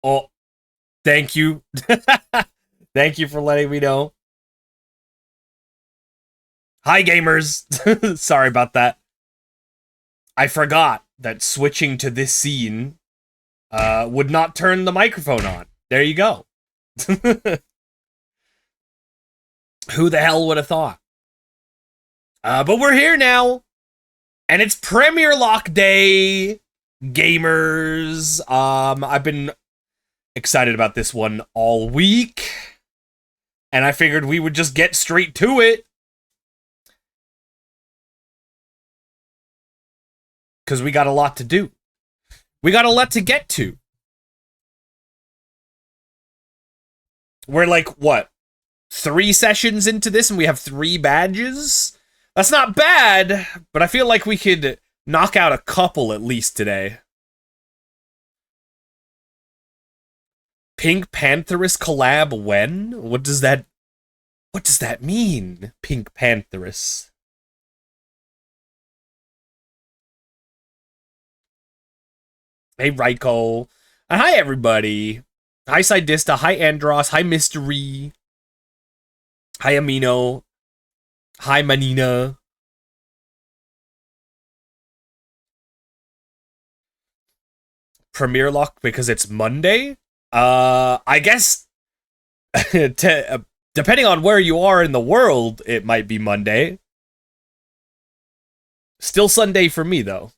Oh, thank you. Thank you for letting me know. Hi, gamers. Sorry about that. I forgot that switching to this scene would not turn the microphone on. There you go. Who the hell would have thought? But we're here now, and it's Premierlocke Day, gamers. I've been excited about this one all week, and I figured we would just get straight to it. Because we got a lot to do. We got a lot to get to. We're like, what, 3 sessions into this and we have 3 badges? That's not bad, but I feel like we could knock out a couple at least today. Pink Pantherus collab when? What does that mean, Pink Pantherus? Hey, Raiko. And hi, everybody. Hi, Sidista. Hi, Andros. Hi, Mystery. Hi, Amino. Hi, Manina. Premierlocke because it's Monday? I guess depending on where you are in the world, it might be Monday. Still Sunday for me, though.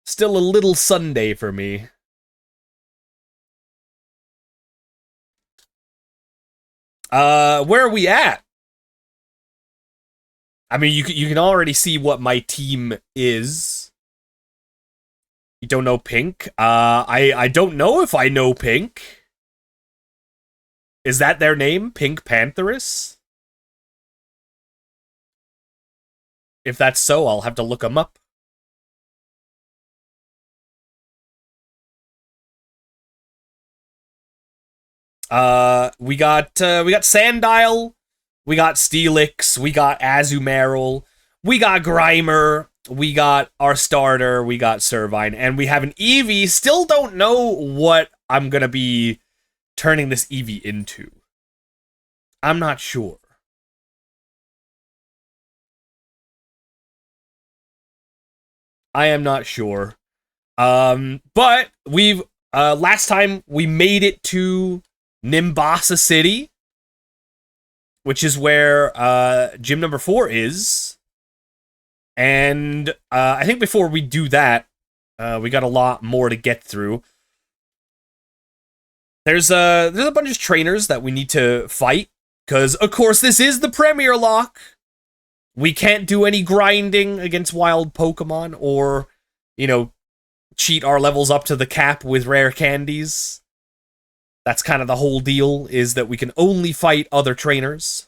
Still a little Sunday for me. Where are we at? I mean, you can already see what my team is. You don't know Pink? I don't know if I know Pink. Is that their name? Pink Pantherus? If that's so, I'll have to look them up. We got Sandile, we got Steelix, we got Azumarill, we got Grimer, we got our starter, we got Servine, and we have an Eevee. Still don't know what I'm gonna be turning this Eevee into. I'm not sure. I am not sure. But we've last time we made it to Nimbasa City, which is where gym number 4 is. And I think before we do that, we got a lot more to get through. There's a bunch of trainers that we need to fight, because of course this is the Premierlocke. We can't do any grinding against wild Pokemon or, you know, cheat our levels up to the cap with rare candies. That's kind of the whole deal, is that we can only fight other trainers.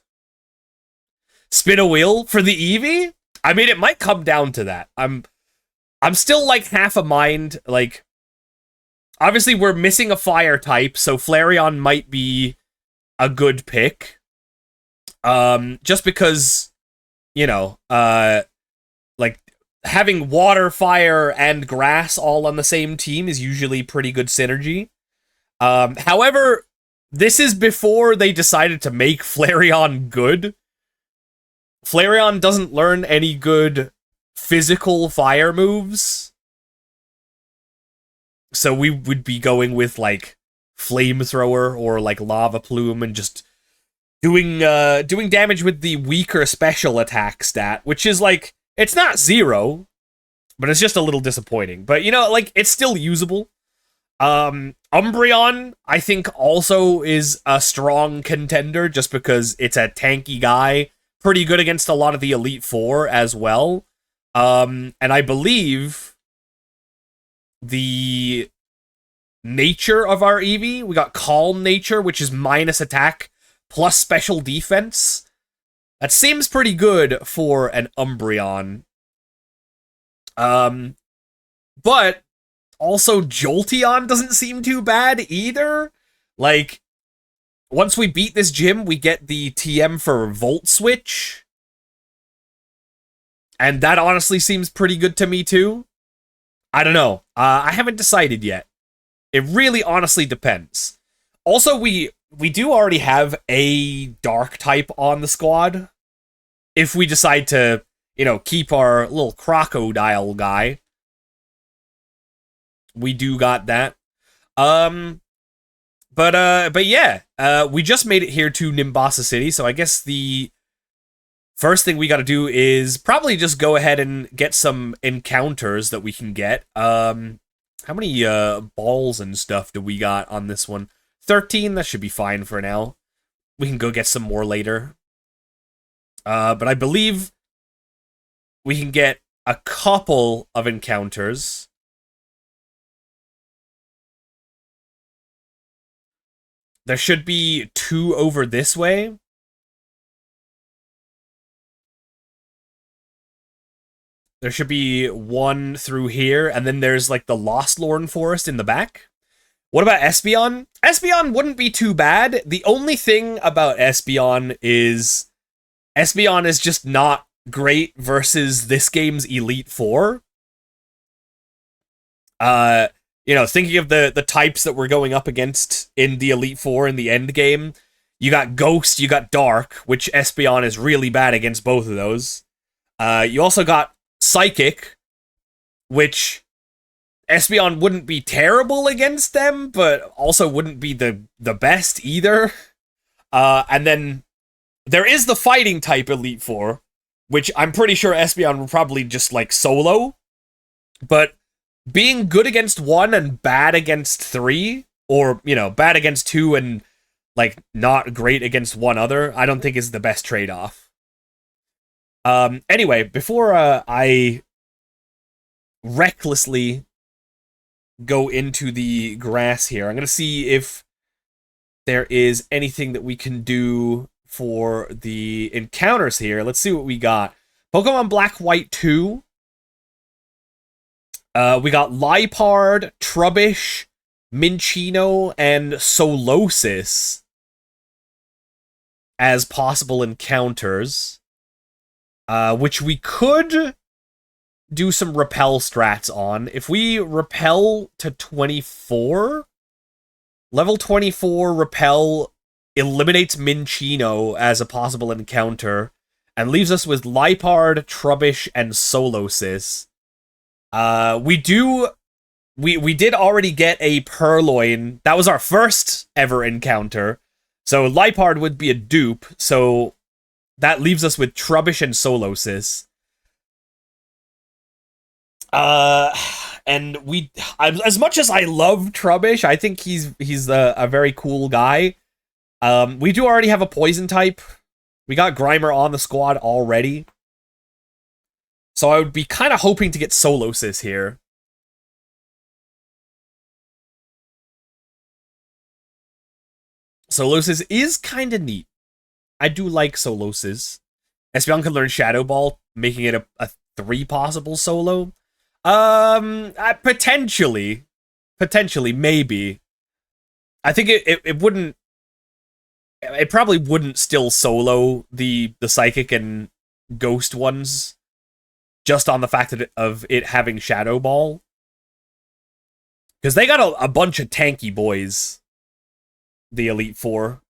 Spin a wheel for the Eevee? I mean, it might come down to that. I'm still like half a mind. Like, obviously we're missing a fire type, so Flareon might be a good pick. Just because, you know, like having water, fire, and grass all on the same team is usually pretty good synergy. However, this is before they decided to make Flareon good. Flareon doesn't learn any good physical fire moves. So we would be going with, like, Flamethrower or, like, Lava Plume and just doing damage with the weaker special attack stat, which is, like, it's not 0, but it's just a little disappointing. But, you know, like, it's still usable. Umbreon, I think, also is a strong contender just because it's a tanky guy. Pretty good against a lot of the Elite Four as well. And I believe the nature of our Eevee, we got Calm Nature, which is minus attack plus special defense. That seems pretty good for an Umbreon. But also Jolteon doesn't seem too bad either. Like, once we beat this gym, we get the TM for Volt Switch. And that honestly seems pretty good to me too. I don't know. I haven't decided yet. It really honestly depends. Also, we do already have a dark type on the squad. If we decide to, keep our little crocodile guy, we do got that. But yeah, we just made it here to Nimbasa City, so I guess the first thing we got to do is probably just go ahead and get some encounters that we can get. How many balls and stuff do we got on this one? 13, that should be fine for now. We can go get some more later. But I believe we can get a couple of encounters. There should be 2 over this way. There should be 1 through here, and then there's like the Lostlorn Forest in the back. What about Espeon? Espeon wouldn't be too bad. The only thing about Espeon is just not great versus this game's Elite Four. Thinking of the types that we're going up against in the Elite Four in the end game, you got Ghost, you got Dark, which Espeon is really bad against both of those. You also got Psychic, which Espeon wouldn't be terrible against them, but also wouldn't be the best either. And then there is the Fighting type Elite Four, which I'm pretty sure Espeon will probably just like solo. But being good against 1 and bad against 3, or, bad against 2 and like not great against 1 other, I don't think is the best trade-off. Anyway, before I recklessly go into the grass here, I'm going to see if there is anything that we can do for the encounters here. Let's see what we got. Pokemon Black, White 2. We got Liepard, Trubbish, Minccino, and Solosis as possible encounters. Which we could do some repel strats on. If we repel to 24, level 24 repel eliminates Minccino as a possible encounter and leaves us with Liepard, Trubbish, and Solosis. We did already get a Purloin. That was our first ever encounter. So Liepard would be a dupe, so that leaves us with Trubbish and Solosis. And as much as I love Trubbish, I think he's a very cool guy. We do already have a poison type. We got Grimer on the squad already. So I would be kind of hoping to get Solosis here. Solosis is kind of neat. I do like Solosis. Espeon can learn Shadow Ball, making it a 3 possible solo. Potentially, maybe. I think it wouldn't. It probably wouldn't still solo the Psychic and Ghost ones, just on the fact of it having Shadow Ball, because they got a bunch of tanky boys. The Elite Four.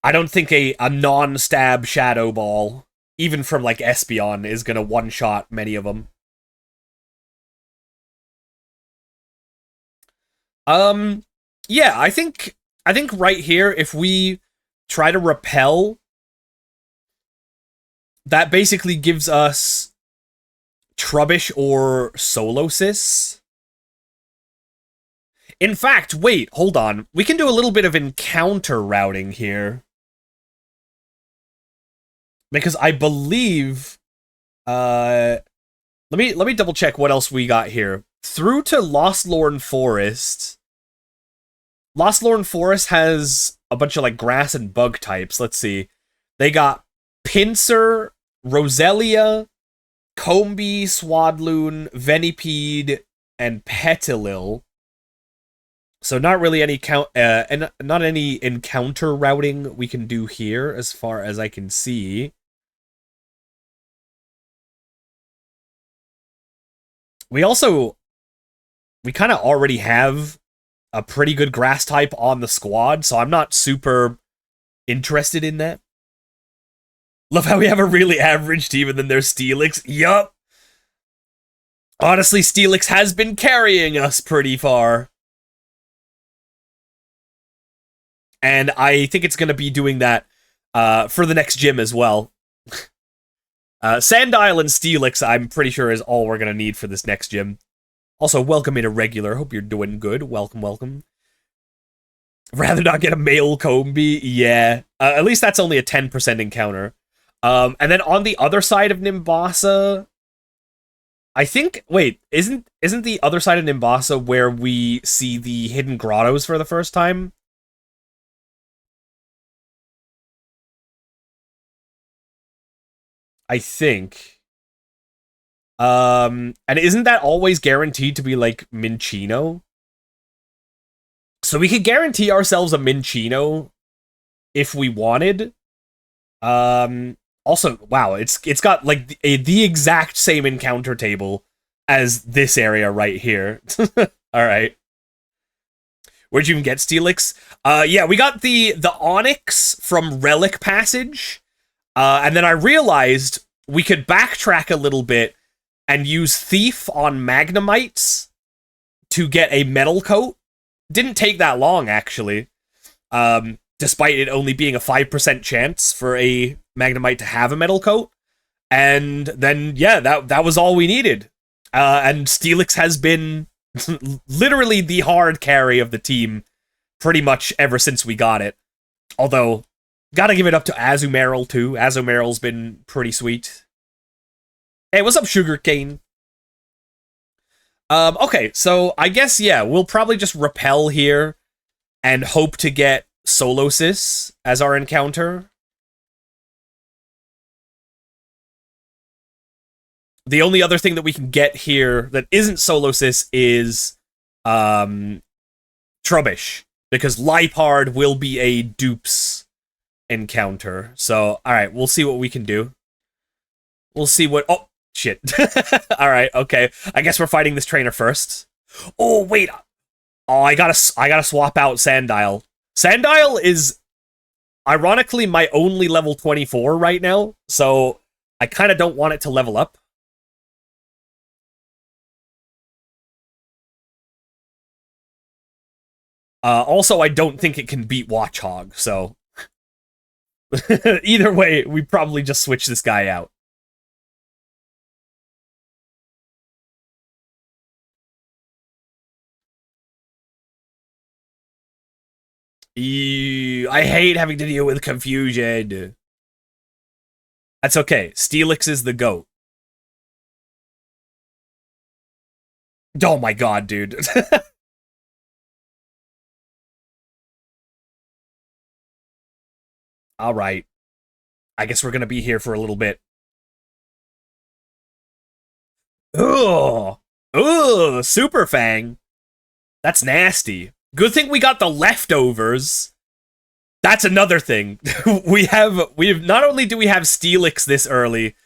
I don't think a non-stab Shadow Ball, even from like Espeon, is gonna one-shot many of them. Yeah, I think right here, if we try to repel, that basically gives us Trubbish or Solosis. In fact, wait, hold on. We can do a little bit of encounter routing here. Because I believe let me double check what else we got here. Through to Lostlorn Forest. Lostlorn Forest has a bunch of like grass and bug types. Let's see. They got Pinsir, Roselia, Combee, Swadloon, Venipede, and Petilil. So not really any not any encounter routing we can do here, as far as I can see. We also, we kind of already have a pretty good grass type on the squad, so I'm not super interested in that. Love how we have a really average team and then there's Steelix. Yup. Honestly, Steelix has been carrying us pretty far. And I think it's going to be doing that for the next gym as well. Sandile and Steelix, I'm pretty sure, is all we're going to need for this next gym. Also, welcome in a regular. Hope you're doing good. Welcome, welcome. Rather not get a male Combi? Yeah. At least that's only a 10% encounter. And then on the other side of Nimbasa, I think... Wait, isn't the other side of Nimbasa where we see the hidden grottos for the first time? I think. And isn't that always guaranteed to be, like, Minccino? So we could guarantee ourselves a Minccino if we wanted. Also, wow, it's got, like, the exact same encounter table as this area right here. Alright. Where'd you even get Steelix? Yeah, we got the Onyx from Relic Passage. And then I realized we could backtrack a little bit and use Thief on Magnemites to get a metal coat. Didn't take that long, actually. Despite it only being a 5% chance for a Magnemite to have a metal coat. And then, yeah, that was all we needed. And Steelix has been literally the hard carry of the team pretty much ever since we got it. Although, gotta give it up to Azumarill, too. Azumarill's been pretty sweet. Hey, what's up, Sugarcane? Okay, so I guess, yeah, we'll probably just repel here and hope to get Solosis as our encounter. The only other thing that we can get here that isn't Solosis is Trubbish, because Liepard will be a dupes encounter. So, alright, we'll see what we can do. We'll see what... Oh, shit. Alright, okay. I guess we're fighting this trainer first. Oh, wait. Oh, I gotta swap out Sandile. Sandile is, ironically, my only level 24 right now, so I kind of don't want it to level up. Also, I don't think it can beat Watchog, so... Either way, we probably just switch this guy out. Ew, I hate having to deal with confusion. That's okay. Steelix is the GOAT. Oh my god, dude. Alright. I guess we're gonna be here for a little bit. Ugh! Ugh! Super Fang! That's nasty. Good thing we got the leftovers. That's another thing. we have not only do we have Steelix this early,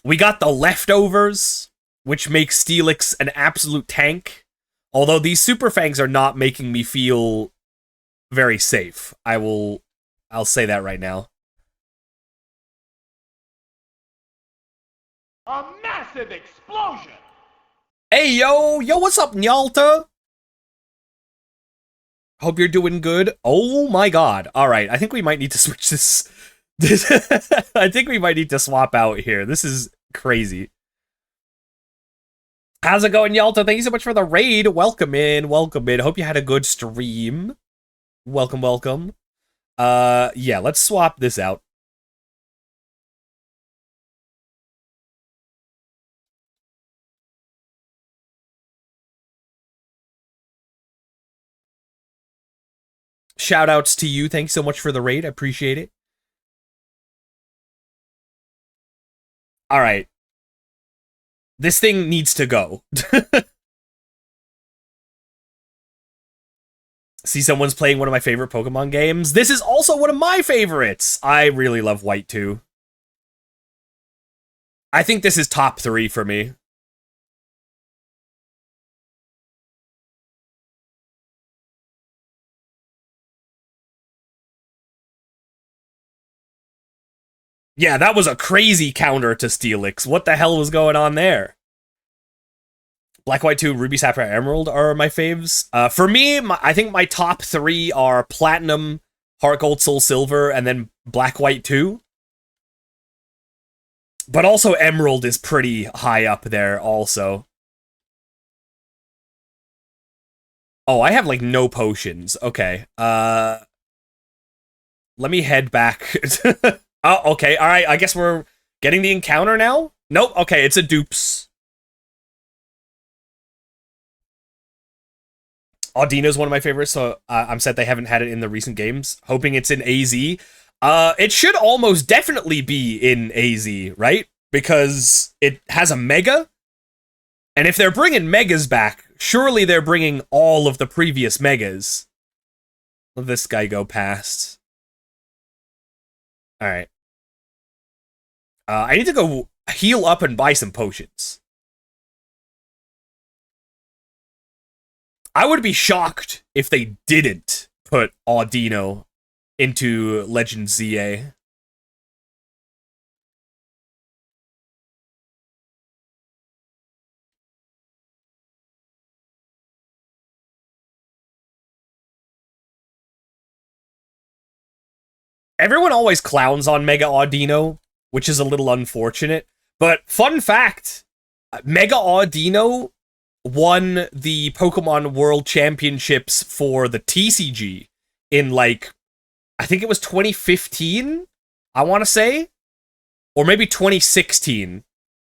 we got the leftovers, which makes Steelix an absolute tank. Although these Super Fangs are not making me feel very safe. I'll say that right now. A massive explosion! Hey, yo! Yo, what's up, Nyalta? Hope you're doing good. Oh my god. Alright, I think we might need to switch this. I think we might need to swap out here. This is crazy. How's it going, Yalta? Thank you so much for the raid. Welcome in, welcome in. Hope you had a good stream. Welcome, welcome. Yeah, let's swap this out. Shoutouts to you. Thanks so much for the raid. I appreciate it. Alright. This thing needs to go. See, someone's playing one of my favorite Pokemon games. This is also one of my favorites. I really love White too. I think this is top 3 for me. Yeah, that was a crazy counter to Steelix. What the hell was going on there? Black, White 2, Ruby, Sapphire, Emerald are my faves. For me, I think my top 3 are Platinum, Heart Gold, Soul Silver, and then Black, White 2. But also Emerald is pretty high up there also. Oh, I have like no potions. Okay. Let me head back. Oh, okay. All right. I guess we're getting the encounter now? Nope. Okay, it's a dupes. Audino's one of my favorites, so I'm sad they haven't had it in the recent games. Hoping it's in AZ. It should almost definitely be in AZ, right? Because it has a mega. And if they're bringing megas back, surely they're bringing all of the previous megas. Let this guy go past. Alright. I need to go heal up and buy some potions. I would be shocked if they didn't put Audino into Legend ZA. Everyone always clowns on Mega Audino, which is a little unfortunate. But fun fact, Mega Audino won the Pokemon World Championships for the TCG in, like, I think it was 2015, I want to say? Or maybe 2016.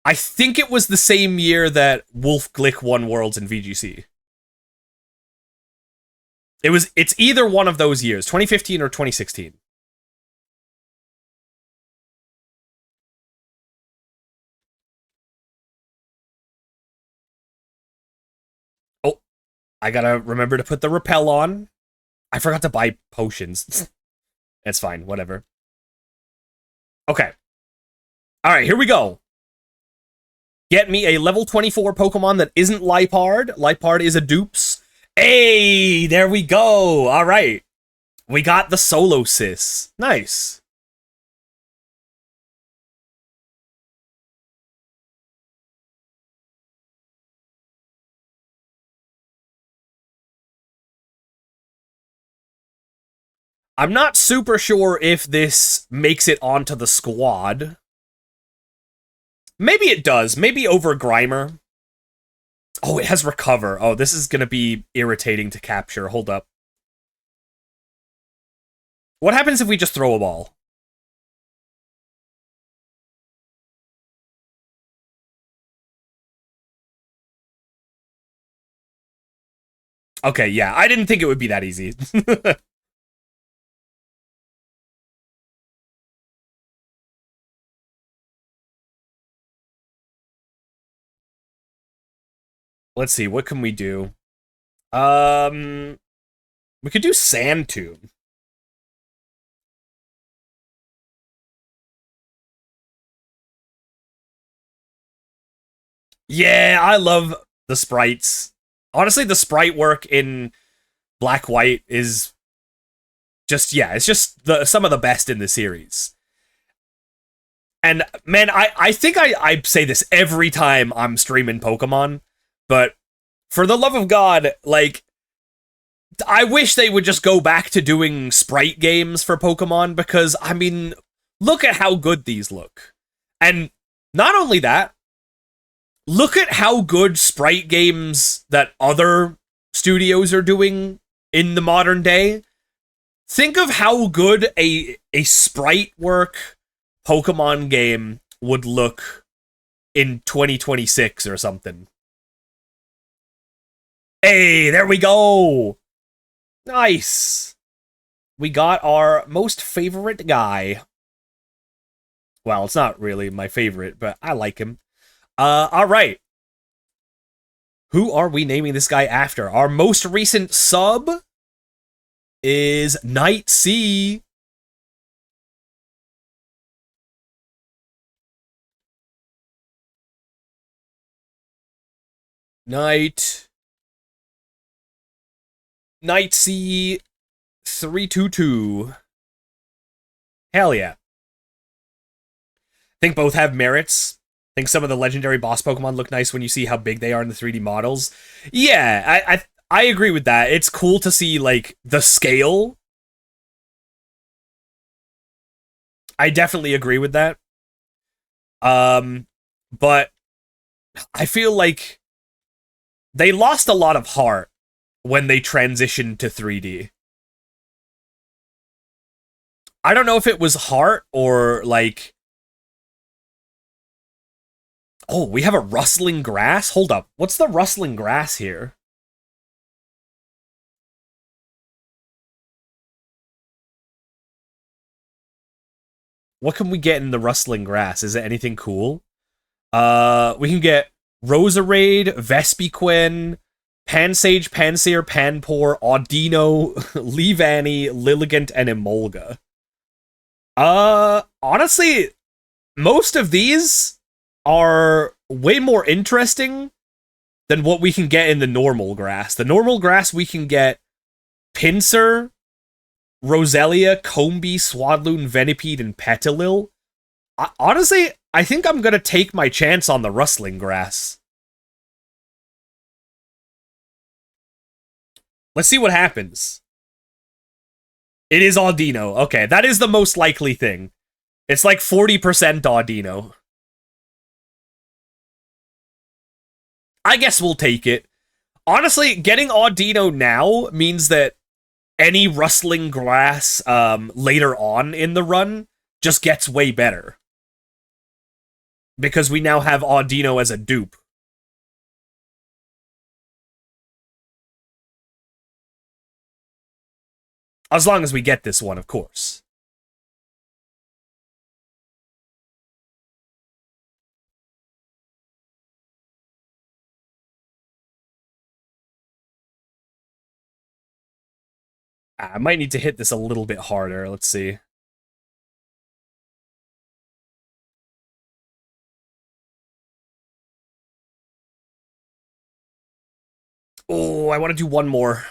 I think it was the same year that Wolf Glick won Worlds in VGC. It's either one of those years, 2015 or 2016. Oh, I gotta remember to put the repel on. I forgot to buy potions. It's fine, whatever. Okay. Alright, here we go. Get me a level 24 Pokemon that isn't Liepard. Liepard is a dupes. Hey, there we go. Alright. We got the Solosis. Nice. I'm not super sure if this makes it onto the squad. Maybe it does. Maybe over Grimer. Oh, it has Recover. Oh, this is going to be irritating to capture. Hold up. What happens if we just throw a ball? Okay, yeah. I didn't think it would be that easy. Let's see, what can we do? We could do Sand Tomb. Yeah, I love the sprites. Honestly, the sprite work in Black White is just, yeah, it's just some of the best in the series. And man, I think I say this every time I'm streaming Pokemon, but for the love of God, like, I wish they would just go back to doing sprite games for Pokemon, because, I mean, look at how good these look. And not only that, look at how good sprite games that other studios are doing in the modern day. Think of how good a sprite work Pokemon game would look in 2026 or something. Hey, there we go! Nice! We got our most favorite guy. Well, it's not really my favorite, but I like him. Alright. Who are we naming this guy after? Our most recent sub is Night C. Night C 322. Hell yeah. think both have merits. I think some of the legendary boss Pokemon look nice when you see how big they are in the 3D models. Yeah, I agree with that. It's cool to see like the scale. I definitely agree with that. But I feel like they lost a lot of heart when they transitioned to 3D. I don't know if it was heart or like... Oh, we have a rustling grass? Hold up. What's the rustling grass here? What can we get in the rustling grass? Is it anything cool? We can get Roserade, Vespiquen, Pansage, Pansear, Panpour, Audino, Leavanny, Lilligant, and Emolga. Honestly, most of these are way more interesting than what we can get in the normal grass. The normal grass, we can get Pinsir, Roselia, Combee, Swadloon, Venipede, and Petilil. Honestly, I think I'm gonna take my chance on the rustling grass. Let's see what happens. It is Audino. Okay, that is the most likely thing. It's like 40% Audino. I guess we'll take it. Honestly, getting Audino now means that any rustling grass later on in the run just gets way better. Because we now have Audino as a dupe. As long as we get this one, of course. I might need to hit this a little bit harder. Let's see. Oh, I want to do one more.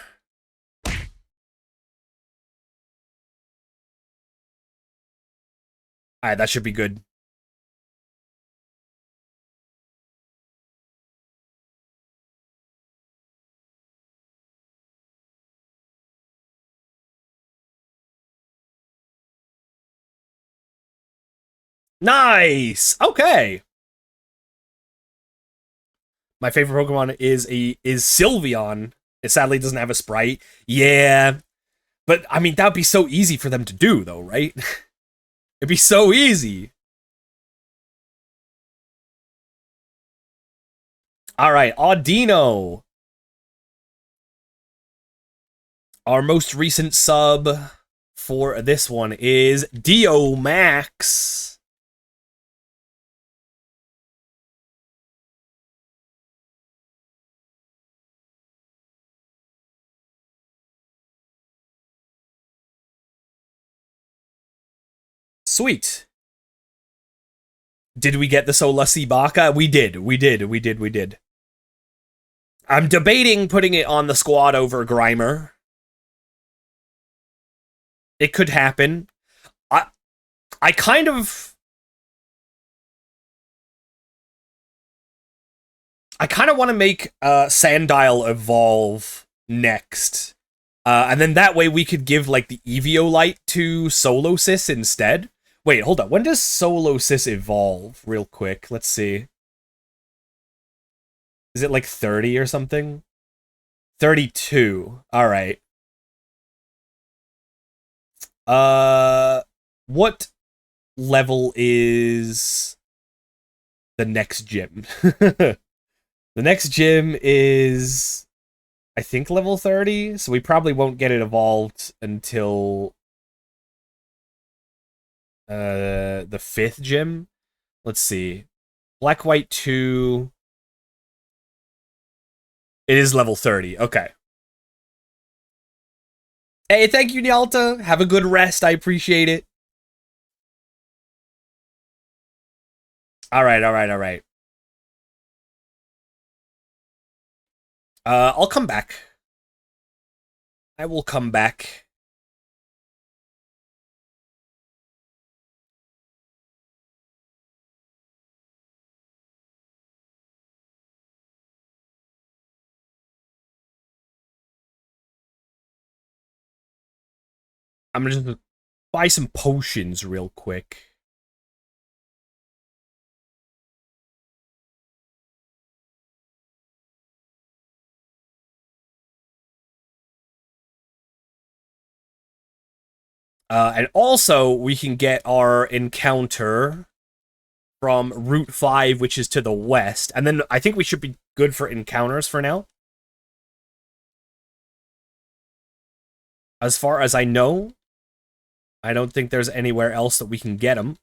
Alright, that should be good. Nice! Okay. My favorite Pokemon is Sylveon. It sadly doesn't have a sprite. Yeah. But, I mean, that would be so easy for them to do, though, right? It'd be so easy. Alright, Audino. Our most recent sub for this one is Dio Max. Sweet. Did we get the Solasibaka? We did. I'm debating putting it on the squad over Grimer. It could happen. I kind of want to make Sandile evolve next. And then that way we could give like the Eviolite to Solosis instead. Wait, hold up. When does Solosis evolve? Real quick. Let's see. Is it like 30 or something? 32. All right. What level is the next gym? The next gym is, I think, level 30, so we probably won't get it evolved until the 5th gym. Let's see. Black White 2. It is level 30. Okay. Hey, thank you, Nyalta. Have a good rest. I appreciate it. Alright. I'll come back. I will come back. I'm gonna just buy some potions real quick. And also, we can get our encounter from Route 5, which is to the west. And then I think we should be good for encounters for now. As far as I know, I don't think there's anywhere else that we can get them.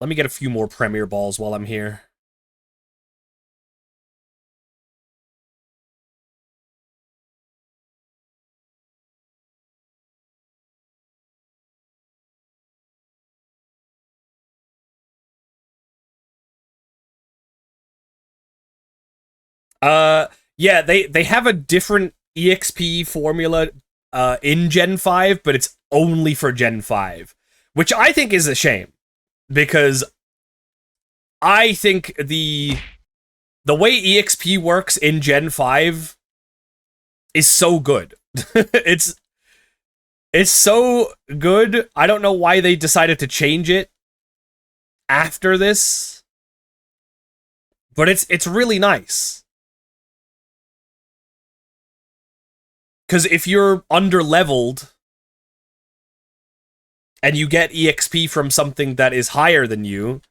Let me get a few more Premier Balls while I'm here. Yeah, they have a different EXP formula in Gen 5, but it's only for Gen 5, which I think is a shame, because I think the way EXP works in Gen 5 is so good. it's so good. I don't know why they decided to change it after this, but it's really nice. Because if you're under-leveled and you get EXP from something that is higher than you,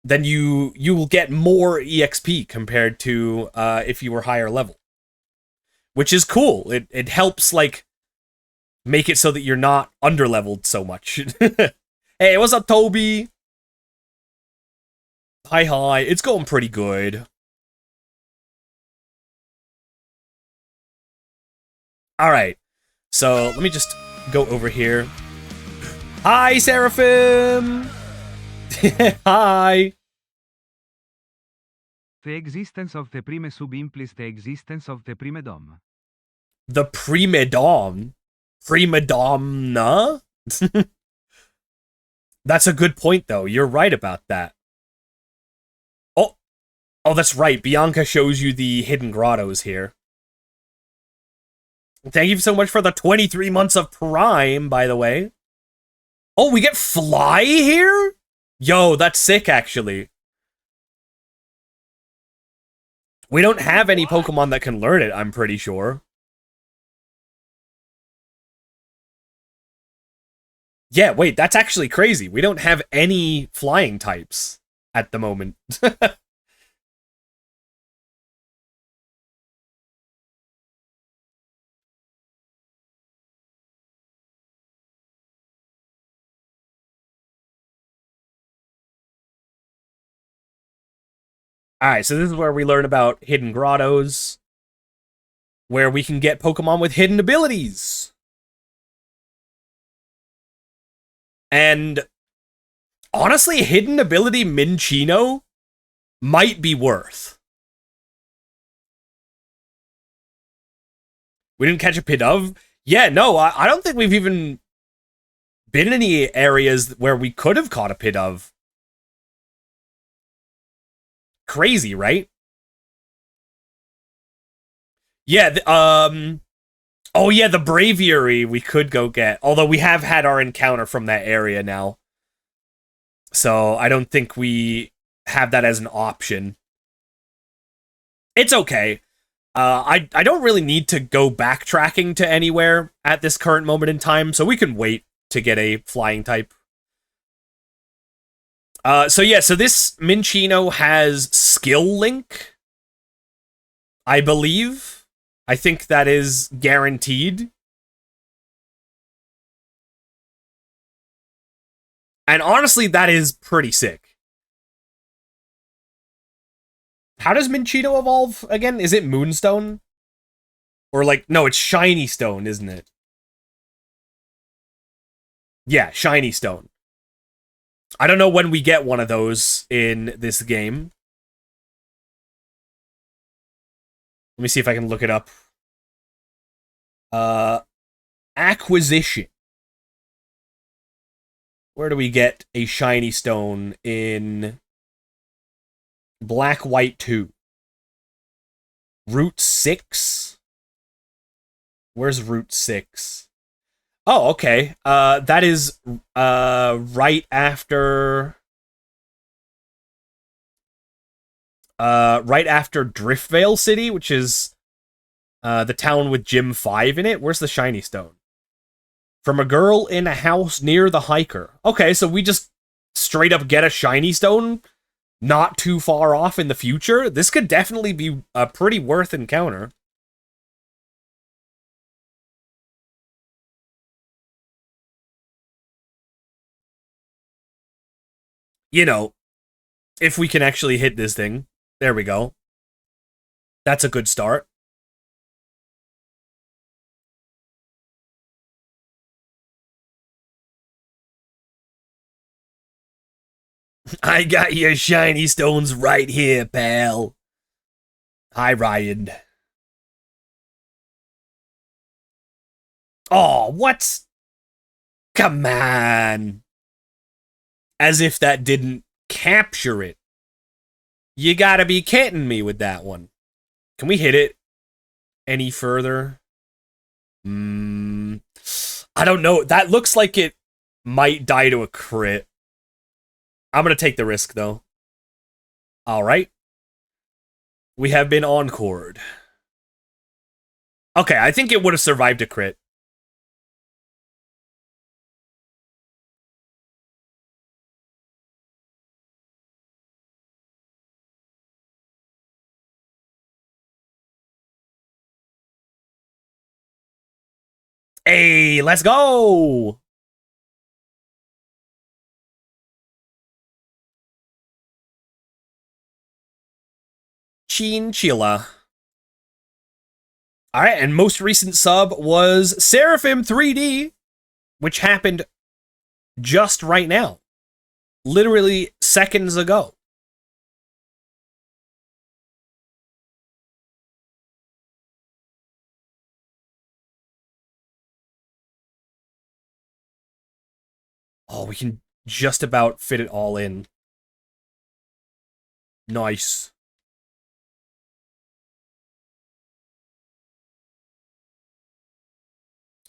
then you will get more EXP compared to if you were higher level. Which is cool. It helps, like, make it so that you're not under-leveled so much. Hey, what's up, Toby? Hi. It's going pretty good. Alright, so let me just go over here. Hi, Seraphim! Hi! The existence of the prime sub implies the existence of the prime dom. The prima dom? Prima donna? That's a good point, though. You're right about that. Oh, that's right. Bianca shows you the hidden grottos here. Thank you so much for the 23 months of Prime, by the way. Oh, we get Fly here? Yo, that's sick, actually. We don't have any Pokemon that can learn it, I'm pretty sure. Yeah, wait, that's actually crazy. We don't have any flying types at the moment. Alright, so this is where we learn about hidden grottos, where we can get Pokemon with hidden abilities. And honestly, hidden ability Minccino might be worth. We didn't catch a Pidove? Yeah, no, I don't think we've even been in any areas where we could have caught a Pidove. Crazy, right? Yeah, oh yeah, the Braviary we could go get. Although we have had our encounter from that area now. So I don't think we have that as an option. It's okay. I don't really need to go backtracking to anywhere at this current moment in time, so we can wait to get a flying type. So this Minccino has Skill Link, I believe. I think that is guaranteed. And honestly, that is pretty sick. How does Minccino evolve again? Is it Moonstone? Or like, no, it's Shiny Stone, isn't it? Yeah, Shiny Stone. I don't know when we get one of those in this game. Let me see if I can look it up. Acquisition. Where do we get a Shiny Stone in Black, white, 2. Route 6? Where's Route 6? Oh, okay. That is right after Driftvale City, which is the town with Gym 5 in it. Where's the shiny stone? From a girl in a house near the hiker. Okay, so we just straight up get a shiny stone not too far off in the future. This could definitely be a pretty worth encounter. You know, if we can actually hit this thing. There we go. That's a good start. I got your shiny stones right here, pal. Hi, Ryan. Oh, what? Come on. As if that didn't capture it. You gotta be kidding me with that one. Can we hit it any further? I don't know. That looks like it might die to a crit. I'm gonna take the risk, though. Alright. We have been encored. Okay, I think it would have survived a crit. Hey, let's go! Chinchilla. Alright, and most recent sub was Seraphim 3D, which happened just right now. Literally seconds ago. Oh, we can just about fit it all in. Nice.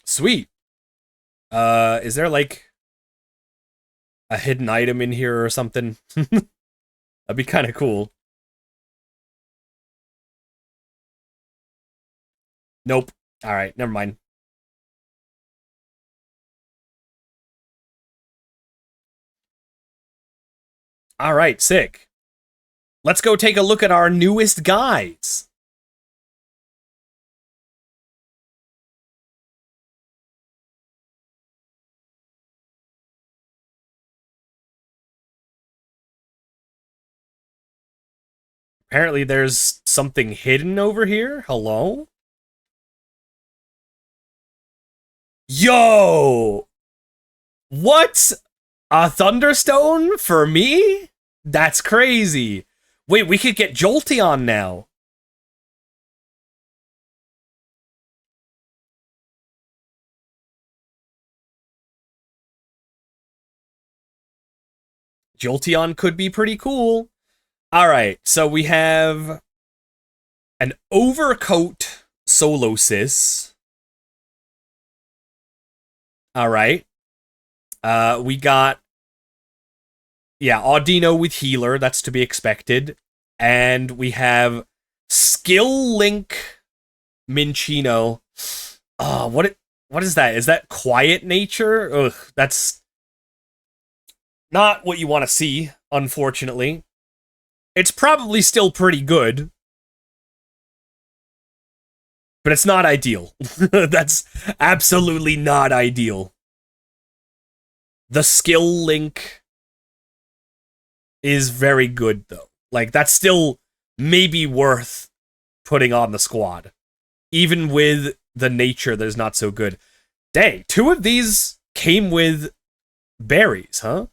Sweet. Is there like a hidden item in here or something? That'd be kind of cool. Nope. Alright, never mind. Alright, sick. Let's go take a look at our newest guys. Apparently there's something hidden over here. Hello? Yo! What? A Thunderstone for me? That's crazy. Wait, we could get Jolteon now. Jolteon could be pretty cool. Alright, so we have an Overcoat Solosis. Alright. We got, yeah, Audino with Healer, that's to be expected. And we have Skill Link Minccino. What is that? Is that Quiet Nature? Ugh, that's not what you want to see, unfortunately. It's probably still pretty good. But it's not ideal. That's absolutely not ideal. The skill link is very good, though. Like, that's still maybe worth putting on the squad. Even with the nature that is not so good. Dang, 2 of these came with berries, huh?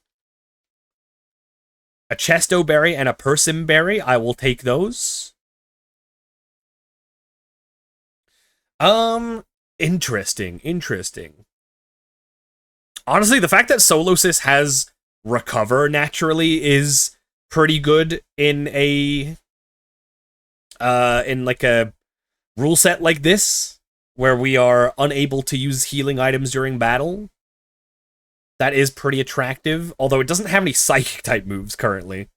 A Chesto Berry and a Persim Berry. I will take those. Interesting. Honestly, the fact that Solosis has Recover naturally is pretty good in a in like a rule set like this, where we are unable to use healing items during battle. That is pretty attractive, although it doesn't have any psychic type moves currently.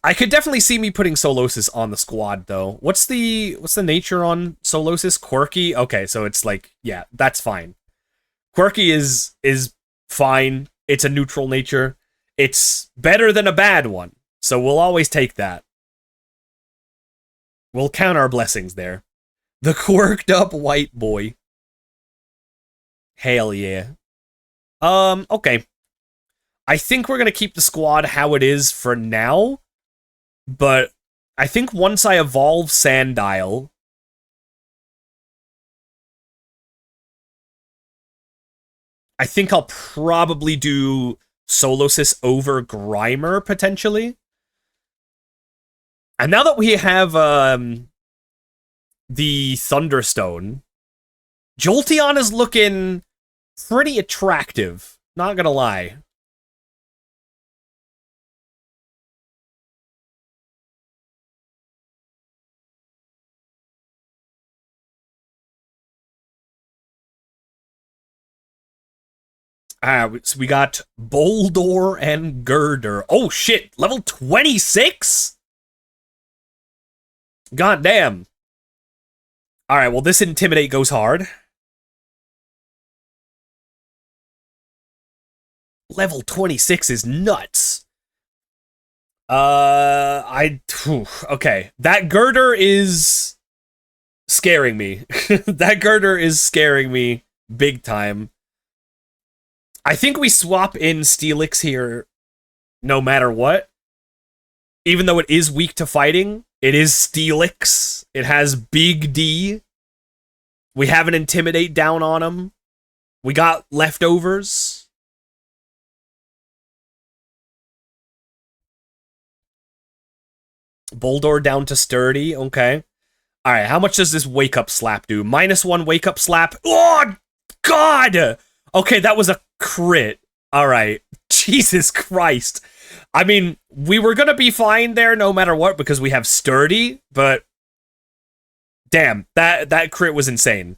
I could definitely see me putting Solosis on the squad though. What's the nature on Solosis? Quirky? Okay, so it's like, yeah, that's fine. Quirky is fine. It's a neutral nature. It's better than a bad one. So we'll always take that. We'll count our blessings there. The quirked up white boy. Hell yeah. Okay. I think we're gonna keep the squad how it is for now. But I think once I evolve Sandile, I think I'll probably do Solosis over Grimer, potentially. And now that we have the Thunderstone, Jolteon is looking pretty attractive, not gonna lie. So we got Boldor and Girder. Oh shit, level 26? God damn. Alright, well this Intimidate goes hard. Level 26 is nuts. Okay. That Girder is scaring me. That Girder is scaring me big time. I think we swap in Steelix here no matter what. Even though it is weak to fighting, it is Steelix. It has Big D. We have an Intimidate down on him. We got leftovers. Boldor down to Sturdy. Okay. Alright, how much does this Wake Up Slap do? -1 Wake Up Slap. Oh, God! Okay, that was a crit. Alright. Jesus Christ. I mean, we were gonna be fine there no matter what because we have Sturdy, but damn, that crit was insane.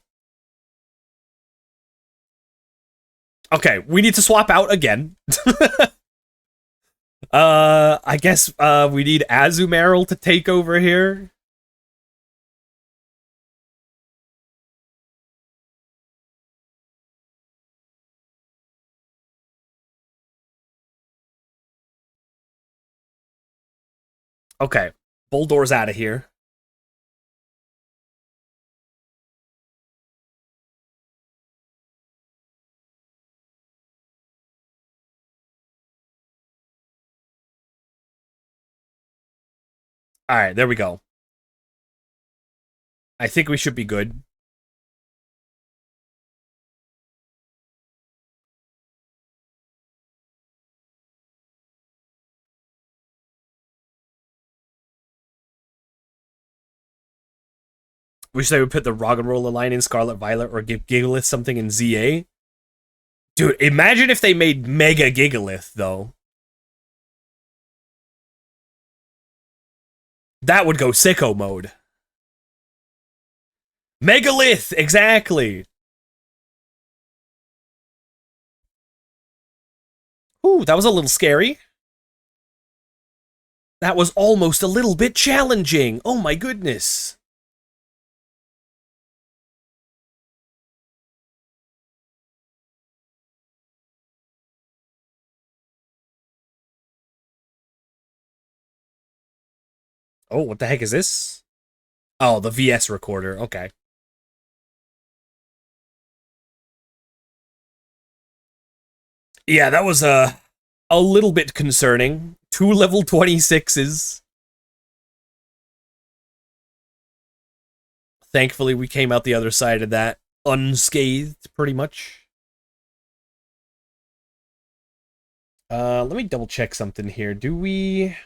Okay, we need to swap out again. I guess we need Azumarill to take over here. Okay, Boldor's out of here. Alright, there we go. I think we should be good. Wish they would put the Roggenrola line in Scarlet Violet or give Gigalith something in ZA. Dude, imagine if they made Mega Gigalith, though. That would go sicko mode. Megalith! Exactly! Ooh, that was a little scary. That was almost a little bit challenging. Oh my goodness. Oh, what the heck is this? Oh, the VS recorder. Okay. Yeah, that was a little bit concerning. 2 level 26s. Thankfully, we came out the other side of that unscathed, pretty much. Let me double check something here. Do we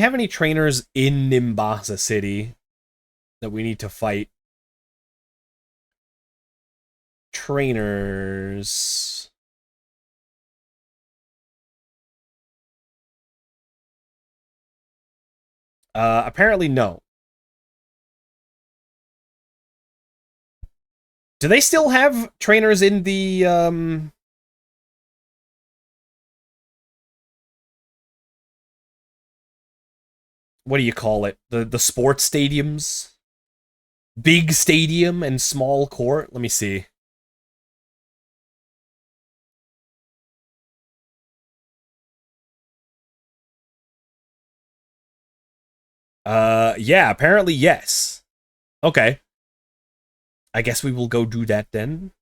have any trainers in Nimbasa City that we need to fight? Trainers. Apparently no. Do they still have trainers in the, what do you call it? The sports stadiums? Big stadium and small court? Let me see. Yeah, apparently yes. Okay. I guess we will go do that then.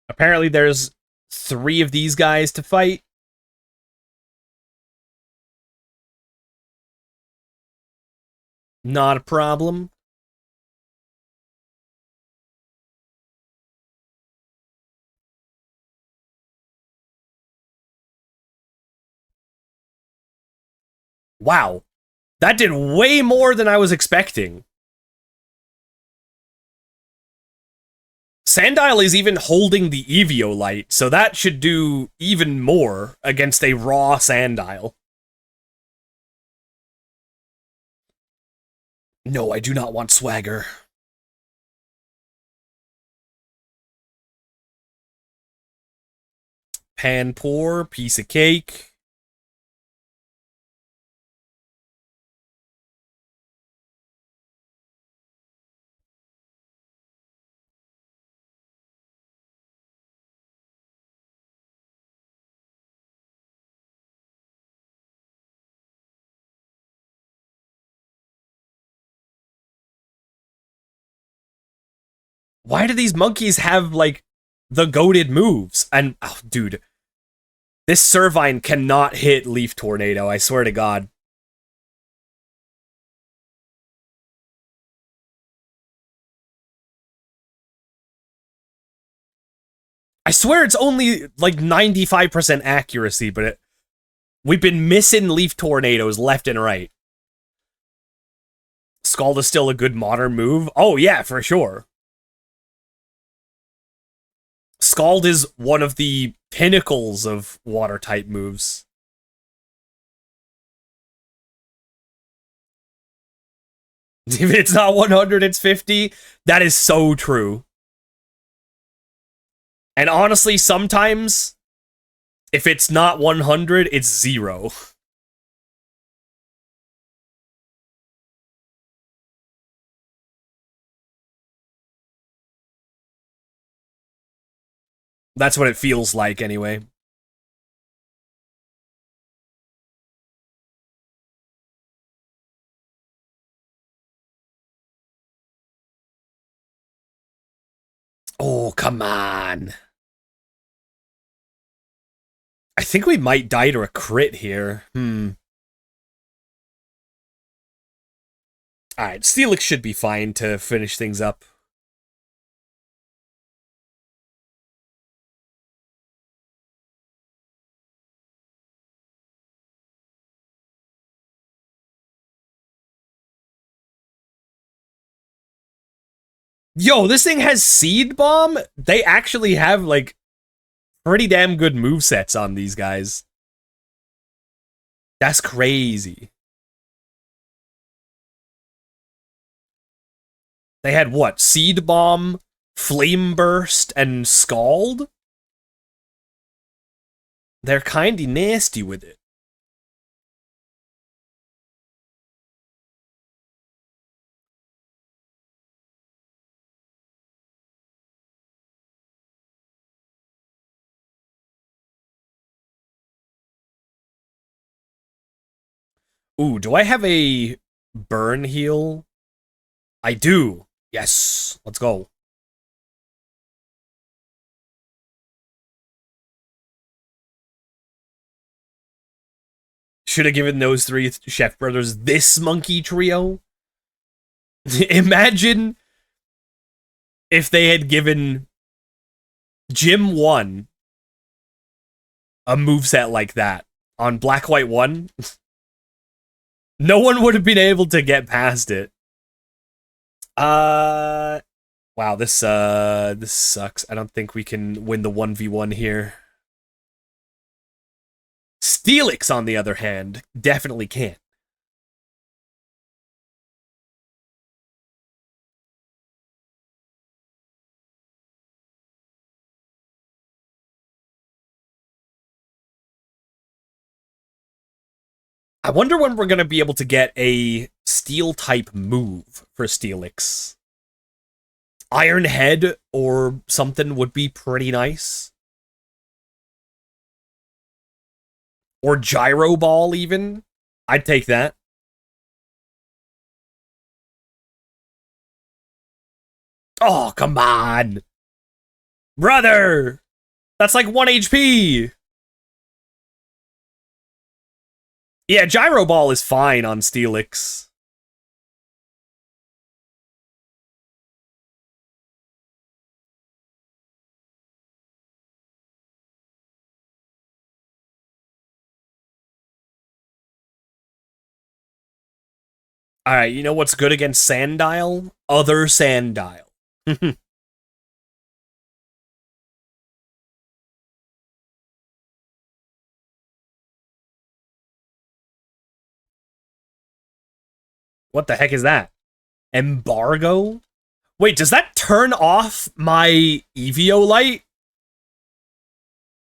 Apparently there's 3 of these guys to fight. Not a problem. Wow. That did way more than I was expecting. Sandile is even holding the Eviolite, so that should do even more against a raw Sandile. No, I do not want swagger. Pan pour, piece of cake. Why do these monkeys have, like, the goated moves? And, oh, dude, this Servine cannot hit Leaf Tornado, I swear to God. I swear it's only, like, 95% accuracy, but we've been missing Leaf Tornadoes left and right. Scald is still a good modern move? Oh, yeah, for sure. Scald is one of the pinnacles of water-type moves. If it's not 100, it's 50. That is so true. And honestly, sometimes, if it's not 100, it's 0. That's what it feels like, anyway. Oh, come on. I think we might die to a crit here. Alright, Steelix should be fine to finish things up. Yo, this thing has Seed Bomb? They actually have, like, pretty damn good movesets on these guys. That's crazy. They had what? Seed Bomb, Flame Burst, and Scald? They're kinda nasty with it. Ooh, do I have a burn heal? I do. Yes. Let's go. Should have given those 3 Chef Brothers this monkey trio. Imagine if they had given Gym 1 a moveset like that on Black White 1, no one would have been able to get past it. Wow, this sucks. I don't think we can win the 1v1 here. Steelix, on the other hand, definitely can. I wonder when we're going to be able to get a steel-type move for Steelix. Iron Head or something would be pretty nice. Or Gyro Ball, even. I'd take that. Oh, come on! Brother! That's like 1 HP! Yeah, Gyro Ball is fine on Steelix. Alright, you know what's good against Sandile? Other Sandile. What the heck is that? Embargo? Wait, does that turn off my Eviolite?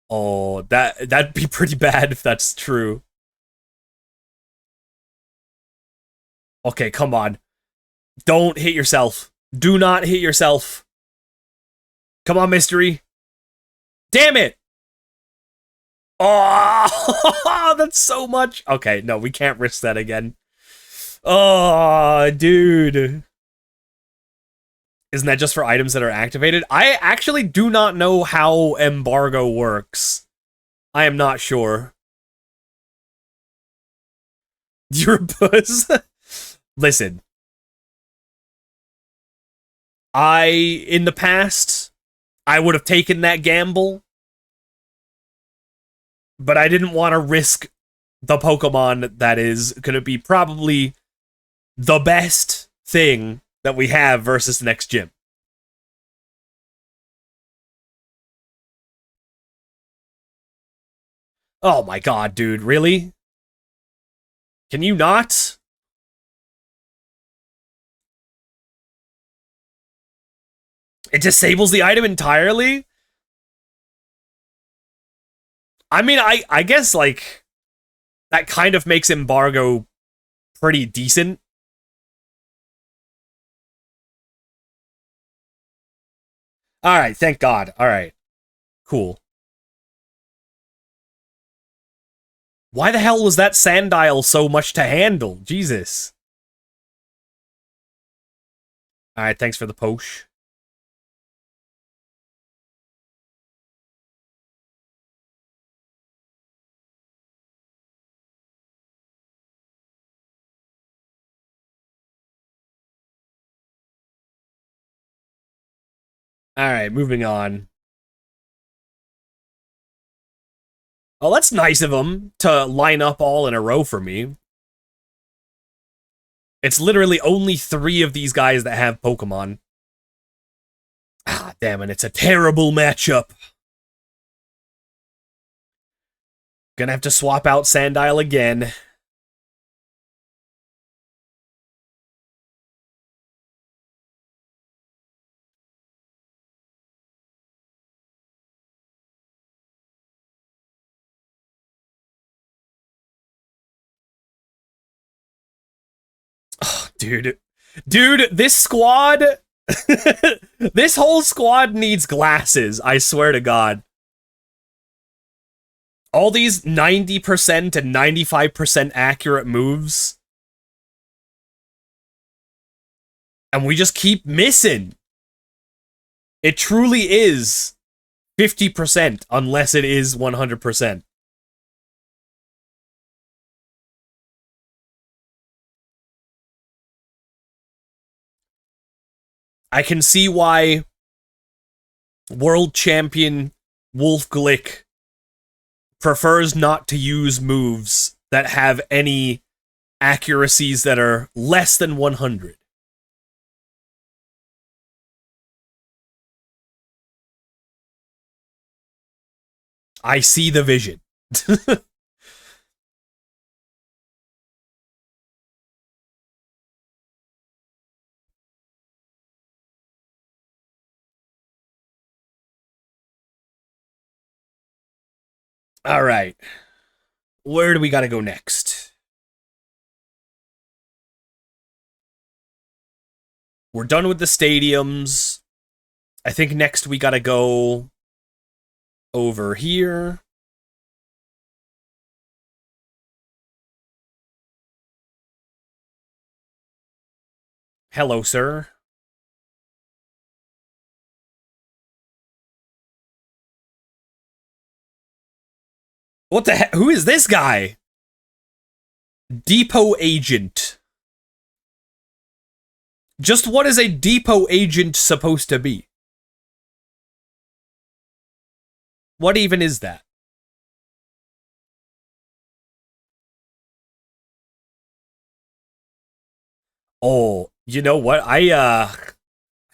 Oh, that'd be pretty bad if that's true. Okay, come on. Don't hit yourself. Do not hit yourself. Come on, Mystery. Damn it! Oh, that's so much. Okay, no, we can't risk that again. Oh, dude. Isn't that just for items that are activated? I actually do not know how embargo works. I am not sure. You're a puss. Listen. In the past, I would have taken that gamble. But I didn't want to risk the Pokemon that is going to be probably the best thing that we have versus the next gym. Oh my god, dude, really? Can you not? It disables the item entirely? I mean, I guess, like, that kind of makes Embargo pretty decent. Alright, thank God. Alright. Cool. Why the hell was that Sandile so much to handle? Jesus. Alright, thanks for the posh. Alright, moving on. Oh, that's nice of them to line up all in a row for me. It's literally only 3 of these guys that have Pokemon. Ah, damn it, it's a terrible matchup. Gonna have to swap out Sandile again. Oh, dude, this squad... this whole squad needs glasses, I swear to God. All these 90% and 95% accurate moves. And we just keep missing. It truly is 50% unless it is 100%. I can see why World champion Wolf Glick prefers not to use moves that have any accuracies that are less than 100. I see the vision. All right. Where do we got to go next? We're done with the stadiums. I think next we got to go over here. Hello, sir. What the heck? Who is this guy? Depot agent. Just what is a depot agent supposed to be? What even is that? Oh, you know what? I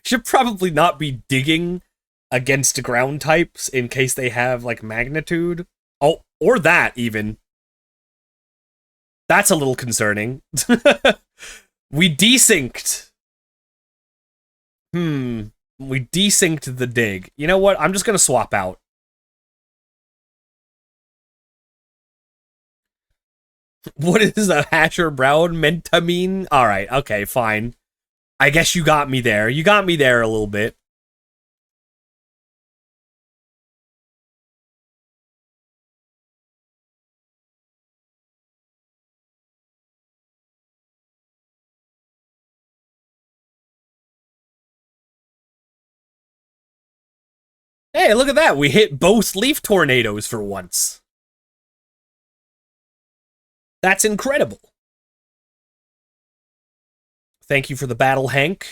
should probably not be digging against ground types in case they have like magnitude. Oh, or that even. That's a little concerning. We desynced. We desynced the dig. You know what? I'm just gonna swap out. What is a Hasher Brown meant to mean? Alright, okay, fine. I guess you got me there. You got me there a little bit. Hey, look at that. We hit both leaf tornadoes for once. That's incredible. Thank you for the battle, Hank.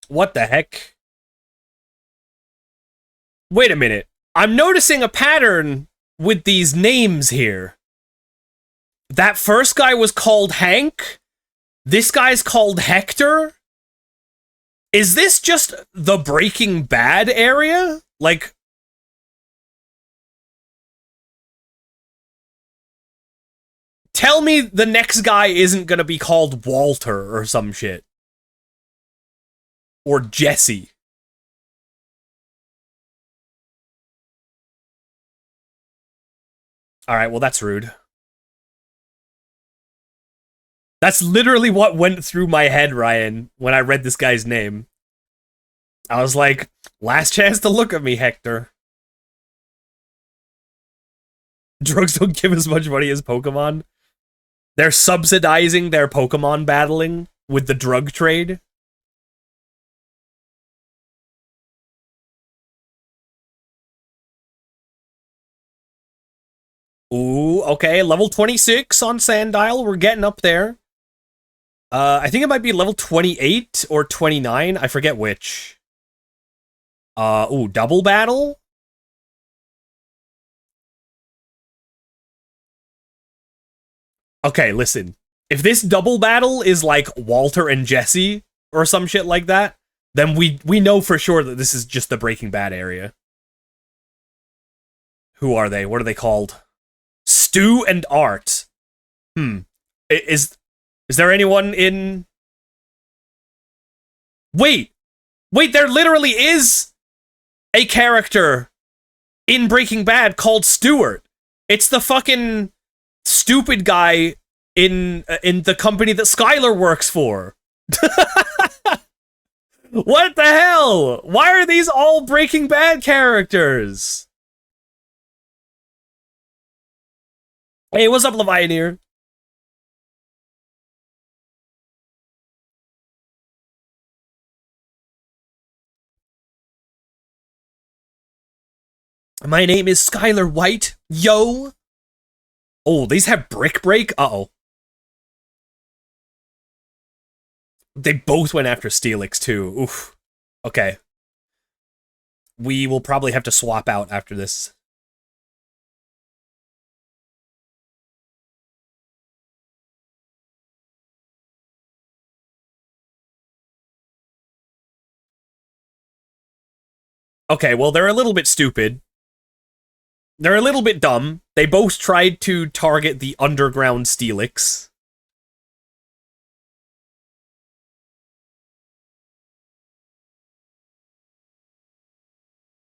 What the heck? Wait a minute. I'm noticing a pattern with these names here. That first guy was called Hank. This guy's called Hector. Is this just the Breaking Bad area? Like, tell me the next guy isn't gonna be called Walter or some shit. Or Jesse. Alright, well that's rude. That's literally what went through my head, Ryan, when I read this guy's name. I was like, last chance to look at me, Hector. Drugs don't give as much money as Pokemon. They're subsidizing their Pokemon battling with the drug trade. Ooh, okay, level 26 on Sandile. We're getting up there. I think it might be level 28 or 29. I forget which. Ooh, double battle? Okay, listen. If this double battle is like Walter and Jesse or some shit like that, then we know for sure that this is just the Breaking Bad area. Who are they? What are they called? Stu and Art. Is there anyone in... Wait! Wait, there literally is a character in Breaking Bad called Stewart. It's the fucking stupid guy in the company that Skylar works for. What the hell? Why are these all Breaking Bad characters? Hey, what's up, Levianeer? My name is Skylar White. Yo! Oh, these have brick break? Uh-oh. They both went after Steelix, too. Oof. Okay. We will probably have to swap out after this. Okay, well, they're a little bit stupid. They're a little bit dumb. They both tried to target the underground Steelix.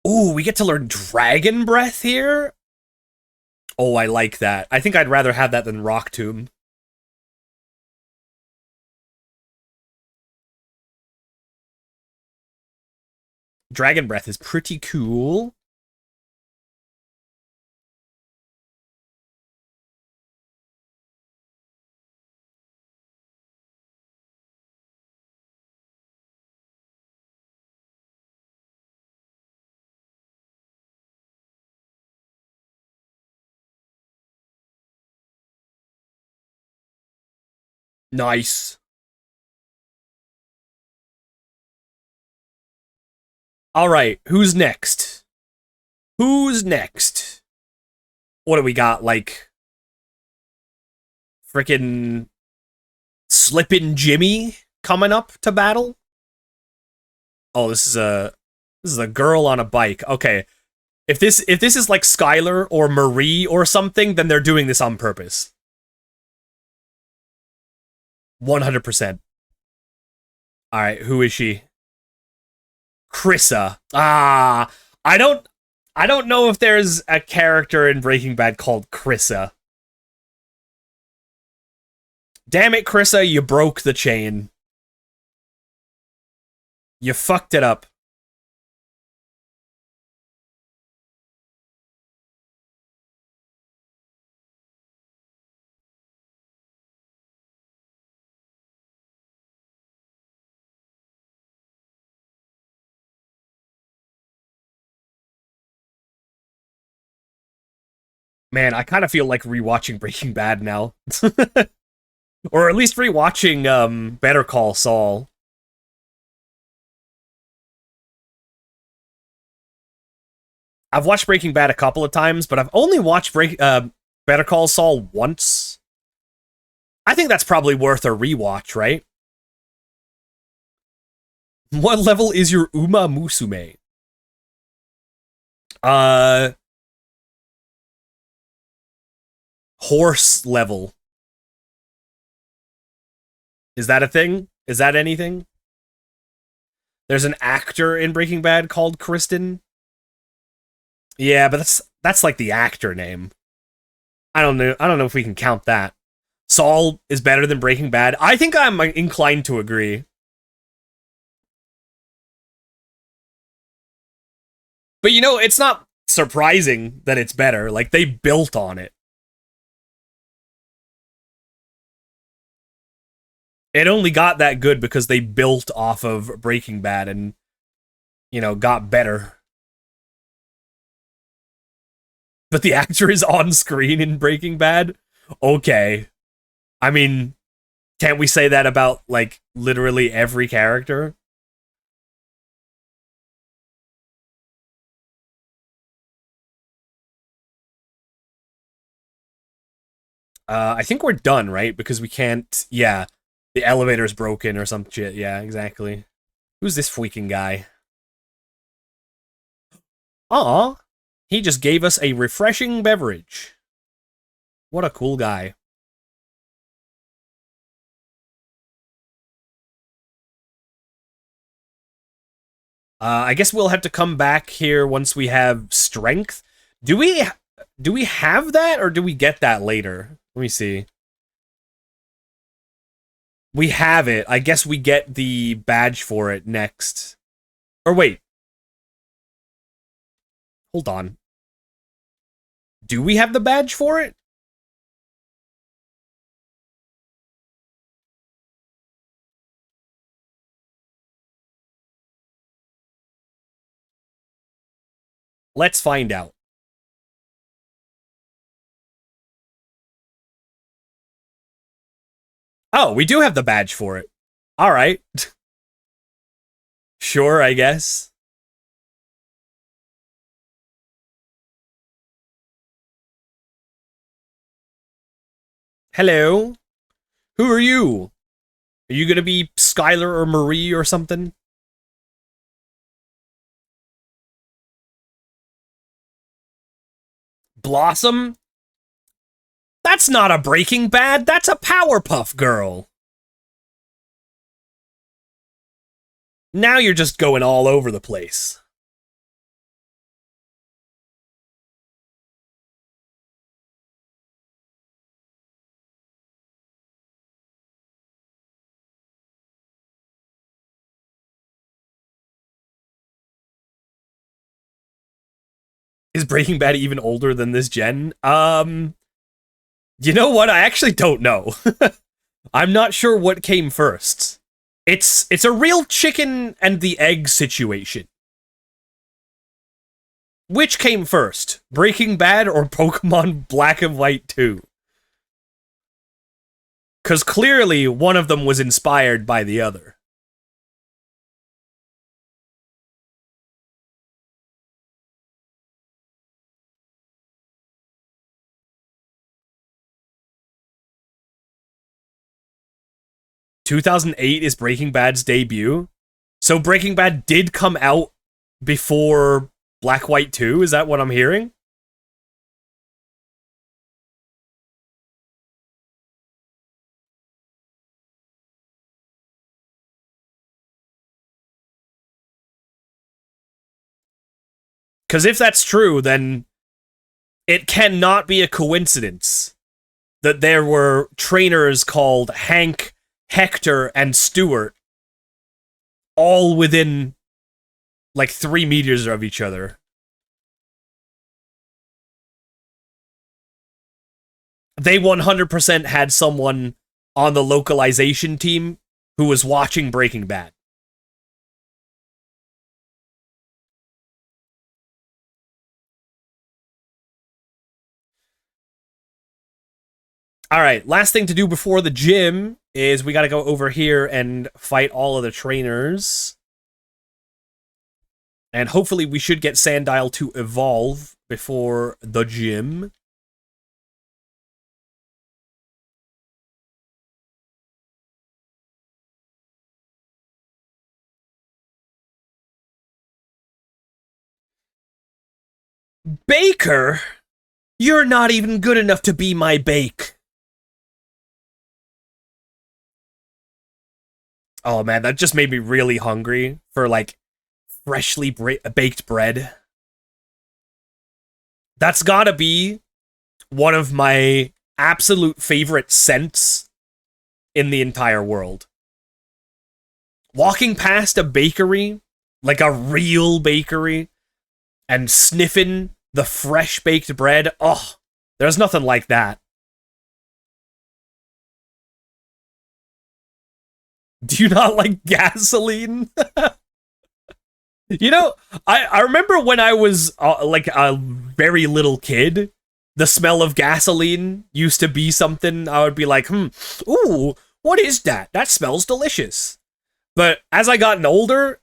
Ooh, we get to learn Dragon Breath here? Oh, I like that. I think I'd rather have that than Rock Tomb. Dragon Breath is pretty cool. Nice. Alright, who's next? Who's next? What do we got, like... Frickin' Slippin' Jimmy coming up to battle? Oh, this is a girl on a bike. Okay. If this is like Skylar or Marie or something, then they're doing this on purpose. 100%. Alright, who is she? Krissa. Ah, I don't know if there's a character in Breaking Bad called Krissa. Damn it, Krissa, you broke the chain. You fucked it up. Man, I kind of feel like rewatching Breaking Bad now. Or at least rewatching Better Call Saul. I've watched Breaking Bad a couple of times, but I've only watched Better Call Saul once. I think that's probably worth a rewatch, right? What level is your Uma Musume? Horse level. Is that a thing? Is that anything? There's an actor in Breaking Bad called Kristen. Yeah, but that's like the actor name. I don't know if we can count that. Saul is better than Breaking Bad. I think I'm inclined to agree. But you know, it's not surprising that it's better. Like, they built on it. It only got that good because they built off of Breaking Bad and, you know, got better. But the actor is on screen in Breaking Bad? Okay. I mean, can't we say that about, like, literally every character? I think we're done, right? Because we can't... Yeah, the elevator's broken or some shit. Yeah, exactly. Who's this freaking guy? Aw, he just gave us a refreshing beverage. What a cool guy. I guess we'll have to come back here once we have strength. Do we have that, or do we get that later? Let me see. We have it. I guess we get the badge for it next. Or wait. Hold on. Do we have the badge for it? Let's find out. Oh, we do have the badge for it. All right. Sure, I guess. Hello. Who are you? Are you gonna be Skylar or Marie or something? Blossom? That's not a Breaking Bad, that's a Powerpuff Girl. Now you're just going all over the place. Is Breaking Bad even older than this gen? You know what? I actually don't know. I'm not sure what came first. It's a real chicken and the egg situation. Which came first? Breaking Bad or Pokemon Black and White 2? Because clearly one of them was inspired by the other. ...2008 is Breaking Bad's debut. So Breaking Bad did come out before Black White 2? Is that what I'm hearing? Because if that's true, then it cannot be a coincidence that there were trainers called Hank, Hector, and Stuart all within like 3 meters of each other. They 100% had someone on the localization team who was watching Breaking Bad. All right, last thing to do before the gym is we got to go over here and fight all of the trainers. And hopefully we should get Sandile to evolve before the gym. Baker? You're not even good enough to be my bake. Oh man, that just made me really hungry for like freshly baked bread. That's gotta be one of my absolute favorite scents in the entire world. Walking past a bakery, like a real bakery, and sniffing the fresh baked bread, oh, there's nothing like that. Do you not like gasoline? You know, I remember when I was like a very little kid, the smell of gasoline used to be something I would be like, ooh, what is that? That smells delicious. But as I gotten older,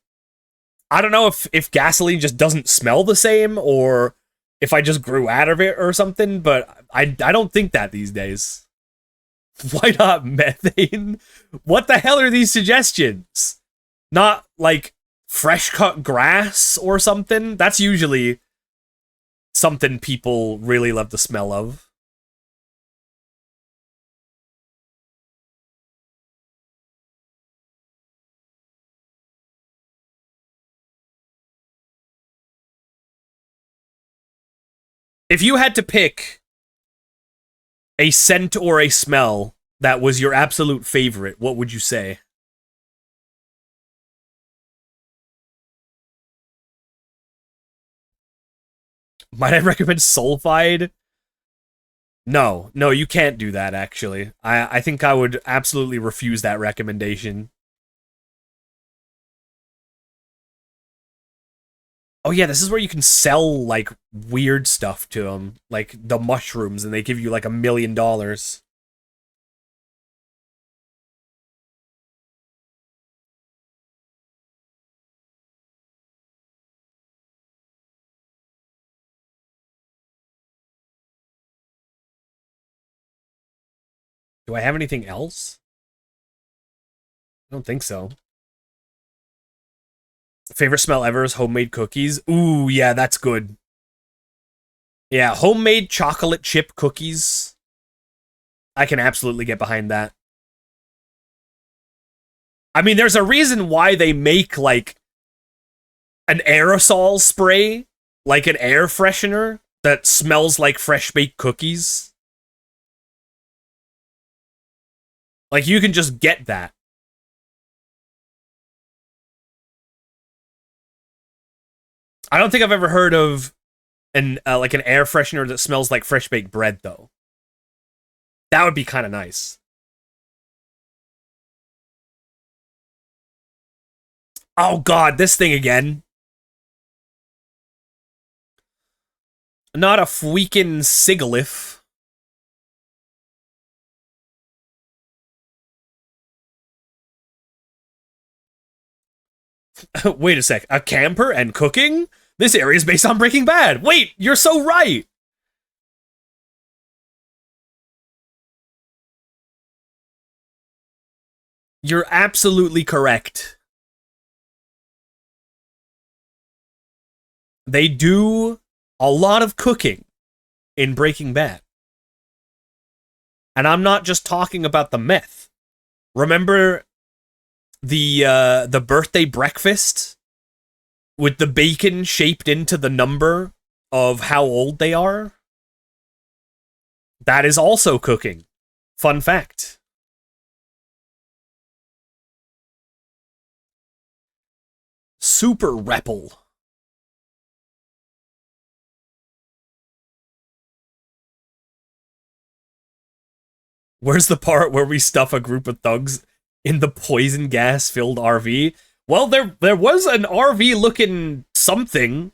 I don't know if gasoline just doesn't smell the same or if I just grew out of it or something, but I don't think that these days. Why not methane? What the hell are these suggestions? Not like fresh cut grass or something? That's usually something people really love the smell of. If you had to pick a scent or a smell that was your absolute favorite, what would you say? Might I recommend sulfide? No, you can't do that, actually. I think I would absolutely refuse that recommendation. Oh yeah, this is where you can sell, like, weird stuff to them. Like, the mushrooms, and they give you, like, $1 million. Do I have anything else? I don't think so. Favorite smell ever is homemade cookies. Ooh, yeah, that's good. Yeah, homemade chocolate chip cookies. I can absolutely get behind that. I mean, there's a reason why they make, like, an aerosol spray, like an air freshener, that smells like fresh-baked cookies. Like, you can just get that. I don't think I've ever heard of like an air freshener that smells like fresh-baked bread, though. That would be kind of nice. Oh god, this thing again. Not a freaking Sigalith. Wait a sec. A camper and cooking? This area is based on Breaking Bad. Wait, you're so right. You're absolutely correct. They do a lot of cooking in Breaking Bad. And I'm not just talking about the meth. Remember the birthday breakfast with the bacon shaped into the number of how old they are? That is also cooking. Fun fact. Super Repple. Where's the part where we stuff a group of thugs in the poison gas-filled RV? Well, there was an RV-looking something.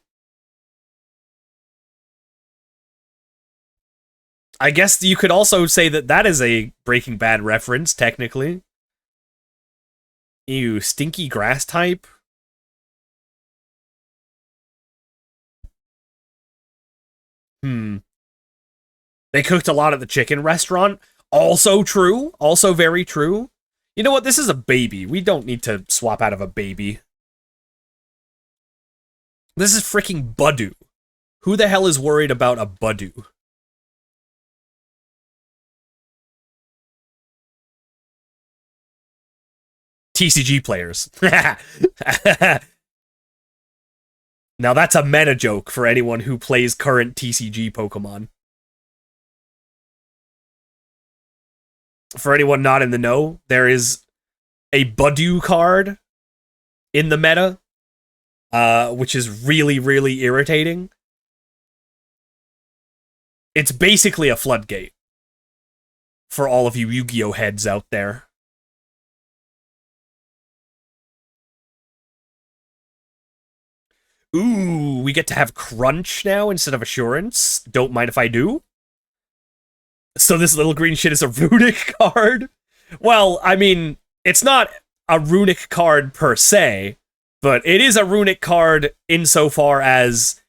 I guess you could also say that that is a Breaking Bad reference, technically. Ew, stinky grass type? They cooked a lot at the chicken restaurant. Also true. Also very true. You know what? This is a baby. We don't need to swap out of a baby. This is freaking Budu. Who the hell is worried about a Budu? TCG players. Now that's a meta joke for anyone who plays current TCG Pokemon. For anyone not in the know, there is a Budu card in the meta, which is really, really irritating. It's basically a floodgate for all of you Yu-Gi-Oh heads out there. Ooh, we get to have Crunch now instead of Assurance. Don't mind if I do. So this little green shit is a runic card? Well, I mean, it's not a runic card per se, but it is a runic card insofar as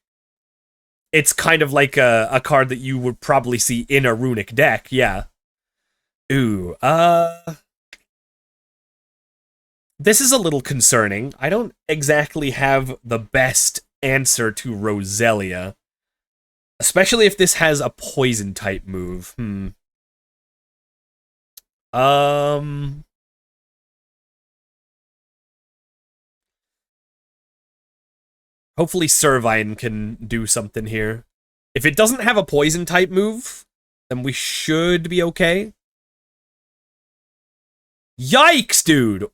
it's kind of like a card that you would probably see in a runic deck, yeah. Ooh, this is a little concerning. I don't exactly have the best answer to Roselia. Especially if this has a poison type move. Hopefully Servine can do something here. If it doesn't have a poison type move, then we should be okay. Yikes, dude!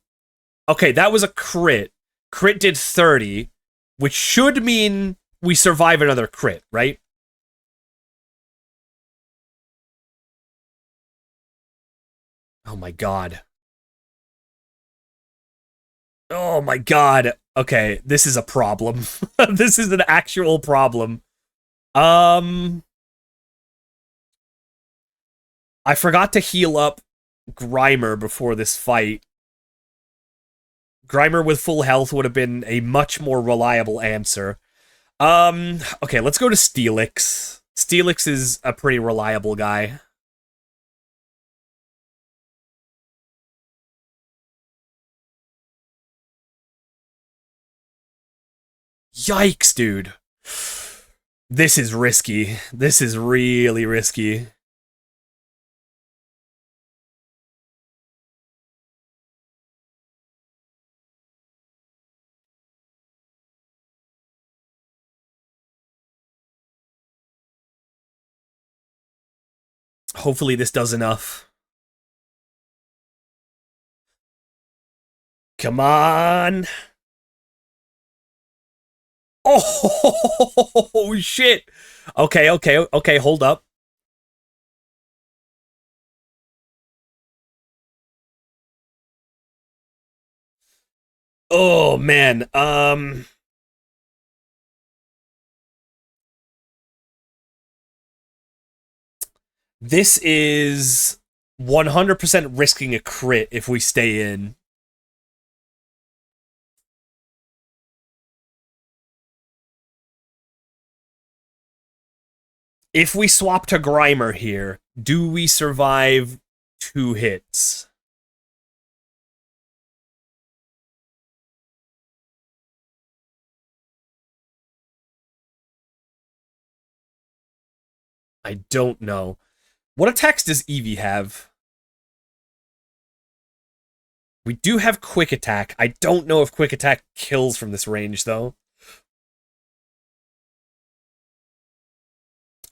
Okay, that was a crit. Crit did 30, which should mean we survive another crit, right? Oh my god. Oh my god. Okay, this is a problem. This is an actual problem. I forgot to heal up Grimer before this fight. Grimer with full health would have been a much more reliable answer. Okay, let's go to Steelix. Steelix is a pretty reliable guy. Yikes, dude. This is risky. This is really risky. Hopefully this does enough. Come on. Oh, shit. Okay, hold up. Oh, man. This is 100% risking a crit if we stay in. If we swap to Grimer here, do we survive 2 hits? I don't know. What attacks does Eevee have? We do have Quick Attack. I don't know if Quick Attack kills from this range, though.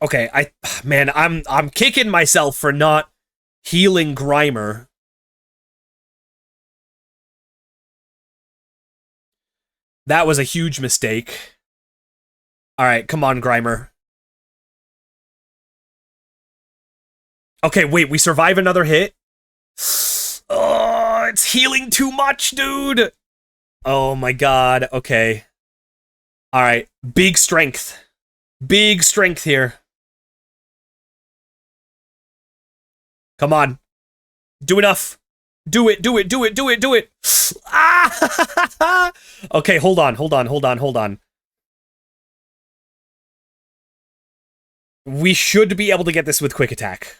Okay, man, I'm kicking myself for not healing Grimer. That was a huge mistake. Alright, come on, Grimer. Okay, wait, we survive another hit? Oh, it's healing too much, dude! Oh my god, okay. Alright, big strength. Big strength here. Come on. Do enough. Do it, do it, do it, do it, do it! Ah! Okay, hold on. We should be able to get this with Quick Attack.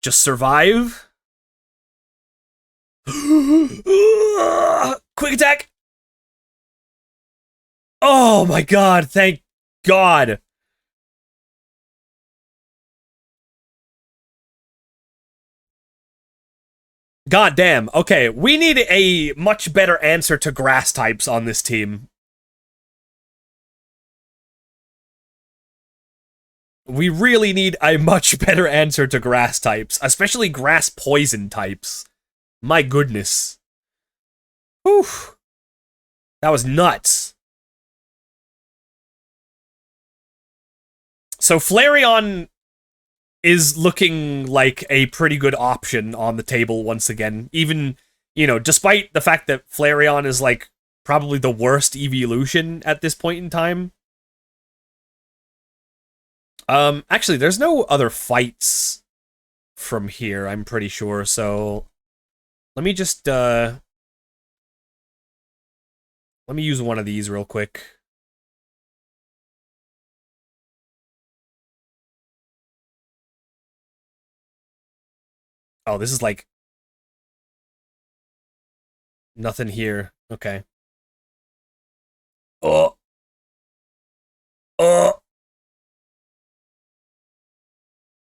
Just survive. Quick Attack! Oh my god, thank God. God damn. Okay, we need a much better answer to grass types on this team. We really need a much better answer to grass types, especially grass poison types. My goodness. Whew. That was nuts. So Flareon is looking like a pretty good option on the table once again. Even, you know, despite the fact that Flareon is, like, probably the worst evolution at this point in time. Actually, there's no other fights from here, I'm pretty sure, so... Let me just, let me use one of these real quick. Oh, this is like... Nothing here. Okay. Oh! Oh!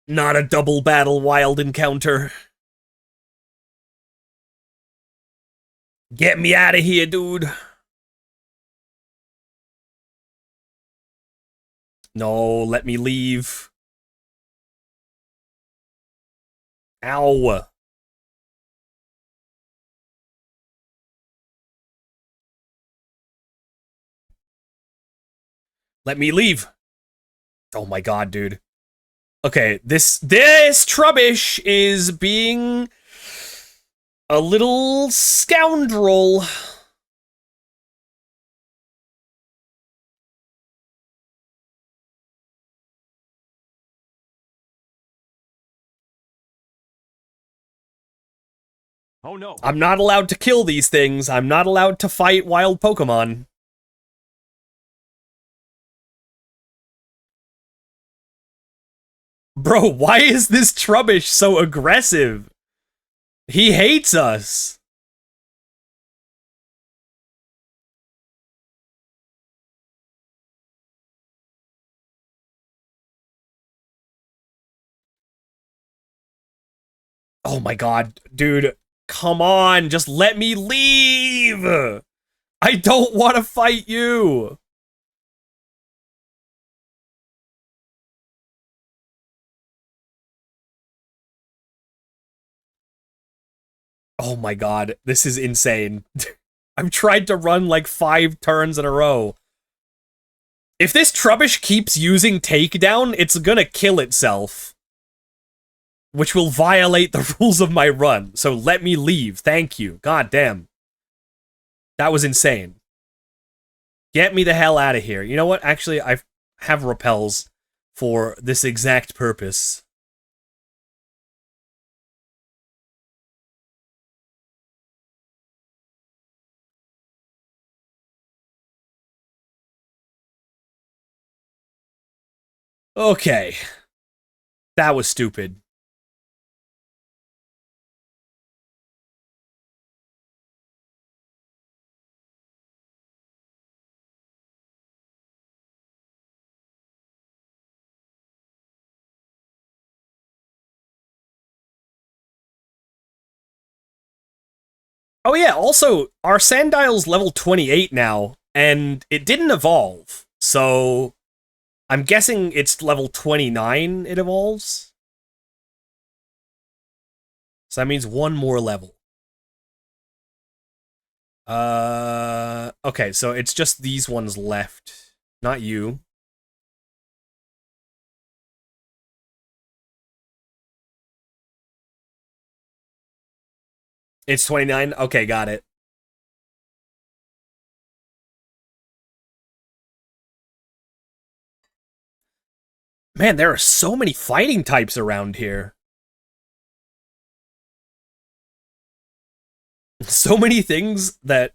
Not a double battle wild encounter. Get me out of here, dude. No, let me leave. Ow. Let me leave. Oh my god, dude. Okay, this Trubbish is being a little scoundrel. Oh no. I'm not allowed to kill these things. I'm not allowed to fight wild Pokemon. Bro, why is this Trubbish so aggressive? He hates us. Oh my god, dude. Come on, just let me leave. I don't want to fight you. Oh my god, this is insane. I've tried to run like 5 turns in a row. If this Trubbish keeps using takedown, it's gonna kill itself. Which will violate the rules of my run. So let me leave. Thank you. God damn. That was insane. Get me the hell out of here. You know what? Actually, I have repels for this exact purpose. Okay. That was stupid. Oh yeah, also, our Sandile's level 28 now, and it didn't evolve. So, I'm guessing it's level 29 it evolves. So that means one more level. Okay, so it's just these ones left. Not you. It's 29? Okay, got it. Man, there are so many fighting types around here. So many things that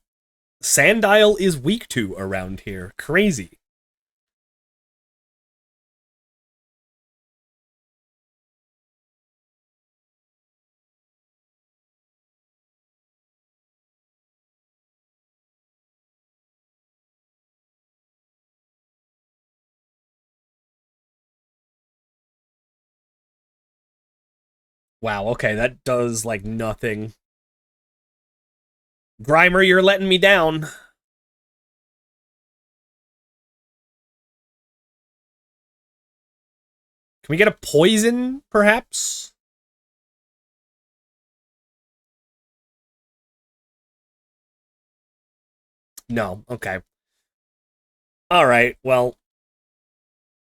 Sandile is weak to around here. Crazy. Wow, okay, that does, like, nothing. Grimer, you're letting me down. Can we get a poison, perhaps? No, okay. Alright, well,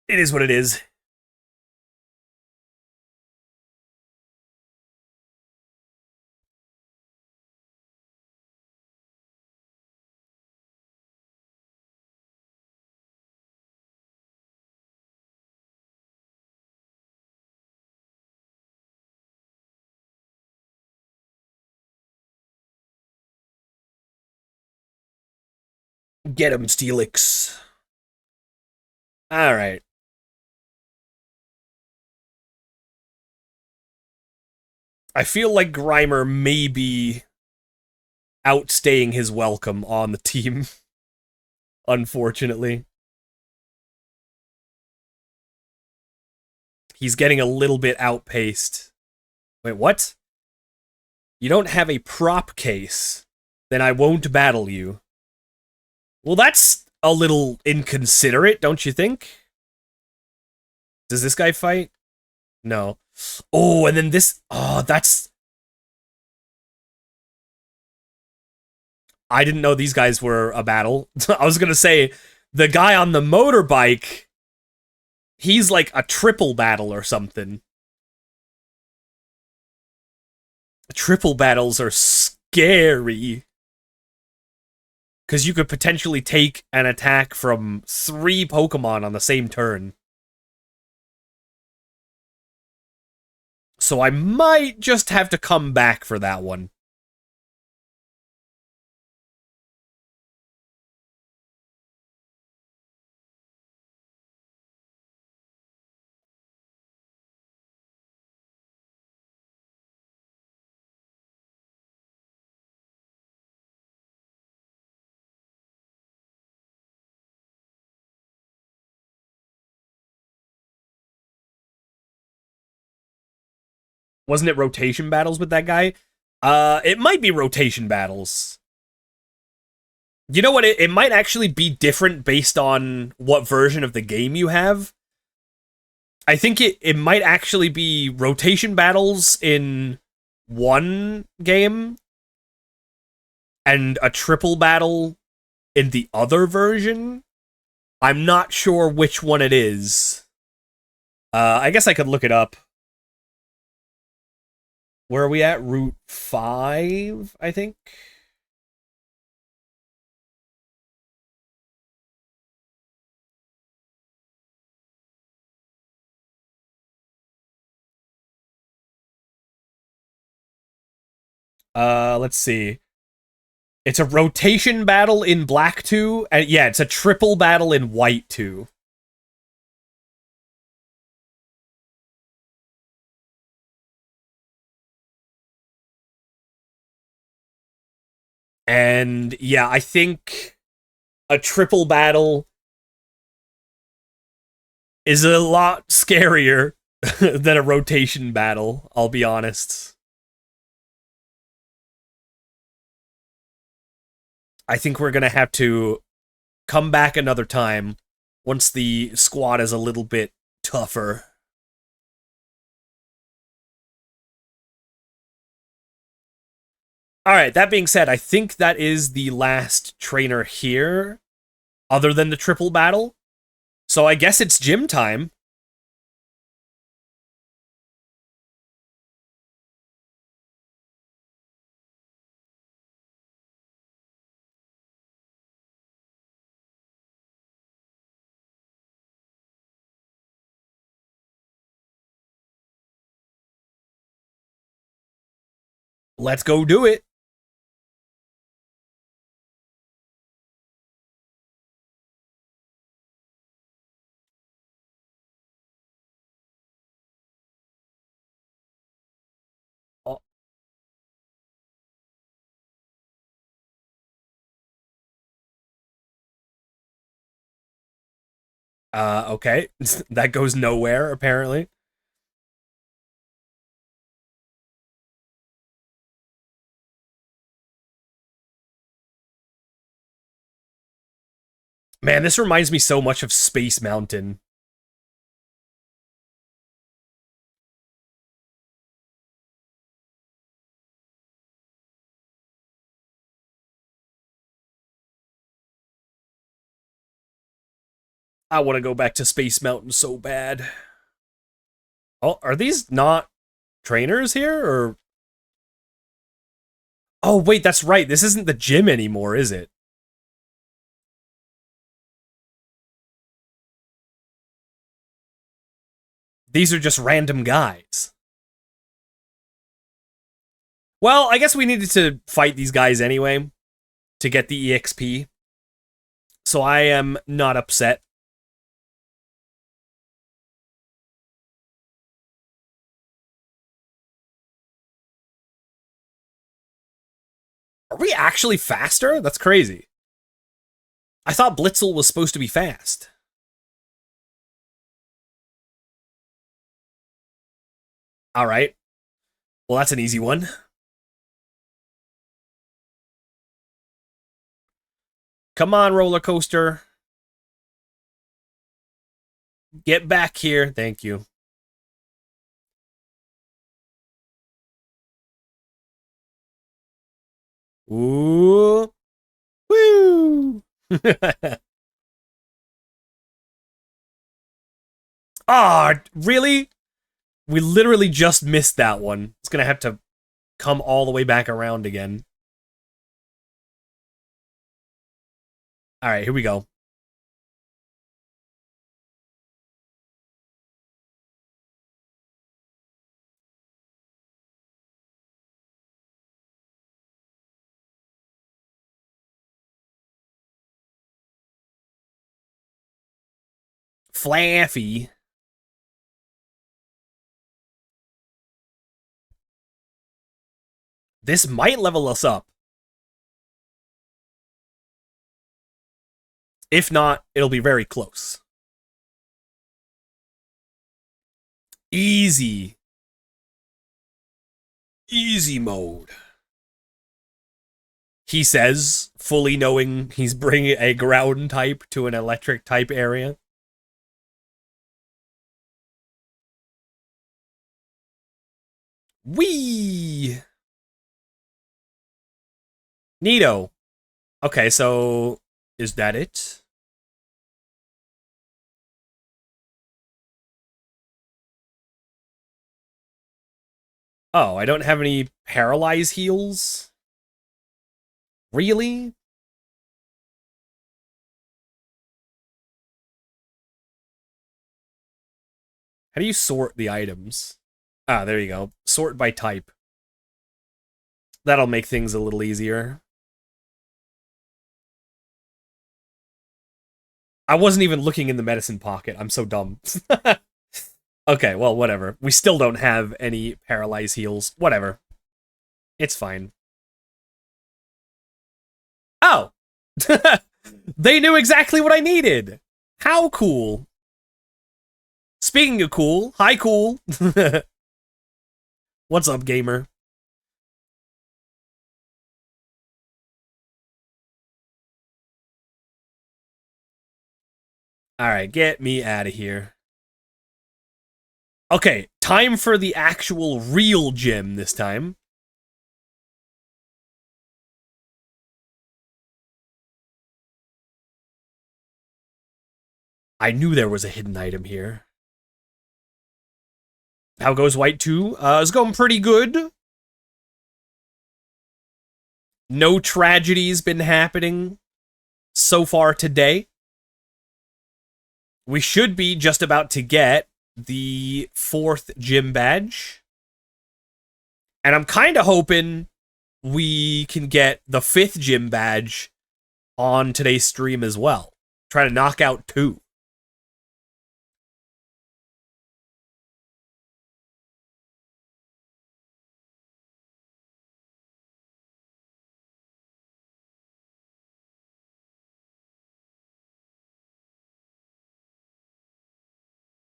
it is what it is. Get him, Steelix. Alright. I feel like Grimer may be outstaying his welcome on the team, unfortunately. He's getting a little bit outpaced. Wait, what? You don't have a prop case. Then I won't battle you. Well, that's a little inconsiderate, don't you think? Does this guy fight? No. Oh, and then this... Oh, that's... I didn't know these guys were a battle. I was gonna say, the guy on the motorbike, he's like a triple battle or something. Triple battles are scary. Because you could potentially take an attack from 3 Pokemon on the same turn. So I might just have to come back for that one. Wasn't it rotation battles with that guy? It might be rotation battles. You know what? It might actually be different based on what version of the game you have. I think it might actually be rotation battles in one game and a triple battle in the other version. I'm not sure which one it is. I guess I could look it up. Where are we at? Route 5, I think? Let's see. It's a rotation battle in black 2, and yeah, it's a triple battle in white 2. And yeah, I think a triple battle is a lot scarier than a rotation battle, I'll be honest. I think we're gonna have to come back another time once the squad is a little bit tougher. Alright, that being said, I think that is the last trainer here, other than the triple battle. So I guess it's gym time. Let's go do it. Oh. Okay. That goes nowhere, apparently. Man, this reminds me so much of Space Mountain. I want to go back to Space Mountain so bad. Oh, are these not trainers here, or... Oh, wait, that's right. This isn't the gym anymore, is it? These are just random guys. Well, I guess we needed to fight these guys anyway to get the EXP. So I am not upset. Are we actually faster? That's crazy. I thought Blitzel was supposed to be fast. Alright. Well, that's an easy one. Come on, roller coaster. Get back here. Thank you. Ooh. Woo! Ah, really? We literally just missed that one. It's gonna have to come all the way back around again. Alright, here we go. Flaffy. This might level us up. If not, it'll be very close. Easy. Easy mode. He says, fully knowing he's bringing a ground type to an electric type area. Whee! Neato. Okay, so is that it? Oh, I don't have any paralyze heals? Really? How do you sort the items? Ah, there you go. Sort by type. That'll make things a little easier. I wasn't even looking in the medicine pocket. I'm so dumb. Okay, well, whatever. We still don't have any paralyze heals. Whatever. It's fine. Oh! They knew exactly what I needed! How cool! Speaking of cool, hi cool! What's up, gamer? Alright, get me out of here. Okay, time for the actual real gym this time. I knew there was a hidden item here. How goes White 2? It's going pretty good. No tragedies been happening so far today. We should be just about to get the 4th gym badge. And I'm kind of hoping we can get the 5th gym badge on today's stream as well. Try to knock out 2.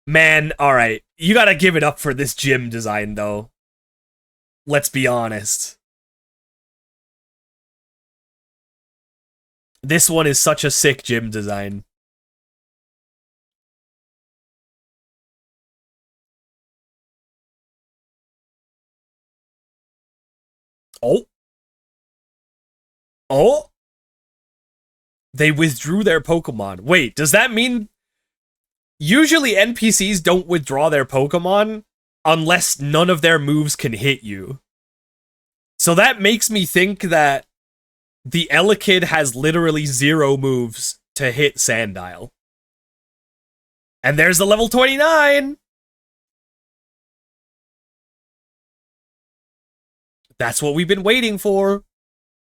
Man, alright. You gotta give it up for this gym design, though. Let's be honest. This one is such a sick gym design. Oh. Oh. They withdrew their Pokemon. Wait, does that mean... Usually NPCs don't withdraw their Pokemon unless none of their moves can hit you. So that makes me think that the Elekid has literally 0 moves to hit Sandile. And there's the level 29! That's what we've been waiting for.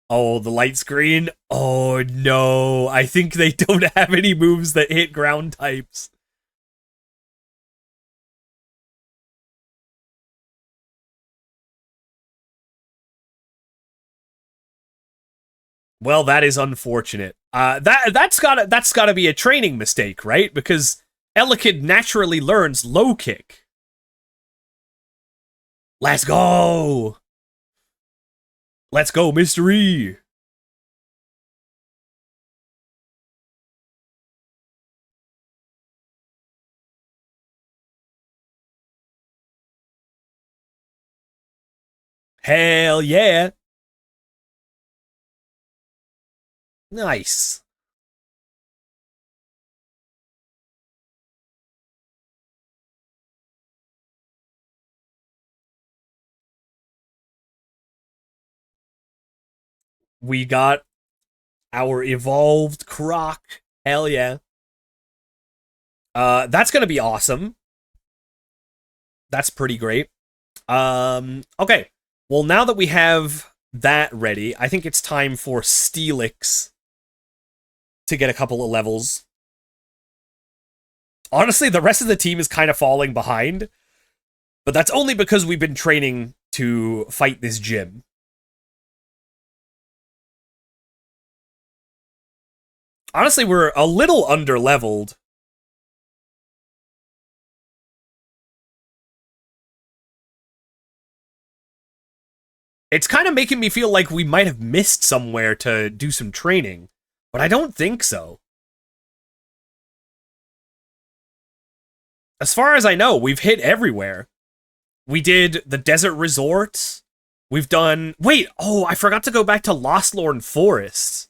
Oh, the light screen. Oh no, I think they don't have any moves that hit ground types. Well, that is unfortunate. That's gotta be a training mistake, right? Because Elekid naturally learns low kick. Let's go! Let's go, mystery! Hell yeah! Nice. We got our evolved Croc. Hell yeah. That's gonna be awesome. That's pretty great. Okay. Well, now that we have that ready, I think it's time for Steelix to get a couple of levels. Honestly, the rest of the team is kind of falling behind, but that's only because we've been training to fight this gym. Honestly, we're a little under-leveled. It's kind of making me feel like we might have missed somewhere to do some training, but I don't think so. As far as I know, we've hit everywhere. We did the desert resort. We've done... Wait, oh, I forgot to go back to Lostlorn Forest.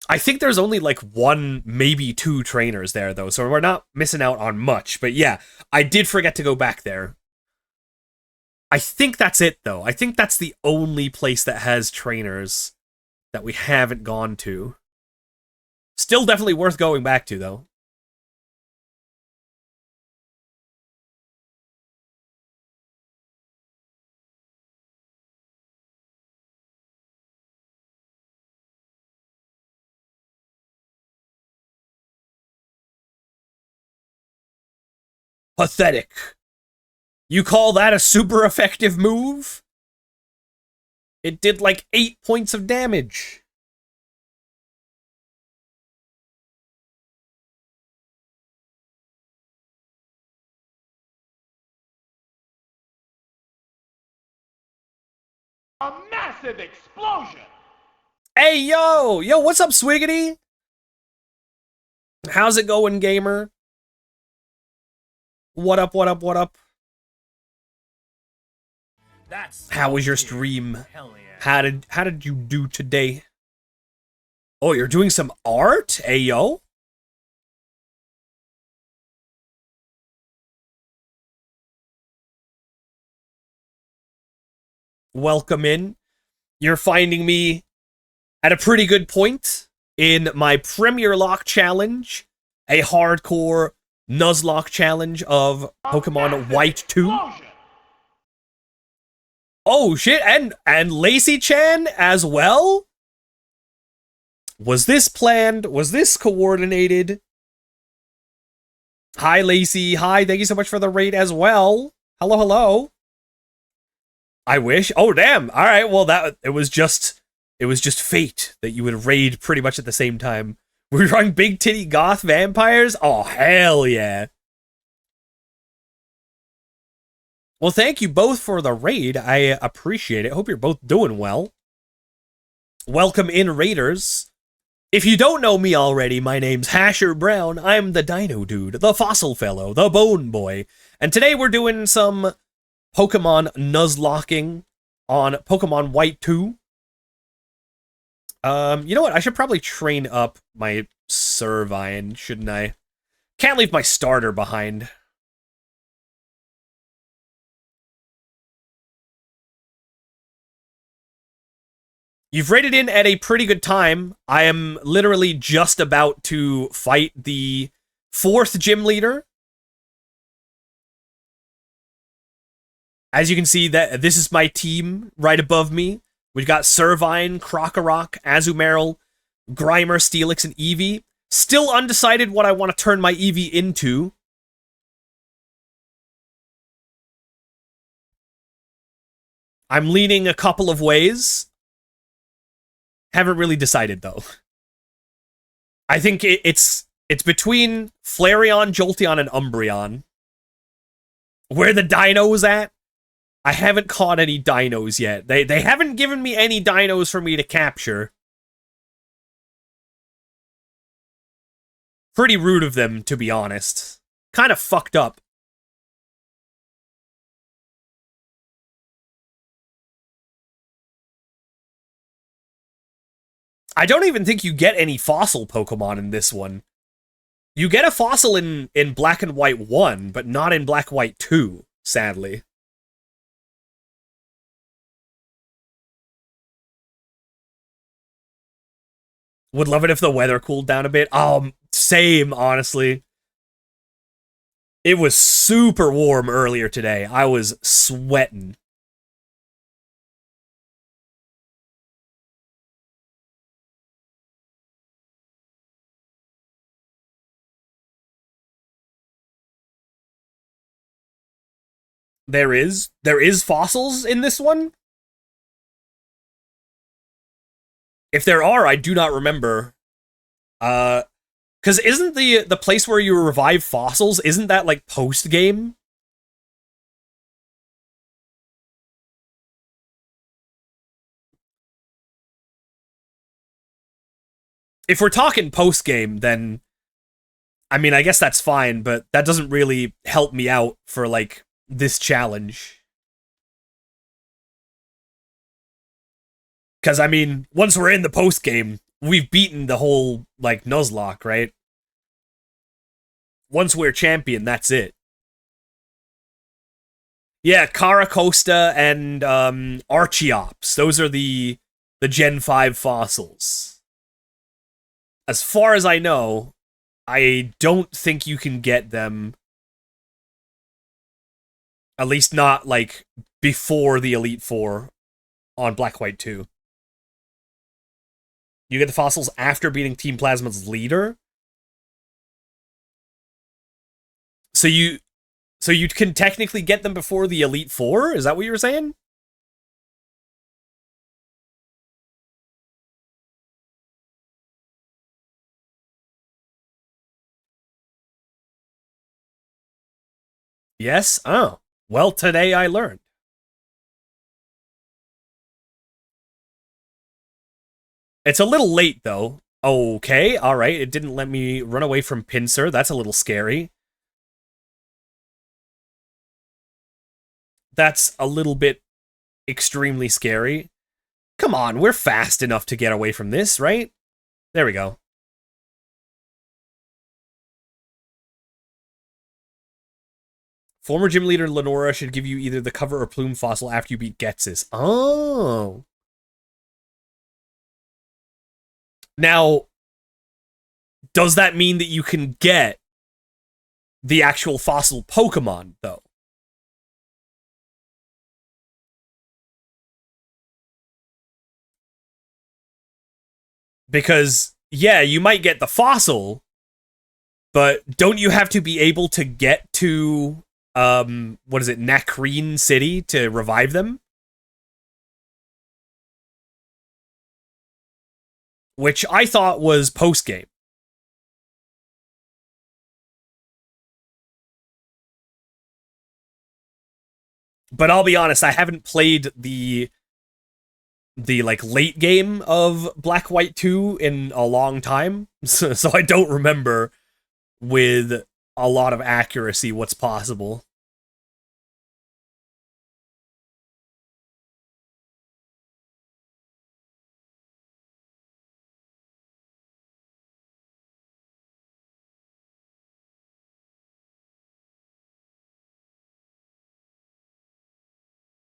I think there's only like 1, maybe 2 trainers there, though, so we're not missing out on much. But yeah, I did forget to go back there. I think that's it, though. I think that's the only place that has trainers that we haven't gone to. Still definitely worth going back to, though. Pathetic. You call that a super effective move? It did like 8 points of damage. A massive explosion! Hey, yo! Yo, what's up, Swiggity? How's it going, gamer? What up, what up, what up? How was your stream? Hell yeah. How did you do today? Oh, you're doing some art? Hey, yo? Welcome in. You're finding me at a pretty good point in my Premierlocke challenge, a hardcore nuzlocke challenge of Pokemon White 2. Oh shit, and Lacey-chan as well? Was this planned? Was this coordinated? Hi, Lacey. Hi, thank you so much for the raid as well. Hello, hello. I wish. Oh, damn. All right, well, it was just fate that you would raid pretty much at the same time. We're running big titty goth vampires? Oh, hell yeah. Well, thank you both for the raid. I appreciate it. Hope you're both doing well. Welcome in, raiders. If you don't know me already, my name's Hasher Brown. I'm the Dino Dude, the Fossil Fellow, the Bone Boy. And today we're doing some Pokemon nuzlocking on Pokemon White 2. You know what? I should probably train up my Servine, shouldn't I? Can't leave my starter behind. You've raided in at a pretty good time. I am literally just about to fight the 4th gym leader. As you can see, that this is my team right above me. We've got Servine, Krokorok, Azumarill, Grimer, Steelix, and Eevee. Still undecided what I want to turn my Eevee into. I'm leaning a couple of ways. Haven't really decided, though. I think it's between Flareon, Jolteon, and Umbreon. Where the Dino's at? I haven't caught any dinos yet. They haven't given me any dinos for me to capture. Pretty rude of them, to be honest. Kind of fucked up. I don't even think you get any fossil Pokemon in this one. You get a fossil in Black and White 1, but not in Black White 2, sadly. Would love it if the weather cooled down a bit. Same, honestly. It was super warm earlier today. I was sweating. There is fossils in this one? If there are, I do not remember. Because isn't the place where you revive fossils, isn't that like post-game? if we're talking post game, then I mean, I guess that's fine, but that doesn't really help me out for like this challenge. Because I mean, once we're in the post game, we've beaten the whole like nuzlocke, right? Once we're champion, that's it. Yeah, Caracosta and Archeops. Those are the Gen 5 fossils. As far as I know, I don't think you can get them, at least not like before the Elite Four on Black White 2. You get the fossils after beating Team Plasma's leader. So you can technically get them before the Elite Four? Is that what you were saying? Yes? Oh. Well, today I learned. It's a little late, though. Okay, alright. It didn't let me run away from Pinsir. That's a little scary. That's a little bit extremely scary. Come on, we're fast enough to get away from this, right? There we go. Former gym leader Lenora should give you either the cover or plume fossil after you beat Getsis. Oh. Now, does that mean that you can get the actual fossil Pokemon, though? Because, yeah, you might get the fossil, but don't you have to be able to get to, what is it, Nakreen City to revive them? Which I thought was post-game. But I'll be honest, I haven't played the like late game of Black White 2 in a long time, so I don't remember with a lot of accuracy what's possible.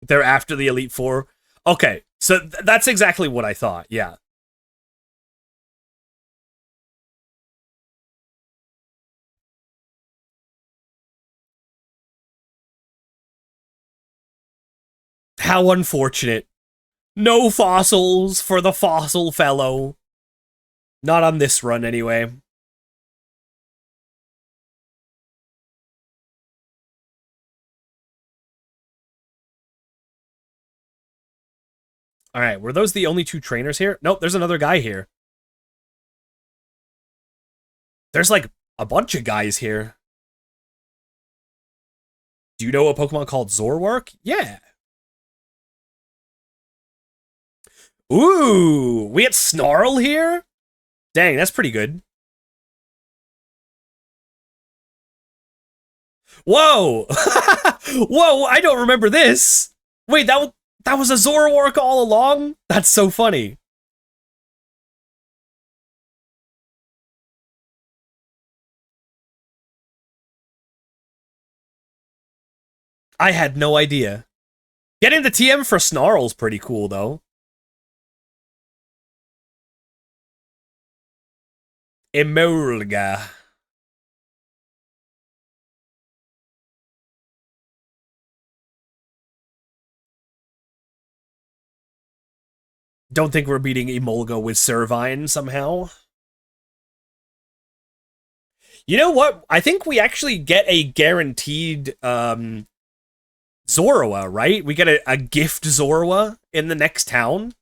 They're after the Elite Four. Okay, so that's exactly what I thought, yeah. How unfortunate. No fossils for the fossil fellow. Not on this run, anyway. Alright, were those the only two trainers here? Nope, there's another guy here. There's like a bunch of guys here. Do you know a Pokemon called Zorwark? Yeah. Ooh, we had Snarl here? Dang, that's pretty good. Whoa! Whoa, I don't remember this. Wait, that was a Zoroark all along? That's so funny. I had no idea. Getting the TM for Snarl's pretty cool, though. Emolga. Don't think we're beating Emolga with Servine somehow. You know what? I think we actually get a guaranteed Zorua, right? We get a gift Zorua in the next town.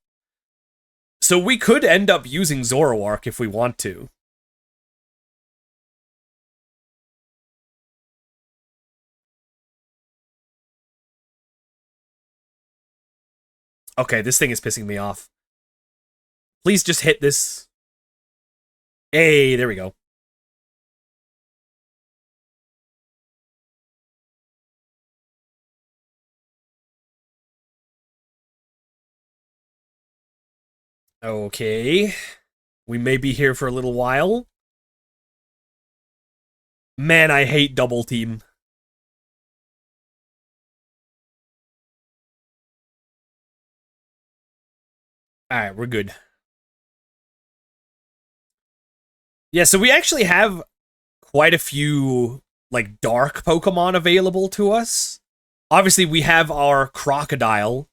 So we could end up using Zoroark if we want to. Okay, this thing is pissing me off. Please just hit this. Hey, there we go. Okay. We may be here for a little while. Man, I hate double team. Alright, we're good. Yeah, so we actually have quite a few, like, dark Pokemon available to us. Obviously, we have our Crocodile,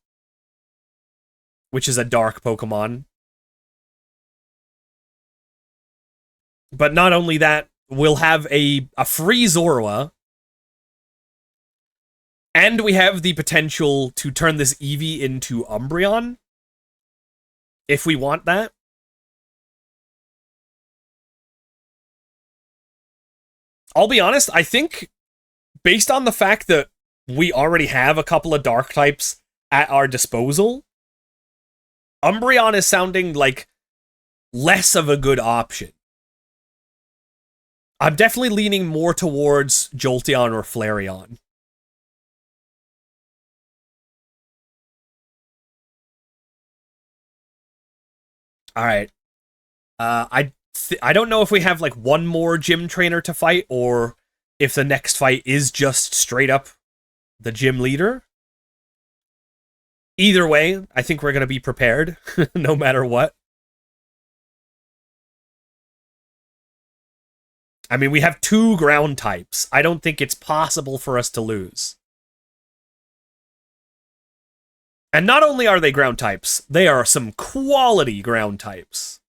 which is a dark Pokemon. But not only that, we'll have a free Zorua. And we have the potential to turn this Eevee into Umbreon. If we want that. I'll be honest, I think, based on the fact that we already have a couple of dark types at our disposal, Umbreon is sounding like less of a good option. I'm definitely leaning more towards Jolteon or Flareon. Alright. I don't know if we have, like, one more gym trainer to fight, or if the next fight is just straight up the gym leader. Either way, I think we're going to be prepared, no matter what. I mean, we have 2 ground types. I don't think it's possible for us to lose. And not only are they ground types, they are some quality ground types.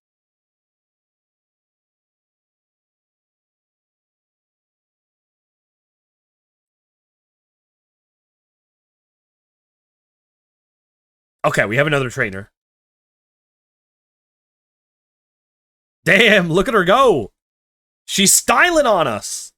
Okay, we have another trainer. Damn, look at her go! She's styling on us!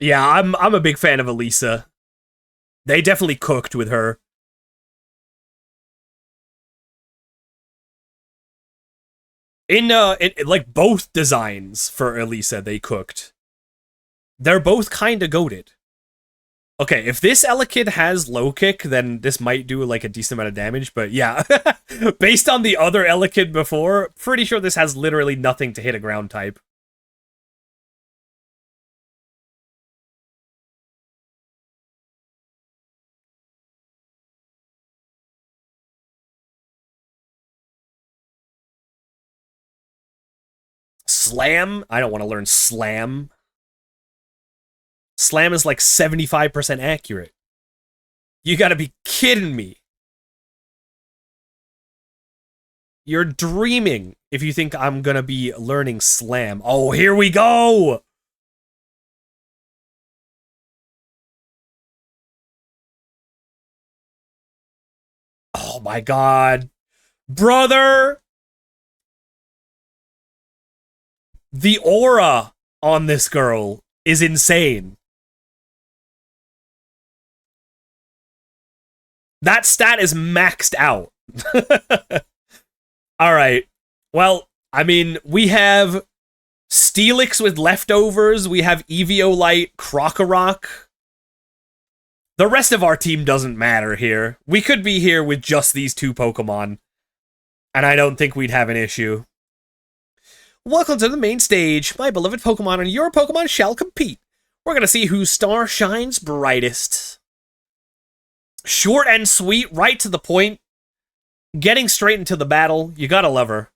Yeah, I'm a big fan of Elisa. They definitely cooked with her. In like, both designs for Elisa, they cooked. They're both kinda goated. Okay, if this Elekid has low kick, then this might do, like, a decent amount of damage, but yeah. Based on the other Elekid before, pretty sure this has literally nothing to hit a ground type. Slam? I don't want to learn Slam. Slam is like 75% accurate. You gotta be kidding me. You're dreaming if you think I'm gonna be learning Slam. Oh, here we go! Oh my god. Brother! The aura on this girl is insane. That stat is maxed out. Alright. Well, I mean, we have Steelix with leftovers, we have Eviolite, Krokorok. The rest of our team doesn't matter here. We could be here with just these 2 Pokemon, and I don't think we'd have an issue. Welcome to the main stage. My beloved Pokemon and your Pokemon shall compete. We're gonna see whose star shines brightest. Short and sweet, right to the point. Getting straight into the battle. You gotta love her.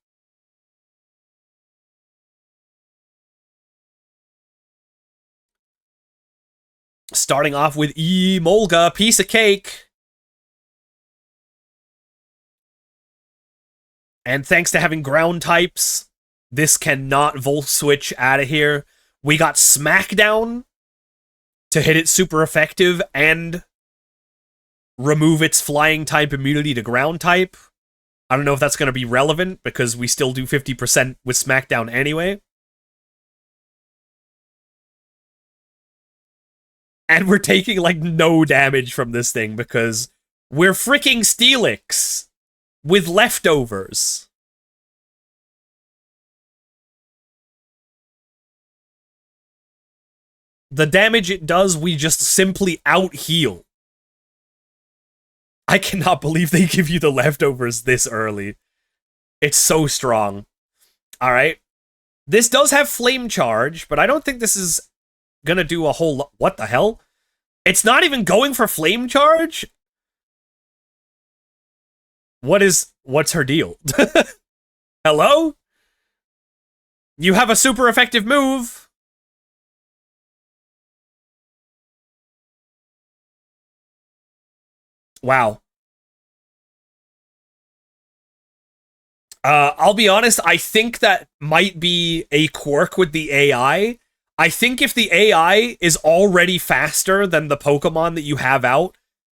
Starting off with Emolga, piece of cake. And thanks to having ground types, this cannot Volt Switch out of here. We got Smackdown. to hit it super effective and remove its flying type immunity to ground type. I don't know if that's going to be relevant because we still do 50% with SmackDown anyway. And we're taking like no damage from this thing because we're freaking Steelix with leftovers. The damage it does, we just simply out-heal. I cannot believe they give you the leftovers this early. It's so strong. Alright. This does have Flame Charge, but I don't think this is gonna do a whole lot. What the hell? It's not even going for Flame Charge? What's her deal? Hello? You have a super effective move. Wow. I'll be honest, I think that might be a quirk with the AI. I think if the AI is already faster than the Pokemon that you have out,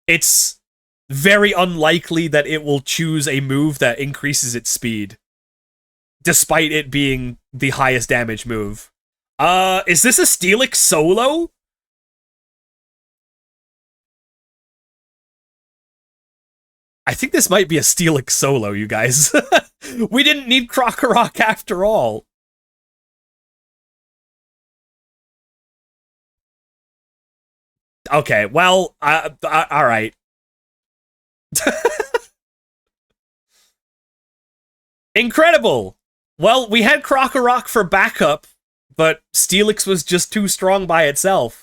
it's very unlikely that it will choose a move that increases its speed, despite it being the highest damage move. Is this a Steelix solo? I think this might be a Steelix solo, you guys. We didn't need Krokorok after all. Okay, well, alright. Incredible! Well, we had Krokorok for backup, but Steelix was just too strong by itself.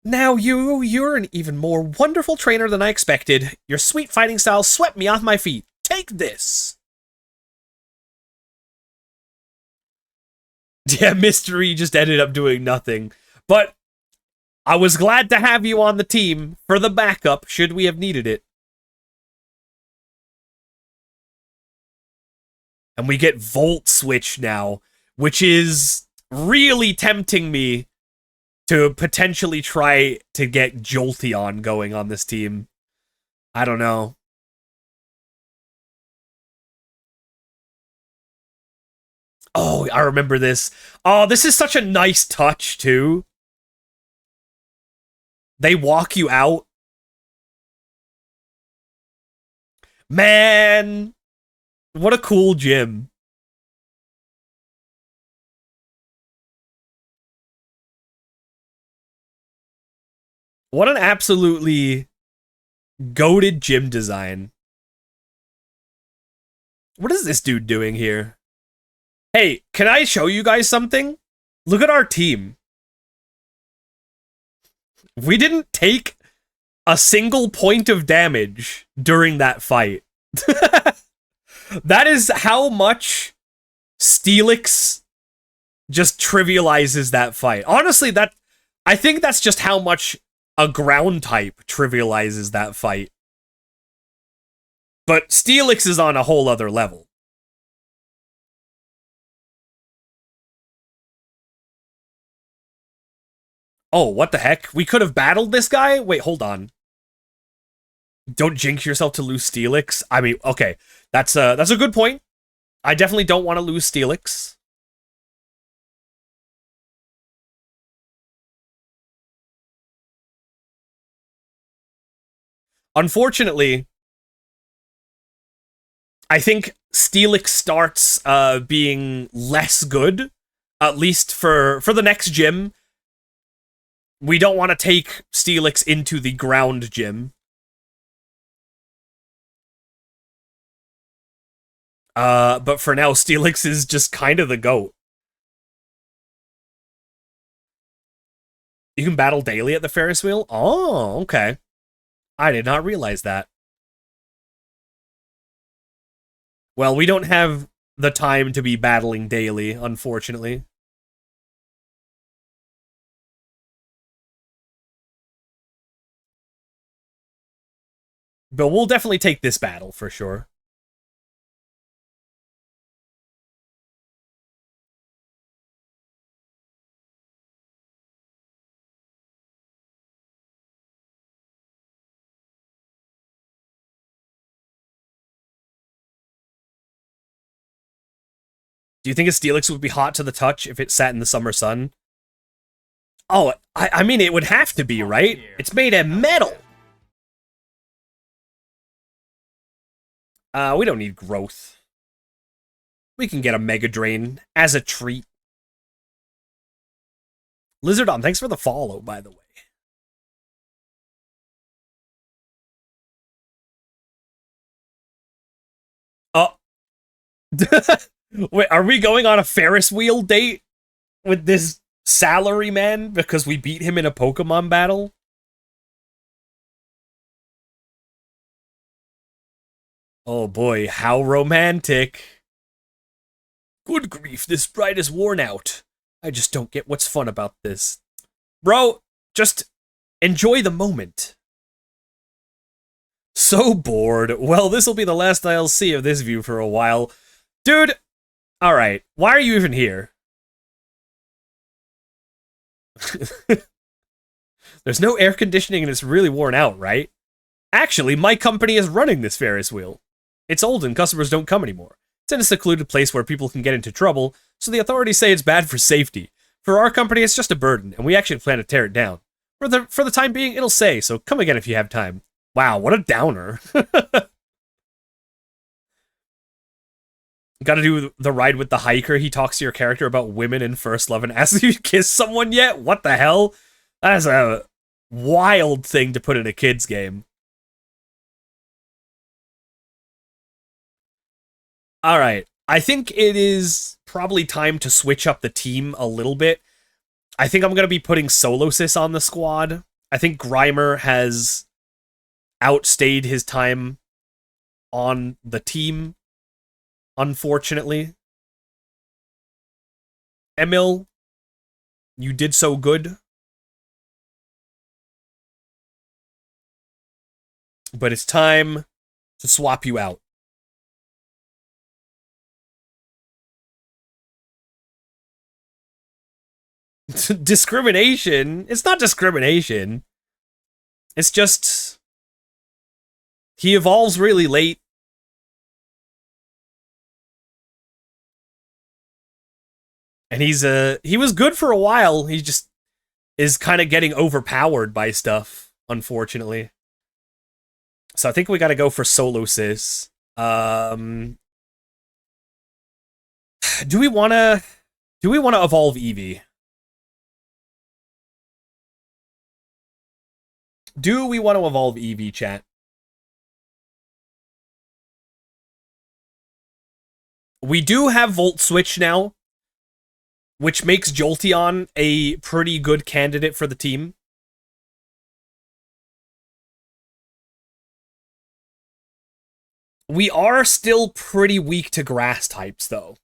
Now you're an even more wonderful trainer than I expected. Your sweet fighting style swept me off my feet. Take this! Yeah, Mystery just ended up doing nothing. But I was glad to have you on the team for the backup, should we have needed it. And we get Volt Switch now, which is really tempting me to potentially try to get Jolteon going on this team. I don't know. Oh, I remember this. Oh, this is such a nice touch, too. They walk you out. Man! What a cool gym. What an absolutely goated gym design. What is this dude doing here? Hey, can I show you guys something? Look at our team. We didn't take a single point of damage during that fight. That is how much Steelix just trivializes that fight. Honestly, I think that's just how much a ground type trivializes that fight. But Steelix is on a whole other level. Oh, what the heck? We could have battled this guy? Wait, hold on. Don't jinx yourself to lose Steelix. I mean, okay. That's a good point. I definitely don't want to lose Steelix. Unfortunately, I think Steelix starts being less good, at least for the next gym. We don't want to take Steelix into the ground gym. But for now, Steelix is just kind of the GOAT. You can battle daily at the Ferris wheel? Oh, okay. I did not realize that. Well, we don't have the time to be battling daily, unfortunately. But we'll definitely take this battle, for sure. Do you think a Steelix would be hot to the touch if it sat in the summer sun? Oh, I mean, it would have to be, right? It's made of metal. We don't need growth. We can get a Mega Drain as a treat. Lizardon, thanks for the follow, by the way. Oh. Wait, are we going on a Ferris wheel date with this salary man because we beat him in a Pokemon battle? Oh boy, how romantic. Good grief, this bride is worn out. I just don't get what's fun about this. Bro, just enjoy the moment. So bored. Well, this will be the last I'll see of this view for a while. Dude, alright, why are you even here? There's no air conditioning and it's really worn out, right? Actually, my company is running this Ferris wheel. It's old and customers don't come anymore. It's in a secluded place where people can get into trouble, so the authorities say it's bad for safety. For our company, it's just a burden, and we actually plan to tear it down. For the time being, it'll stay, so come again if you have time. Wow, what a downer. Gotta do the ride with the hiker. He talks to your character about women and first love and asks if you kissed someone yet? What the hell? That's a wild thing to put in a kid's game. Alright, I think it is probably time to switch up the team a little bit. I think I'm going to be putting Solosis on the squad. I think Grimer has outstayed his time on the team, unfortunately. Emil, you did so good. But it's time to swap you out. Discrimination? It's not discrimination. It's just he evolves really late. And he was good for a while. He just is kind of getting overpowered by stuff, unfortunately. So I think we got to go for Solosis. Do we want to evolve Eevee? Do we want to evolve Eevee, chat? We do have Volt Switch now, which makes Jolteon a pretty good candidate for the team. We are still pretty weak to grass types, though.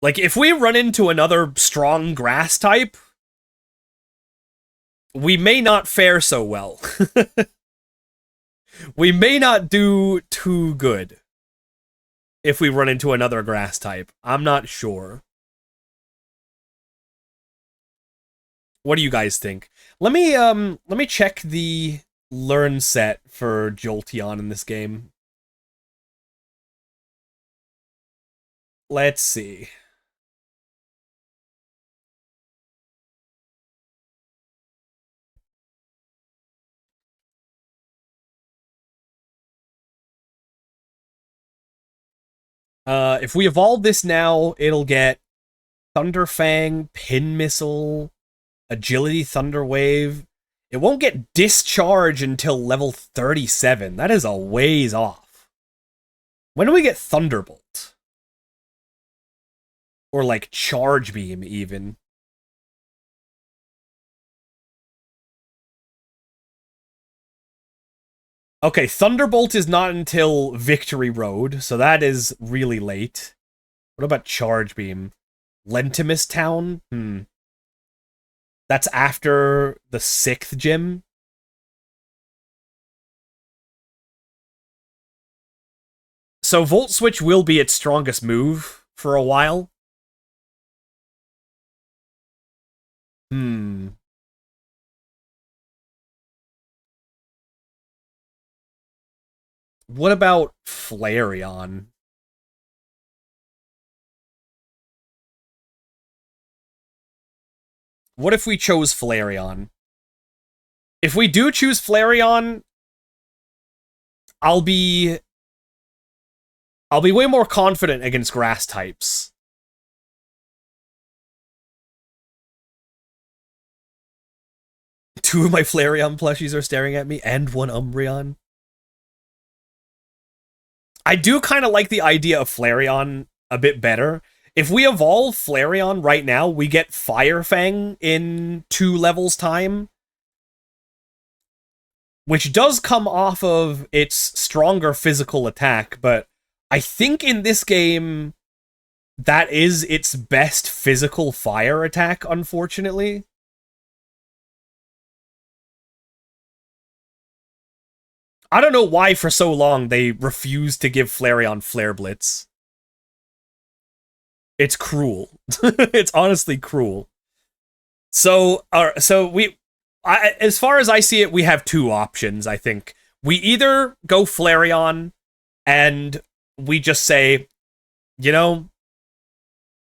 Like, if we run into another strong grass type, we may not fare so well. We may not do too good if we run into another grass type. I'm not sure. What do you guys think? Let me check the learn set for Jolteon in this game. Let's see. If we evolve this now, it'll get Thunderfang, Pin Missile, Agility Thunder Wave. It won't get Discharge until level 37. That is a ways off. When do we get Thunderbolt? Or like Charge Beam, even. Okay, Thunderbolt is not until Victory Road, so that is really late. What about Charge Beam? Lentimus Town? That's after the 6th gym? So Volt Switch will be its strongest move for a while. What about Flareon? what if we chose Flareon? If we do choose Flareon, I'll be way more confident against grass types. Two of my Flareon plushies are staring at me, and one Umbreon. I do kind of like the idea of Flareon a bit better. If we evolve Flareon right now, we get Fire Fang in 2 levels time, which does come off of its stronger physical attack, but I think in this game, that is its best physical fire attack, unfortunately. I don't know why for so long they refused to give Flareon Flare Blitz. It's cruel. It's honestly cruel. So as far as I see it, we have 2 options, I think. We either go Flareon, and we just say, you know,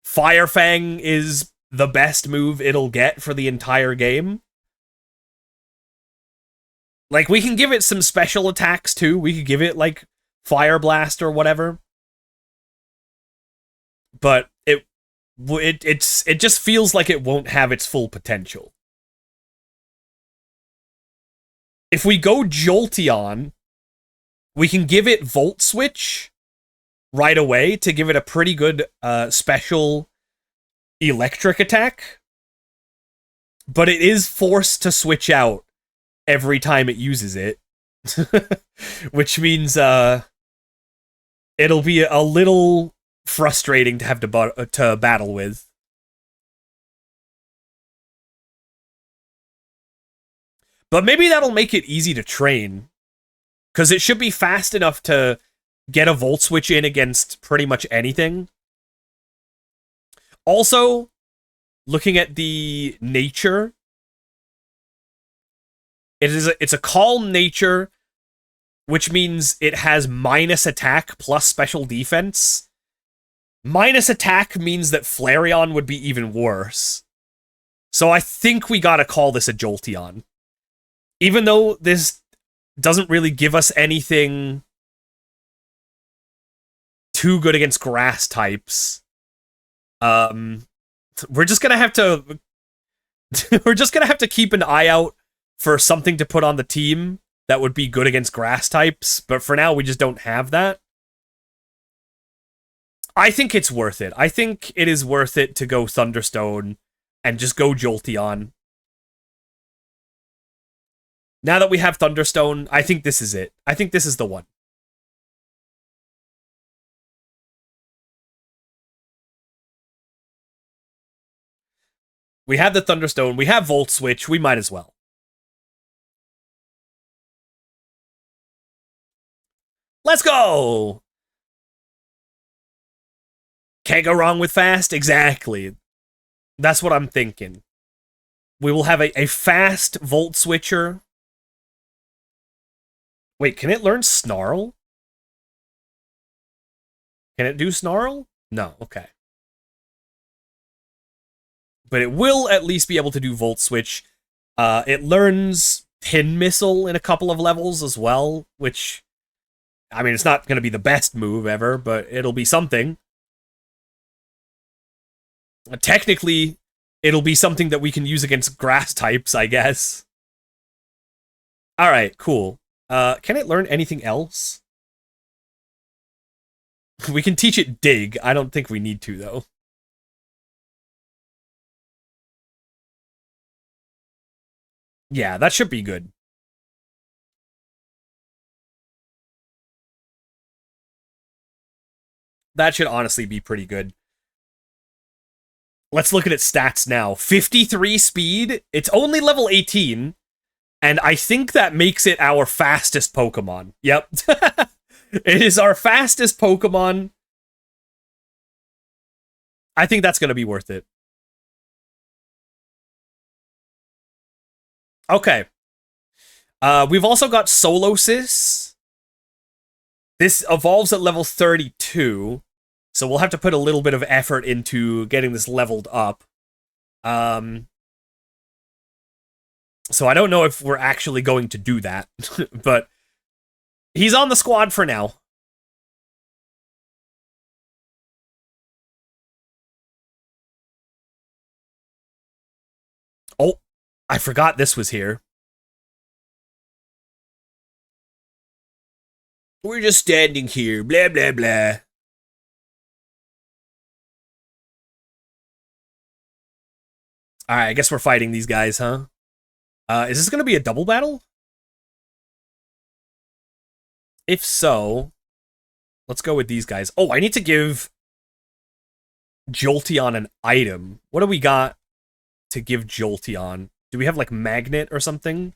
Fire Fang is the best move it'll get for the entire game. Like, we can give it some special attacks, too. We could give it, like, Fire Blast or whatever. But it just feels like it won't have its full potential. If we go Jolteon, we can give it Volt Switch right away to give it a pretty good special electric attack. But it is forced to switch out every time it uses it. Which means it'll be a little frustrating to have to battle with. But maybe that'll make it easy to train, because it should be fast enough to get a Volt Switch in against pretty much anything. Also, looking at the nature, it's a calm nature, which means it has minus attack plus special defense. Minus attack means that Flareon would be even worse. So I think we gotta call this a Jolteon. Even though this doesn't really give us anything too good against grass types, we're just gonna have to keep an eye out for something to put on the team that would be good against grass types, but for now we just don't have that. I think it's worth it. I think it is worth it to go Thunderstone and just go Jolteon. Now that we have Thunderstone, I think this is it. I think this is the one. We have the Thunderstone, we have Volt Switch, we might as well. Let's go! Can't go wrong with fast? Exactly. That's what I'm thinking. We will have a fast Volt Switcher. Wait, can it learn Snarl? Can it do Snarl? No, okay. But it will at least be able to do Volt Switch. It learns Pin Missile in a couple of levels as well, which, I mean, it's not going to be the best move ever, but it'll be something. Technically, it'll be something that we can use against grass types, I guess. Alright, cool. Can it learn anything else? We can teach it Dig. I don't think we need to, though. Yeah, that should be good. That should honestly be pretty good. Let's look at its stats now. 53 speed. It's only level 18. And I think that makes it our fastest Pokemon. Yep. It is our fastest Pokemon. I think that's going to be worth it. Okay. We've also got Solosis. This evolves at level 32. So we'll have to put a little bit of effort into getting this leveled up. So I don't know if we're actually going to do that, but he's on the squad for now. Oh, I forgot this was here. We're just standing here, blah, blah, blah. Alright, I guess we're fighting these guys, huh? Is this gonna be a double battle? If so, let's go with these guys. Oh, I need to give Jolteon an item. What do we got to give Jolteon? Do we have, like, Magnet or something?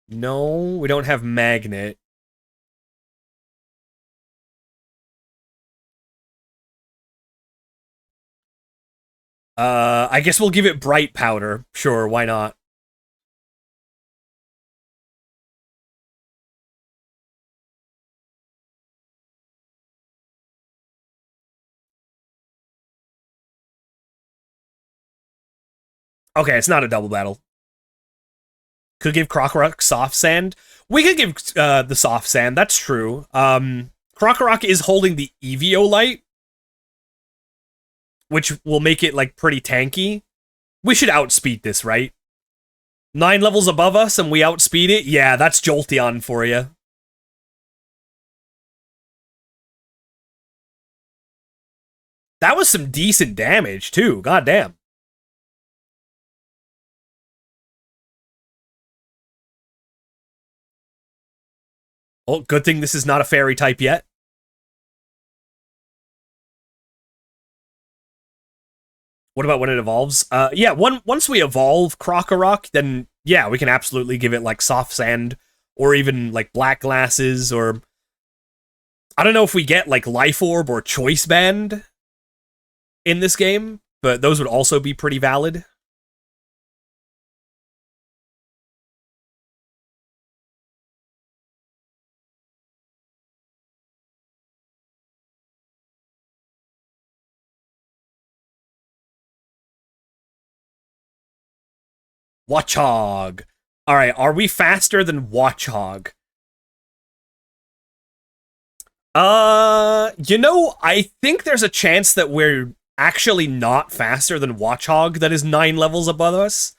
No, we don't have Magnet. I guess we'll give it Bright Powder. Sure, why not? Okay, it's not a double battle. Could give Krokorok Soft Sand. We could give the Soft Sand, that's true. Krokorok is holding the Eviolite, which will make it, like, pretty tanky. We should outspeed this, right? 9 levels above us and we outspeed it? Yeah, that's Jolteon for you. That was some decent damage, too. Goddamn. Oh, good thing this is not a fairy type yet. What about when it evolves? Yeah, once we evolve Krokorok, then yeah, we can absolutely give it, like, Soft Sand, or even, like, Black Glasses, or I don't know if we get, like, Life Orb or Choice Band in this game, but those would also be pretty valid. Watchog. Alright, are we faster than Watchog? I think there's a chance that we're actually not faster than Watchog that is 9 levels above us.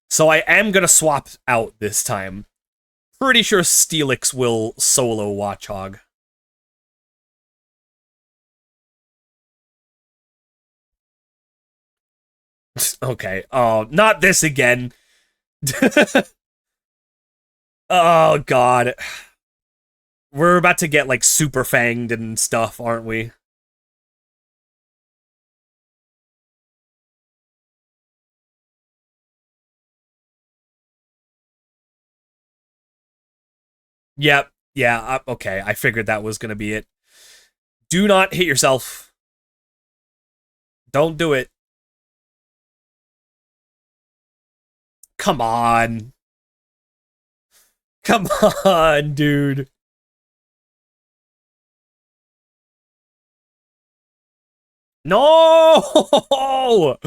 So I am gonna swap out this time. Pretty sure Steelix will solo Watchog. Okay, oh, not this again. Oh, God. We're about to get, like, super fanged and stuff, aren't we? Yep. Yeah, okay. I figured that was gonna be it. Do not hit yourself. Don't do it. Come on. Come on, dude. No!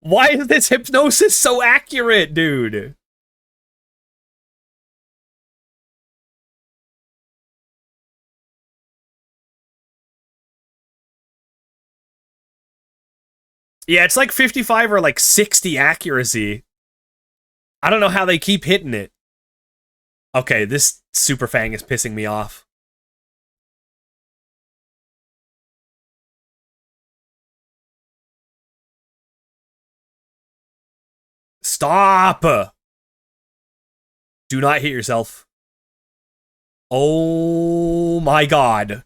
Why is this hypnosis so accurate, dude? Yeah, it's like 55 or like 60 accuracy. I don't know how they keep hitting it. Okay, this Super Fang is pissing me off. Stop! Do not hit yourself. Oh my god.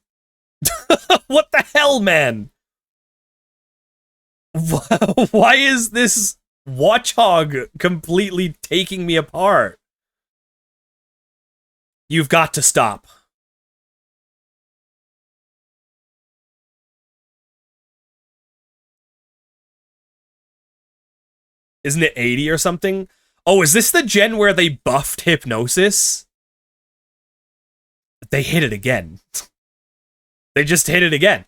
What the hell, man? Why is this Watchog completely taking me apart? You've got to stop. Isn't it 80 or something? Oh, is this the gen where they buffed Hypnosis? They hit it again. They just hit it again.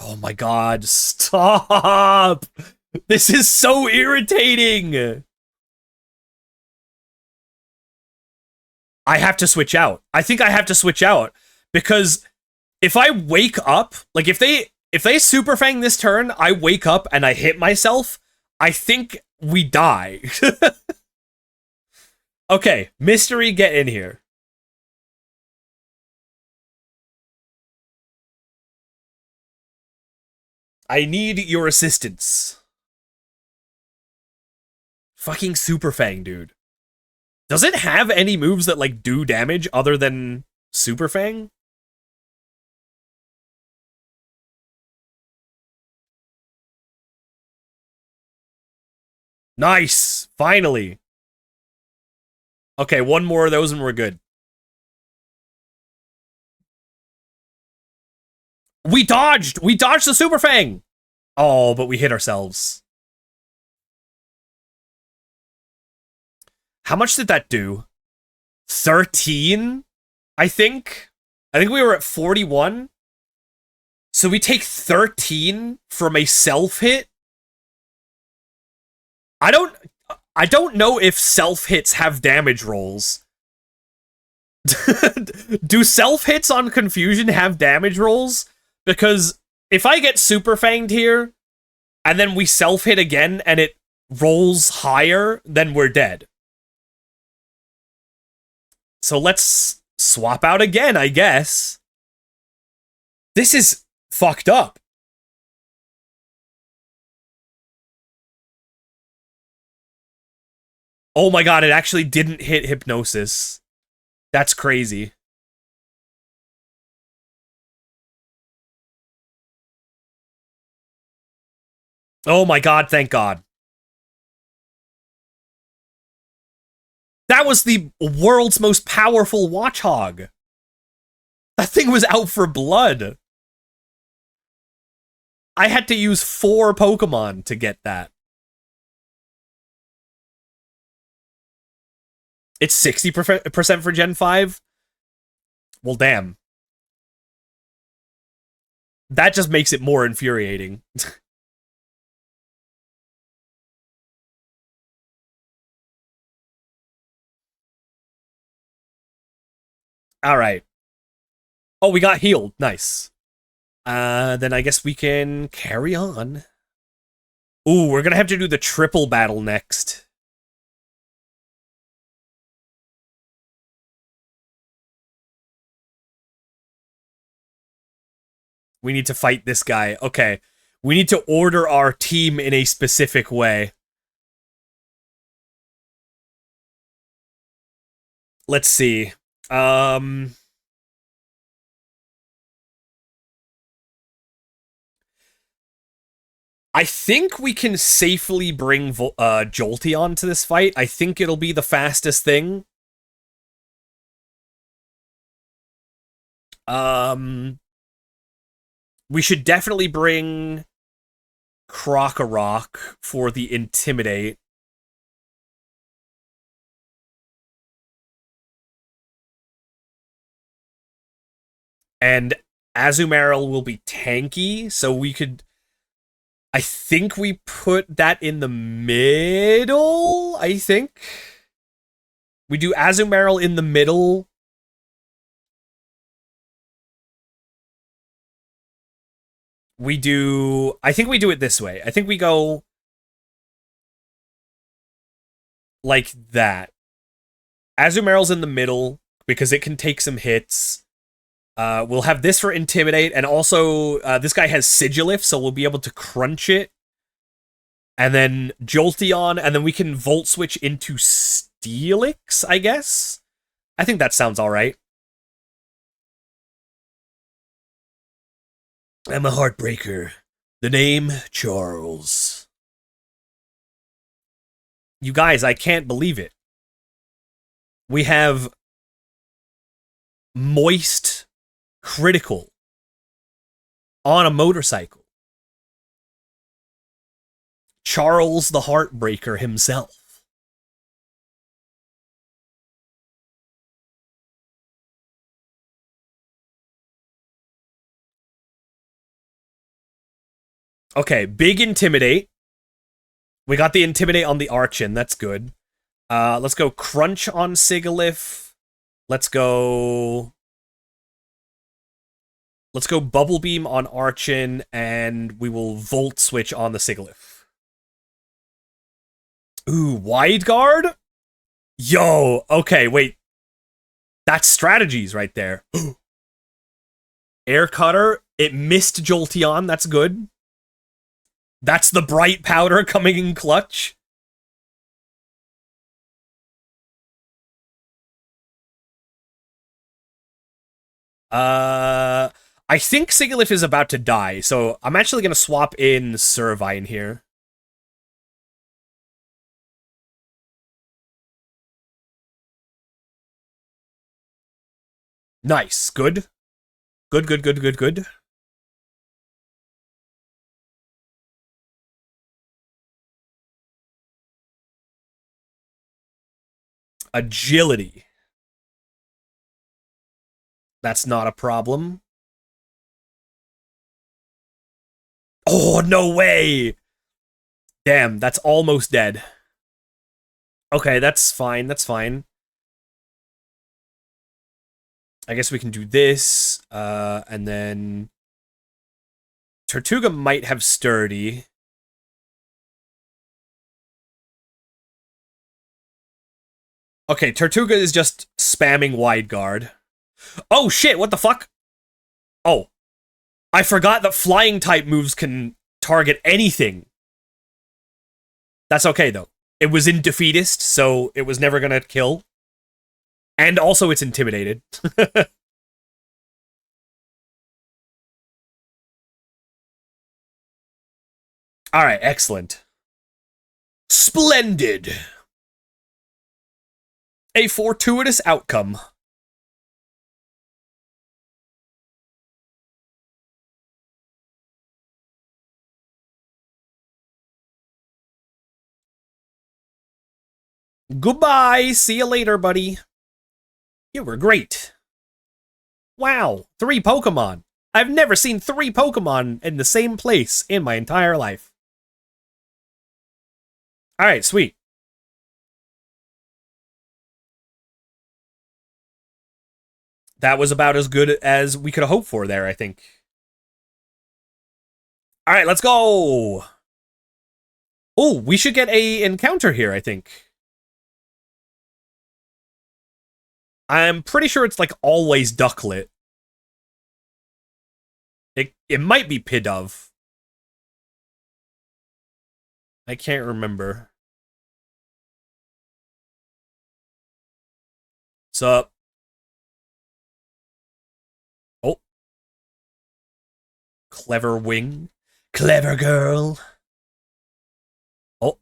Oh my god, stop! This is so irritating! I have to switch out. I think I have to switch out. Because if I wake up, like if they Super Fang this turn, I wake up and I hit myself, I think we die. Okay, Mystery, get in here. I need your assistance. Fucking Super Fang, dude. Does it have any moves that, like, do damage other than Super Fang? Nice! Finally! Okay, one more of those and we're good. We dodged! We dodged the Super Fang! Oh, but we hit ourselves. How much did that do? 13? I think? I think we were at 41. So we take 13 from a self-hit? I don't know if self-hits have damage rolls. Do self-hits on Confusion have damage rolls? Because if I get Super Fanged here, and then we self-hit again, and it rolls higher, then we're dead. So let's swap out again, I guess. This is fucked up. Oh my god, it actually didn't hit Hypnosis. That's crazy. Oh my god, thank god. That was the world's most powerful Watchhog. That thing was out for blood. I had to use 4 Pokemon to get that. It's 60% for Gen 5? Well, damn. That just makes it more infuriating. Alright. Oh, we got healed. Nice. Then I guess we can carry on. Ooh, we're gonna have to do the triple battle next. We need to fight this guy. Okay. We need to order our team in a specific way. Let's see. I think we can safely bring Jolteon to this fight. I think it'll be the fastest thing. We should definitely bring Krokorok for the Intimidate. And Azumarill will be tanky, so we could... I think we put that in the middle, I think. We do Azumarill in the middle. We do... I think we do it this way. I think we go... like that. Azumarill's in the middle, because it can take some hits. We'll have this for Intimidate, and also, this guy has Sigilif, so we'll be able to crunch it. And then Jolteon, and then we can Volt Switch into Steelix, I guess? I think that sounds alright. I'm a heartbreaker. The name, Charles. You guys, I can't believe it. We have Moist Critical on a motorcycle. Charles the Heartbreaker himself. Okay, big Intimidate. We got the Intimidate on the Archon. That's good. Let's go Crunch on Sigalith. Let's go Bubble Beam on Archon, and we will Volt Switch on the Sigalith. Ooh, Wide Guard? Yo, okay, wait. That's strategies right there. Air Cutter, it missed Jolteon, that's good. That's the Bright Powder coming in clutch. I think Sigalith is about to die, so I'm actually going to swap in Servine here. Nice. Good. Good. Agility. That's not a problem. Oh, no way! Damn, that's almost dead. Okay, that's fine, that's fine. I guess we can do this, and then... Tortuga might have Sturdy. Okay, Tortuga is just spamming Wide Guard. Oh shit, what the fuck? Oh. I forgot that flying type moves can target anything. That's okay though. It was in Defeatist, so it was never gonna kill. And also it's intimidated. Alright, excellent. Splendid! A fortuitous outcome. Goodbye! See you later, buddy. You were great. Wow, 3 Pokemon. I've never seen 3 Pokemon in the same place in my entire life. Alright, sweet. That was about as good as we could have hoped for there, I think. Alright, let's go! Oh, we should get a encounter here, I think. I'm pretty sure it's like always Ducklet. It might be Pidove. I can't remember. Sup? Oh. Clever Wing. Clever girl. Oh.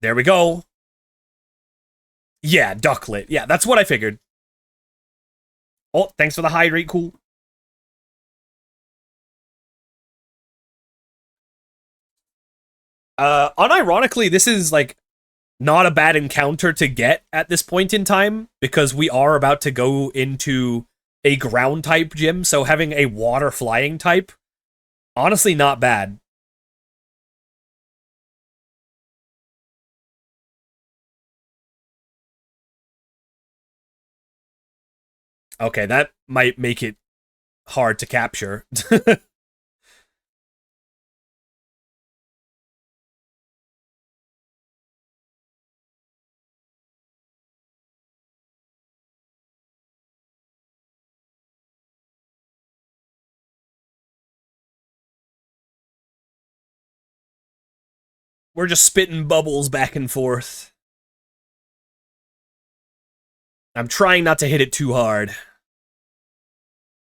There we go. Yeah, Ducklet. Yeah, that's what I figured. Oh, thanks for the hydrate, cool. Unironically, this is, like, not a bad encounter to get at this point in time, because we are about to go into a ground-type gym, so having a water-flying type, honestly not bad. Okay, that might make it hard to capture. We're just spitting bubbles back and forth. I'm trying not to hit it too hard.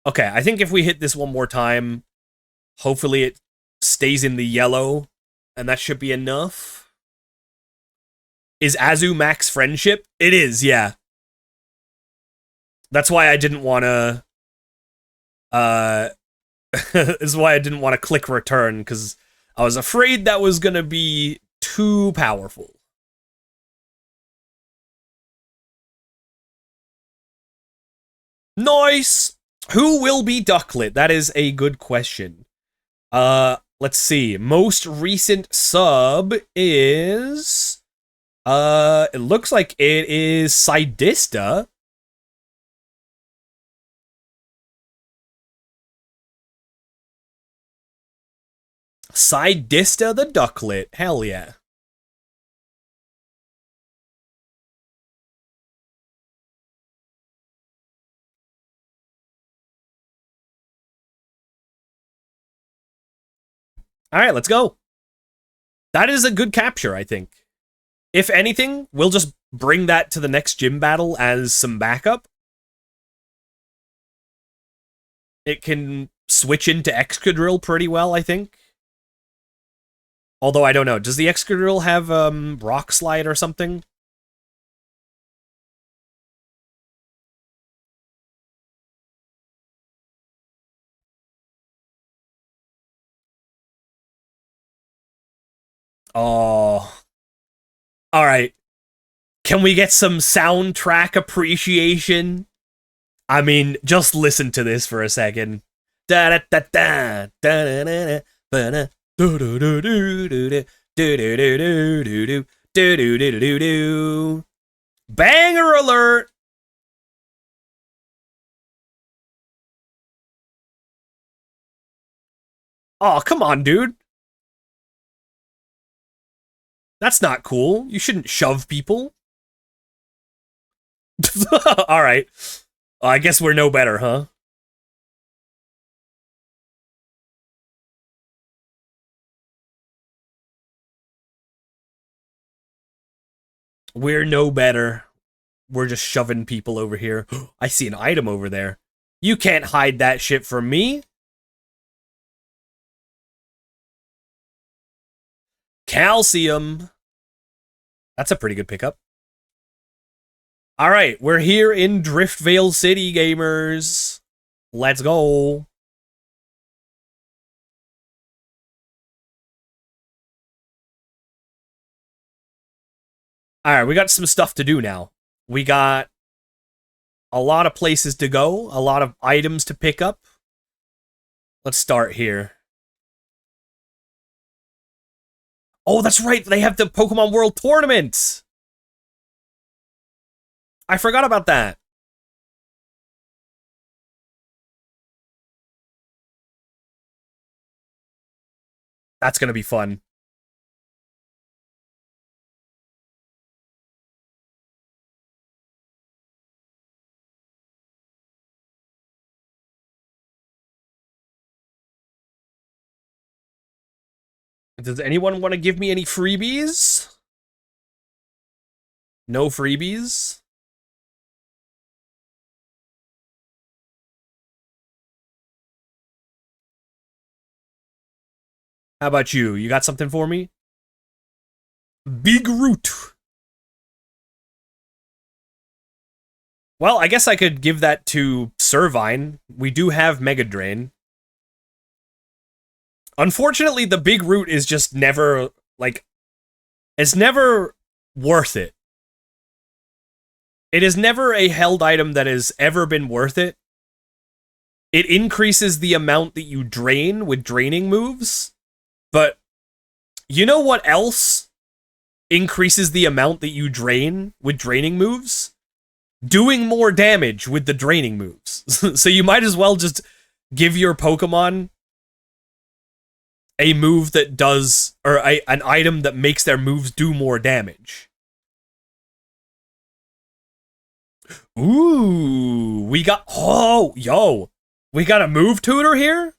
Okay, I think if we hit this one more time, hopefully it stays in the yellow, and that should be enough. Is Azu max friendship? It is, yeah. That's why I didn't want to... this is why I didn't want to click return, because I was afraid that was going to be too powerful. Nice! Who will be Ducklet? That is a good question. Let's see. Most recent sub is it looks like it is Sidista. Sidista the Ducklet. Hell yeah. All right, let's go. That is a good capture, I think. If anything, we'll just bring that to the next gym battle as some backup. It can switch into Excadrill pretty well, I think. Although I don't know. Does the Excadrill have Rock Slide or something? Oh. Alright. Can we get some soundtrack appreciation? I mean, just listen to this for a second. Da da da da da da da da do do do do do do do do do do do do do do do. Banger alert! Oh, come on, dude. That's not cool. You shouldn't shove people. Alright. I guess we're no better, huh? We're no better. We're just shoving people over here. I see an item over there. You can't hide that shit from me. Calcium. That's a pretty good pickup. All right, we're here in Driftvale City, gamers. Let's go. All right, we got some stuff to do now. We got a lot of places to go, a lot of items to pick up. Let's start here. Oh, that's right. They have the Pokemon World Tournament. I forgot about that. That's going to be fun. Does anyone want to give me any freebies? No freebies? How about you? You got something for me? Big Root. Well, I guess I could give that to Servine. We do have Mega Drain. Unfortunately, the Big Root is just never, like, it's never worth it. It is never a held item that has ever been worth it. It increases the amount that you drain with draining moves, but you know what else increases the amount that you drain with draining moves? Doing more damage with the draining moves. So you might as well just give your Pokemon a move that does, or an item that makes their moves do more damage. Ooh, we got, we got a move tutor here?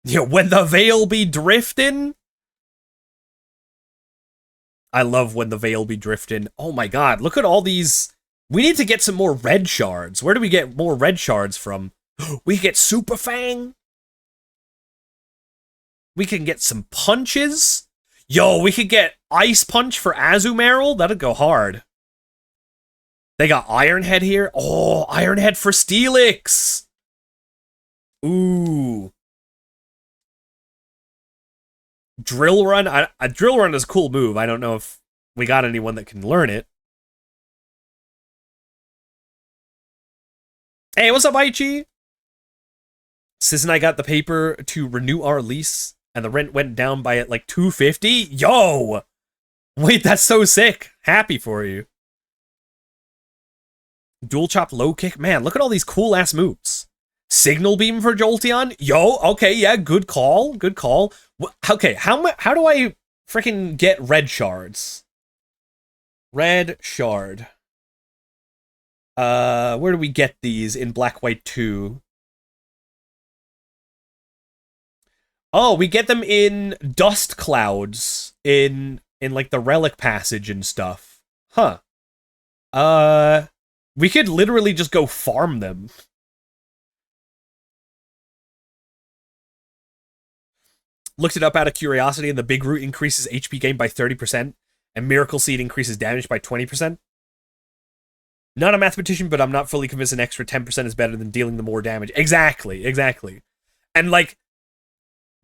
You know, when the Veil be drifting? I love when the Veil be drifting. Oh my god, look at all these. We need to get some more red shards. Where do we get more red shards from? We get Super Fang. We can get some punches. Yo, we could get Ice Punch for Azumarill. That'd go hard. They got Iron Head here. Oh, Iron Head for Steelix. Ooh. Drill Run. A Drill Run is a cool move. I don't know if we got anyone that can learn it. Hey, what's up, Aichi? Sis and I got the paper to renew our lease, and the rent went down by like $250. Yo! Wait, that's so sick. Happy for you. Dual chop low kick. Man, look at all these cool ass moves. Signal beam for Jolteon. Yo, okay, yeah, good call. Good call. Okay, how do I freaking get red shards? Red shard. Where do we get these in Black White 2? Oh, we get them in dust clouds in like the relic passage and stuff. Huh. We could literally just go farm them. Looked it up out of curiosity, and the Big Root increases HP gain by 30%, and Miracle Seed increases damage by 20%. Not a mathematician, but I'm not fully convinced an extra 10% is better than dealing the more damage. Exactly, exactly. And like,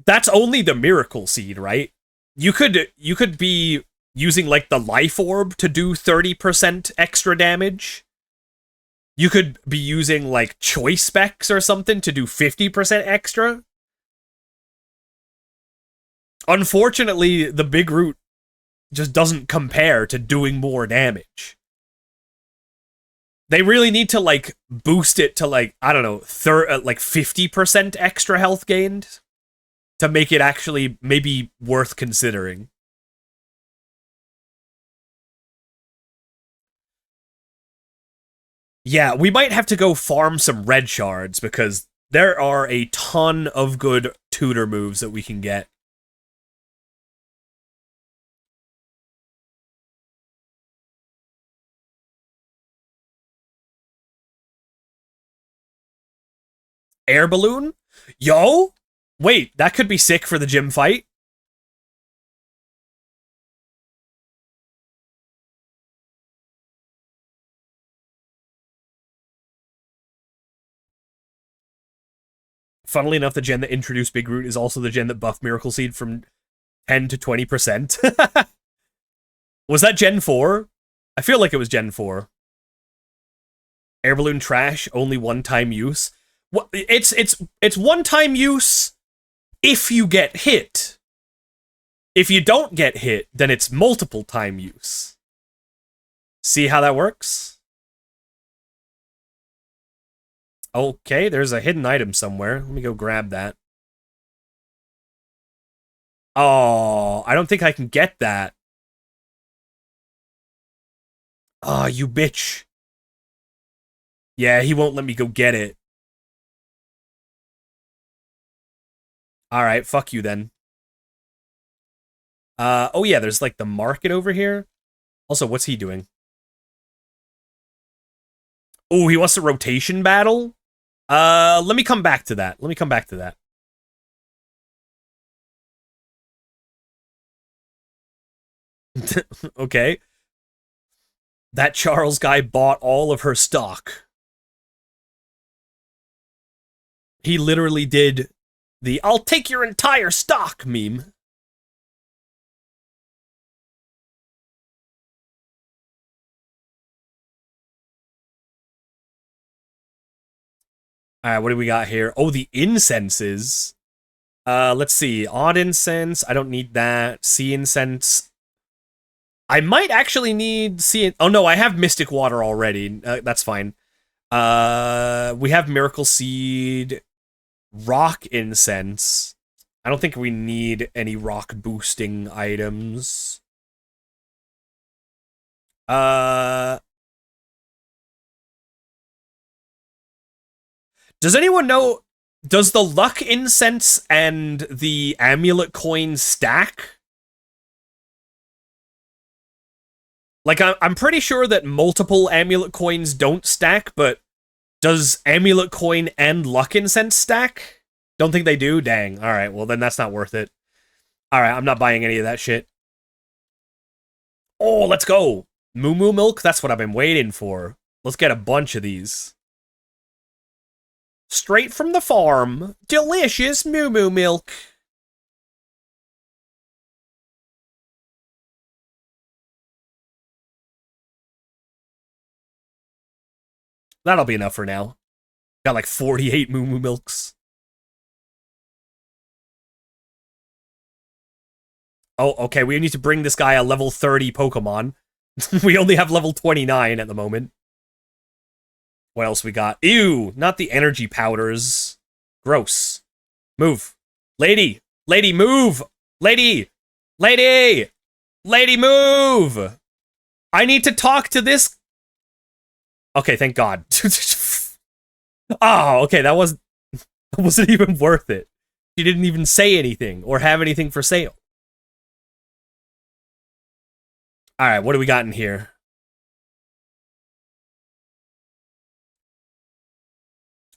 that's only the Miracle Seed, right? You could be using like the Life Orb to do 30% extra damage. You could be using like Choice Specs or something to do 50% extra. Unfortunately, the Big Root just doesn't compare to doing more damage. They really need to like boost it to like, I don't know, like 50% extra health gained to make it actually maybe worth considering. Yeah, we might have to go farm some red shards because there are a ton of good tutor moves that we can get. Air balloon? Yo! Wait, that could be sick for the gym fight. Funnily enough, the gen that introduced Big Root is also the gen that buffed Miracle Seed from 10 to 20%. Was that Gen 4? I feel like it was Gen 4. Air balloon trash, only one-time use. Well, it's one-time use if you get hit. If you don't get hit, then it's multiple-time use. See how that works? Okay, there's a hidden item somewhere. Let me go grab that. Oh, I don't think I can get that. Oh, you bitch. Yeah, he won't let me go get it. Alright, fuck you then. Oh yeah, there's like the market over here. Also, what's he doing? Oh, he wants a rotation battle? Let me come back to that. Let me come back to that. Okay. That Charles guy bought all of her stock. He literally did the "I'll take your entire stock" meme. Alright, what do we got here? Oh, the incenses. Let's see. Odd incense. I don't need that. Sea incense. I might actually need sea. Oh no, I have Mystic Water already. That's fine. We have Miracle Seed, Rock Incense. I don't think we need any rock boosting items. Does anyone know, does the Luck Incense and the Amulet Coin stack? Like, I'm pretty sure that multiple Amulet Coins don't stack, but does Amulet Coin and Luck Incense stack? Don't think they do? Dang. Alright, well then that's not worth it. Alright, I'm not buying any of that shit. Oh, let's go! Moo Moo Milk? That's what I've been waiting for. Let's get a bunch of these. Straight from the farm. Delicious Moo Moo Milk. That'll be enough for now. Got like 48 Moo Moo Milks. Oh, okay, we need to bring this guy a level 30 Pokemon. We only have level 29 at the moment. What else we got? Ew, not the energy powders. Gross. Move. Lady! Lady, move! Lady! Lady! Lady, move! I need to talk to this... Okay, thank God. Oh, okay, that wasn't even worth it. She didn't even say anything or have anything for sale. Alright, what do we got in here?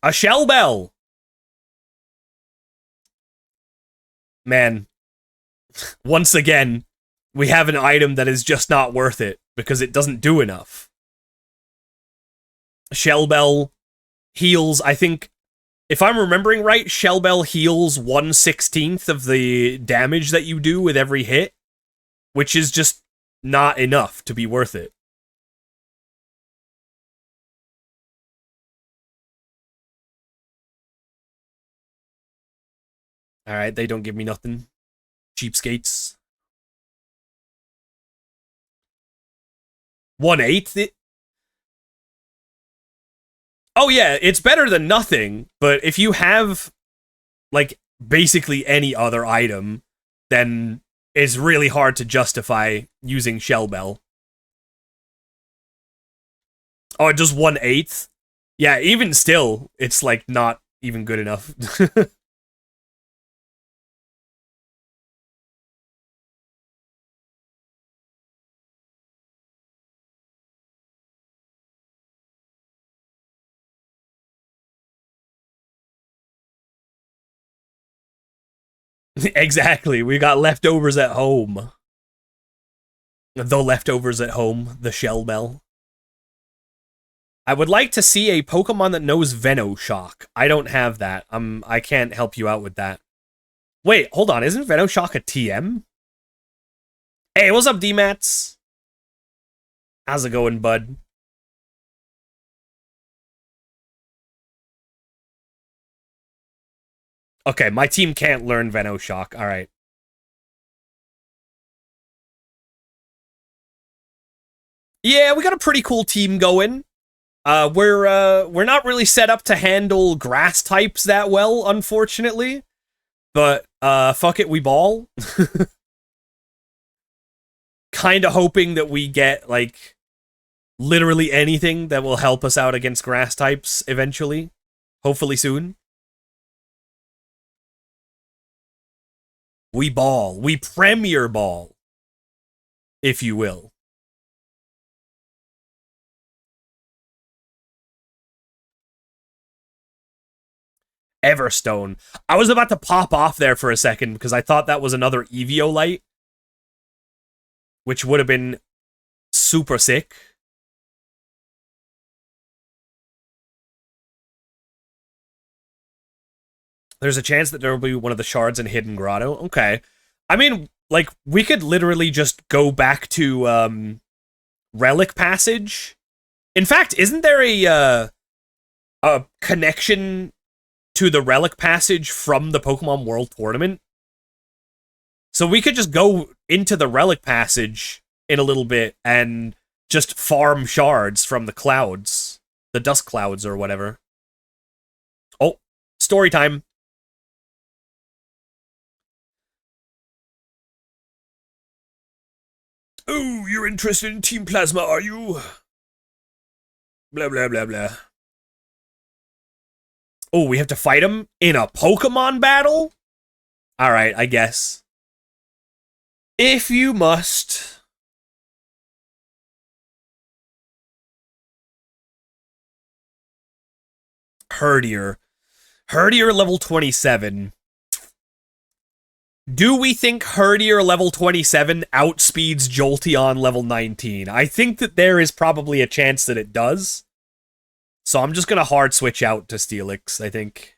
A shell bell! Man, once again, we have an item that is just not worth it because it doesn't do enough. Shell bell heals, I think, if I'm remembering right, shell bell heals 1/16 of the damage that you do with every hit, which is just not enough to be worth it. Alright, they don't give me nothing. Cheapskates. 1/8? Oh yeah, it's better than nothing, but if you have, like, basically any other item, then it's really hard to justify using Shell Bell. Oh, just 1/8? Yeah, even still, it's, like, not even good enough. Exactly, we got leftovers at home. The leftovers at home, the Shell Bell. I would like to see a Pokemon that knows Venoshock. I don't have that. I can't help you out with that. Wait, hold on. Isn't Venoshock a TM? Hey, what's up, D-Mats? How's it going, bud? Okay, my team can't learn Venoshock. All right. Yeah, we got a pretty cool team going. We're not really set up to handle grass types that well, unfortunately. But fuck it, we ball. Kinda hoping that we get, like, literally anything that will help us out against grass types eventually. Hopefully soon. We ball. We premier ball. If you will. Everstone. I was about to pop off there for a second because I thought that was another Eviolite, which would have been super sick. There's a chance that there will be one of the shards in Hidden Grotto. Okay. I mean, like, we could literally just go back to Relic Passage. In fact, isn't there a connection to the Relic Passage from the Pokemon World Tournament? So we could just go into the Relic Passage in a little bit and just farm shards from the clouds. The dust clouds or whatever. Oh, story time. Oh, you're interested in Team Plasma, are you? Blah, blah, blah, blah. Oh, we have to fight him in a Pokemon battle? Alright, I guess. If you must. Herdier. Herdier level 27. Do we think Herdier level 27 outspeeds Jolteon level 19? I think that there is probably a chance that it does. So I'm just going to hard switch out to Steelix, I think.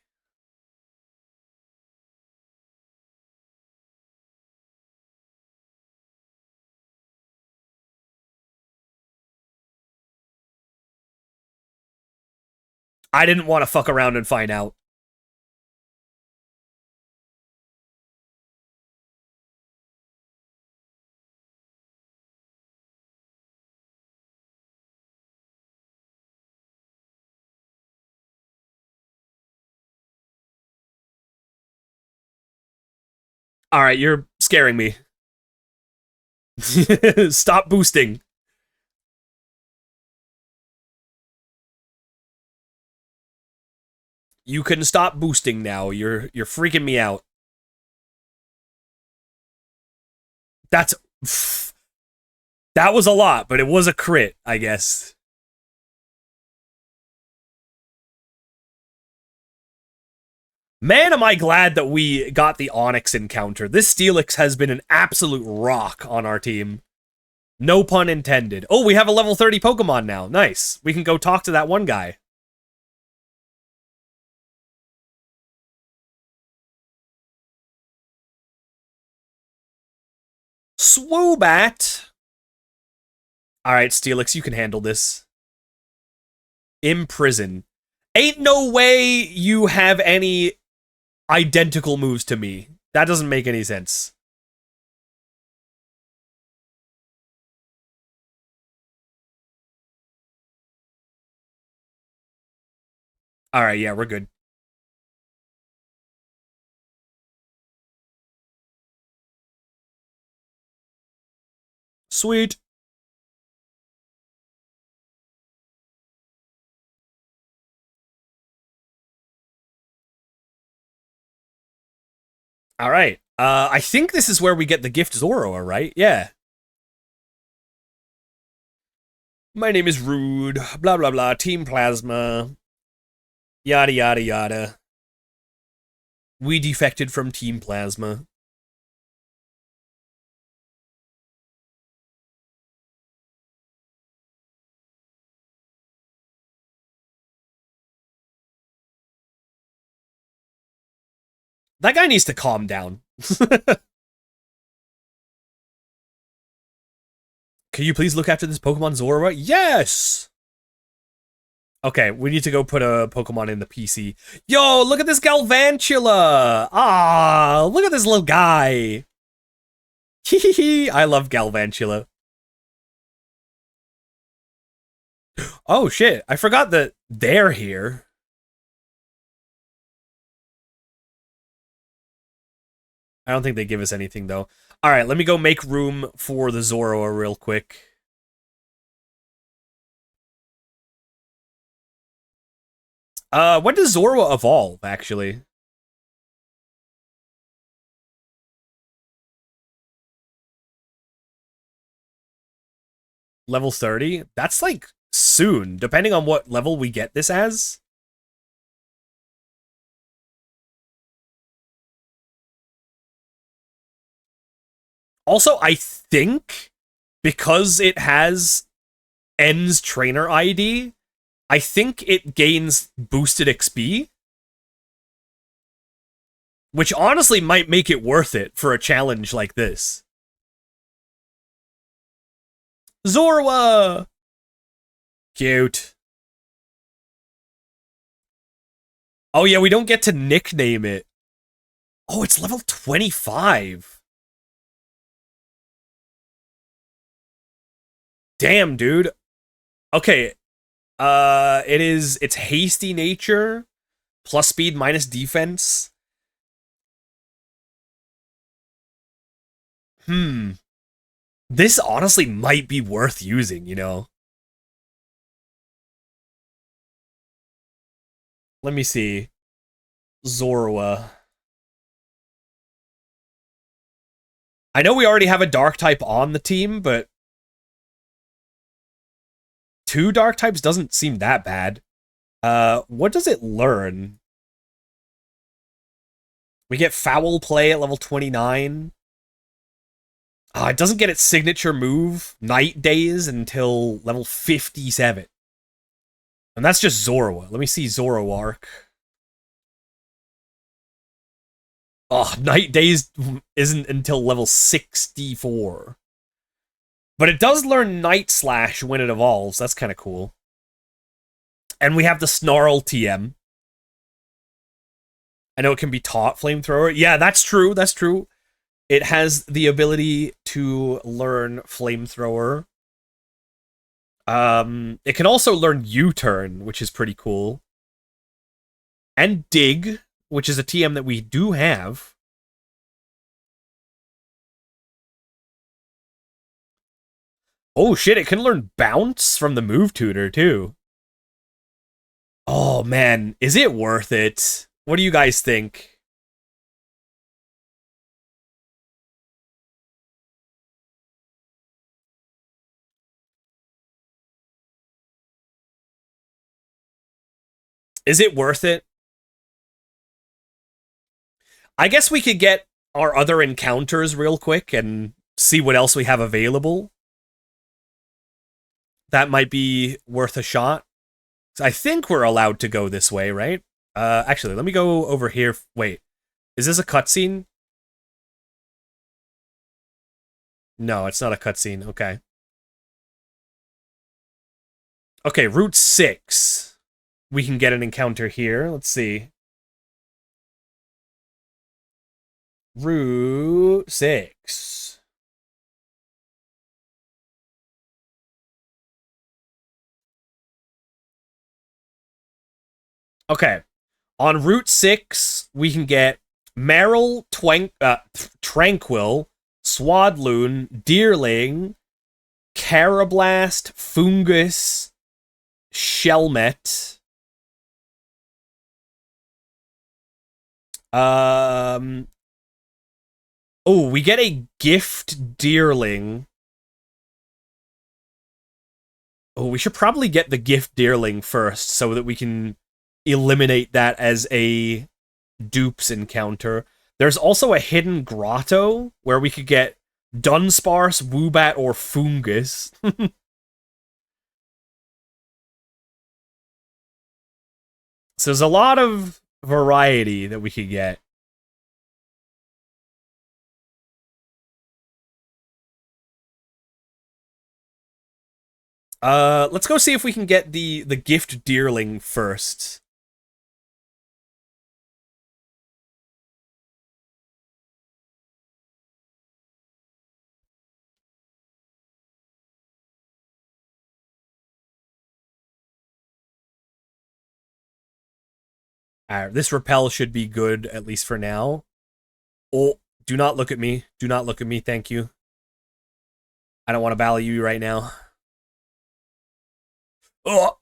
I didn't want to fuck around and find out. Alright, you're scaring me. Stop boosting. You can stop boosting now. You're freaking me out. That's... That was a lot, but it was a crit, I guess. Man, am I glad that we got the Onyx encounter. This Steelix has been an absolute rock on our team. No pun intended. Oh, we have a level 30 Pokemon now. Nice. We can go talk to that one guy. Swoobat! Alright, Steelix, you can handle this. Imprison. Ain't no way you have any identical moves to me. That doesn't make any sense. Alright, yeah, we're good. Sweet. Alright. I think this is where we get the gift Zoroa, right? Yeah. My name is Rude. Blah, blah, blah. Team Plasma. Yada, yada, yada. We defected from Team Plasma. That guy needs to calm down. Can you please look after this Pokemon Zoroa? Yes! Okay, we need to go put a Pokemon in the PC. Yo, look at this Galvantula! Ah, look at this little guy. Hehehe, I love Galvantula. Oh shit, I forgot that they're here. I don't think they give us anything, though. Alright, let me go make room for the Zoroa real quick. When does Zoroa evolve, actually? Level 30? That's, like, soon, depending on what level we get this as. Also, I think, because it has N's trainer ID, I think it gains boosted XP. Which honestly might make it worth it for a challenge like this. Zoroa! Cute. Oh yeah, we don't get to nickname it. Oh, it's level 25. Damn, dude. Okay. It's hasty nature, plus speed, minus defense. This honestly might be worth using, you know? Let me see. Zoroa. I know we already have a dark type on the team, but 2 dark types doesn't seem that bad. What does it learn? We get foul play at level 29. It doesn't get its signature move, Night Days, until level 57. And that's just Zoroa. Let me see Zoroark. Oh, Night Days isn't until level 64. But it does learn Night Slash when it evolves. That's kind of cool. And we have the Snarl TM. I know it can be taught Flamethrower. Yeah, that's true. That's true. It has the ability to learn Flamethrower. It can also learn U-Turn, which is pretty cool. And Dig, which is a TM that we do have. Oh shit, it can learn bounce from the move tutor too. Oh man, is it worth it? What do you guys think? Is it worth it? I guess we could get our other encounters real quick and see what else we have available. That might be worth a shot. I think we're allowed to go this way, right? Actually, let me go over here. Wait, is this a cutscene? No, it's not a cutscene. Okay. Okay, Route 6. We can get an encounter here. Let's see. Route 6. Okay. On Route 6, we can get Meryl, Tranquil, Swadloon, Deerling, Carablast, Fungus, Shelmet. Oh, we get a gift Deerling. Oh, we should probably get the gift Deerling first so that we can eliminate that as a dupes encounter. There's also a hidden grotto where we could get Dunsparce, Woobat, or Fungus. So there's a lot of variety that we could get. Let's go see if we can get the gift Deerling first. This repel should be good, at least for now. Oh, do not look at me. Do not look at me, thank you. I don't want to battle you right now. Oh!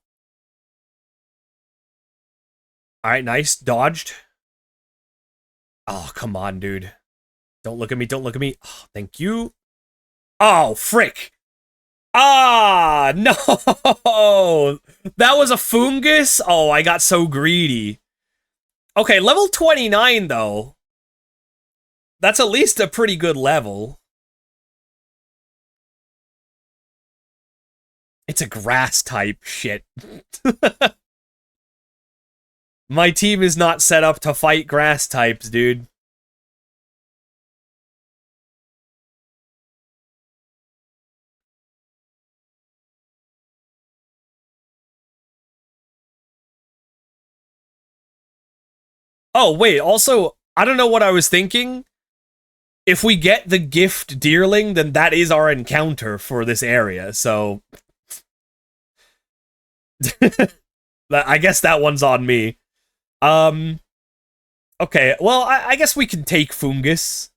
Alright, nice. Dodged. Oh, come on, dude. Don't look at me, don't look at me. Oh, thank you. Oh, frick! Ah, no! That was a Fungus? Oh, I got so greedy. Okay, level 29, though. That's at least a pretty good level. It's a grass type shit. My team is not set up to fight grass types, dude. Oh, wait, also, I don't know what I was thinking. If we get the gift Deerling, then that is our encounter for this area, so... I guess that one's on me. Okay, well, I guess we can take Fungus.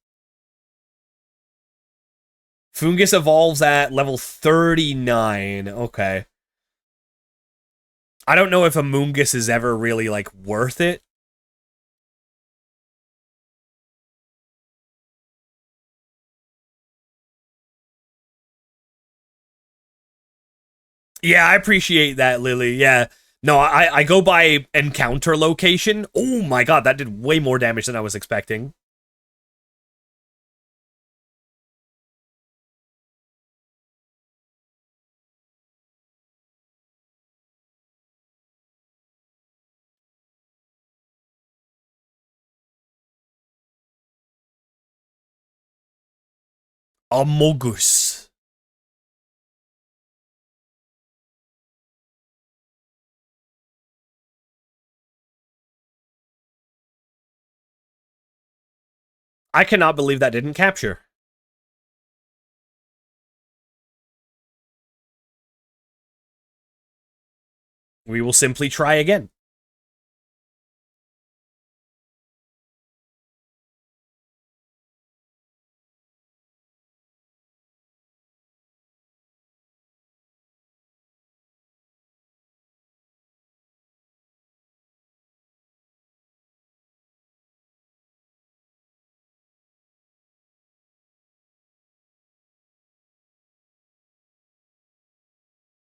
Fungus evolves at level 39. Okay. I don't know if a Moongus is ever really, like, worth it. Yeah, I appreciate that, Lily. Yeah. No, I go by encounter location. Oh my god, that did way more damage than I was expecting. Amogus. I cannot believe that didn't capture. We will simply try again.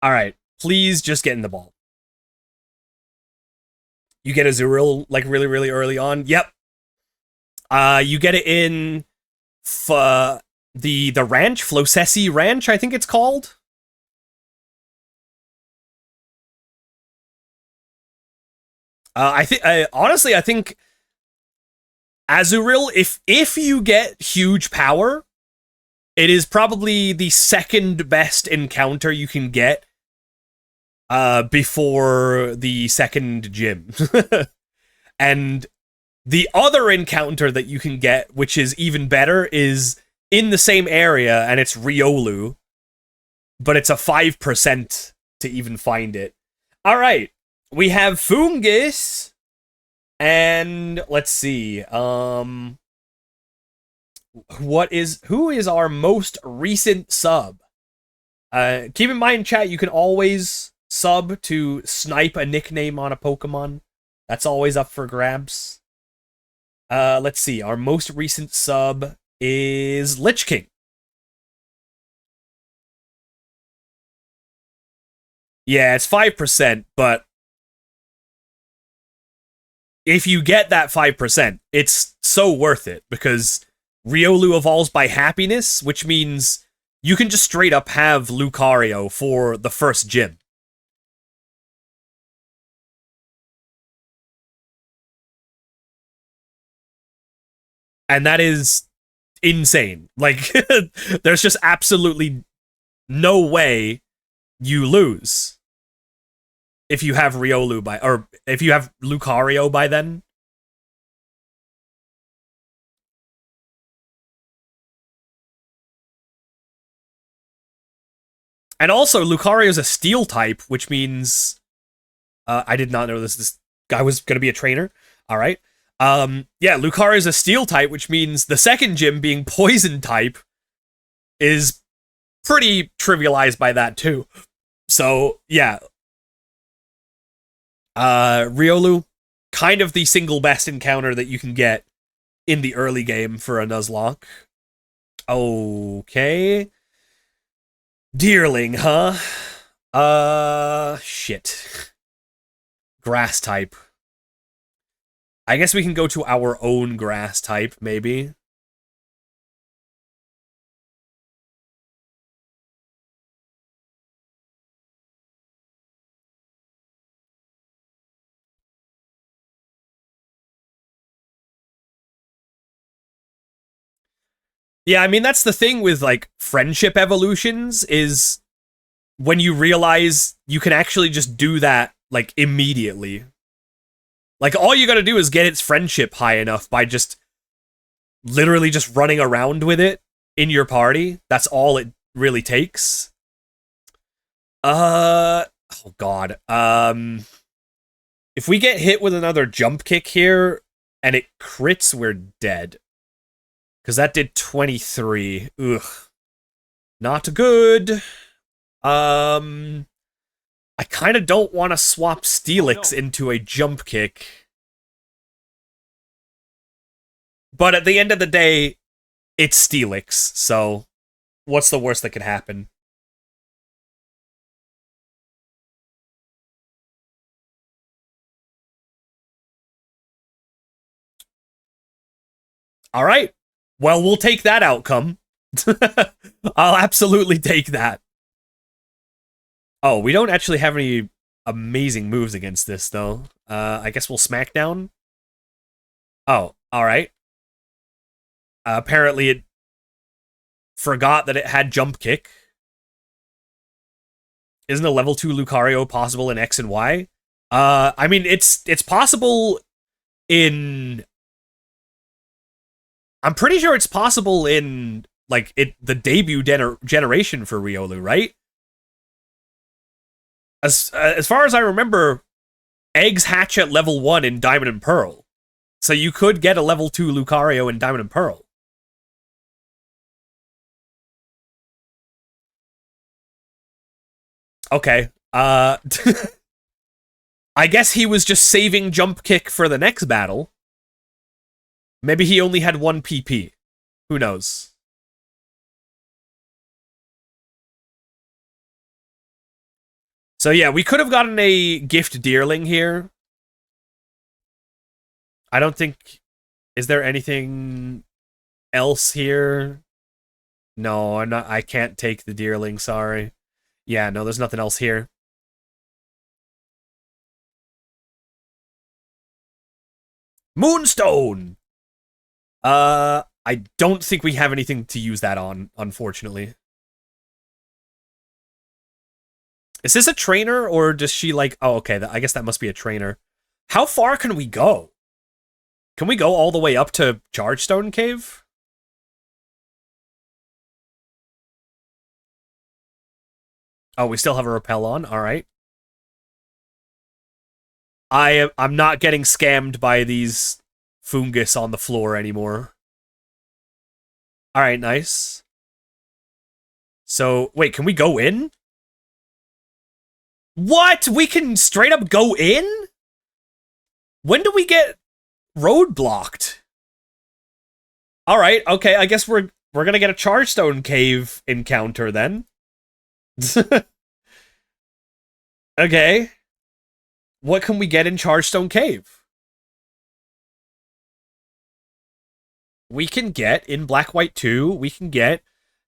Alright, please just get in the ball. You get a Zuril, like, really, really early on. Yep. You get it in the ranch, Flosessi Ranch, I think it's called. Honestly, I think Azuril, if you get huge power, it is probably the second best encounter you can get before the second gym. And the other encounter that you can get, which is even better, is in the same area, and it's Riolu, but it's a 5% to even find it. All right, we have Fungus, and let's see, who is our most recent sub? Keep in mind, chat, you can always sub to snipe a nickname on a Pokemon. That's always up for grabs. Let's see, our most recent sub is Lich King. Yeah, it's 5%, but if you get that 5%, it's so worth it, because Riolu evolves by happiness, which means you can just straight up have Lucario for the first gym. And that is insane. Like, there's just absolutely no way you lose if you have Riolu by, or if you have Lucario by then. And also, Lucario is a steel type, which means I did not know this guy was going to be a trainer. All right. Yeah, Lucario is a steel type, which means the second gym being poison type is pretty trivialized by that too. So, yeah. Riolu, kind of the single best encounter that you can get in the early game for a Nuzlocke. Okay. Deerling, huh? Shit. Grass type. I guess we can go to our own grass type, maybe. Yeah, I mean, that's the thing with, like, friendship evolutions, is when you realize you can actually just do that, like, immediately. Like, all you gotta do is get its friendship high enough by just literally just running around with it in your party. That's all it really takes. Oh god. If we get hit with another jump kick here and it crits, we're dead. Because that did 23. Ugh. Not good. I kind of don't want to swap Steelix into a jump kick. But at the end of the day, it's Steelix, so what's the worst that could happen? All right. Well, we'll take that outcome. I'll absolutely take that. Oh, we don't actually have any amazing moves against this, though. I guess we'll Smackdown. Oh, alright. Apparently it forgot that it had Jump Kick. Isn't a level 2 Lucario possible in X and Y? I mean, it's possible in... I'm pretty sure it's possible in, like, the debut generation for Riolu, right? As far as I remember, eggs hatch at level 1 in Diamond and Pearl. So you could get a level 2 Lucario in Diamond and Pearl. Okay. I guess he was just saving Jump Kick for the next battle. Maybe he only had 1 PP. Who knows? So yeah, we could have gotten a gift deerling here. I don't think... Is there anything else here? No, I can't take the deerling, sorry. Yeah, no, there's nothing else here. Moonstone! I don't think we have anything to use that on, unfortunately. Is this a trainer, or does she, like... Oh, okay, I guess that must be a trainer. How far can we go? Can we go all the way up to Chargestone Cave? Oh, we still have a rappel on? Alright. I'm not getting scammed by these fungus on the floor anymore. Alright, nice. So, wait, can we go in? What? We can straight up go in? When do we get roadblocked? Alright, okay, I guess we're gonna get a Chargestone Cave encounter then. Okay. What can we get in Chargestone Cave? We can get, in Black White 2, we can get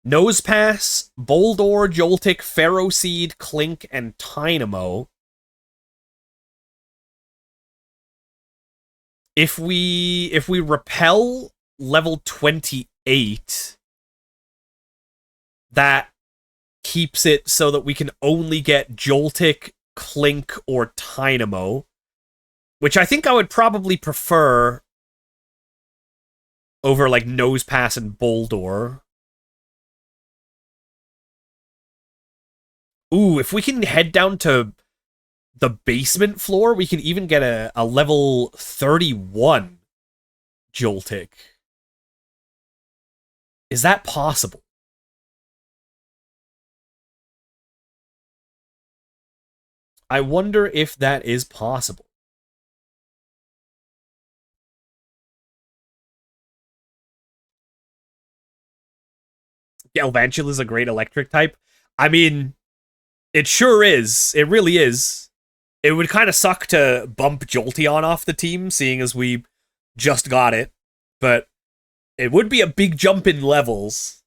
Nosepass, Boldore, Joltik, Pharaoh Seed, Clink, and Tynamo. If we repel level 28, that keeps it so that we can only get Joltik, Clink, or Tynamo, which I think I would probably prefer over, like, Nosepass and Boldore. Ooh, if we can head down to the basement floor, we can even get a level 31 Joltik. Is that possible? I wonder if that is possible. Galvantula is a great electric type. I mean, it sure is. It really is. It would kind of suck to bump Jolteon off the team, seeing as we just got it. But it would be a big jump in levels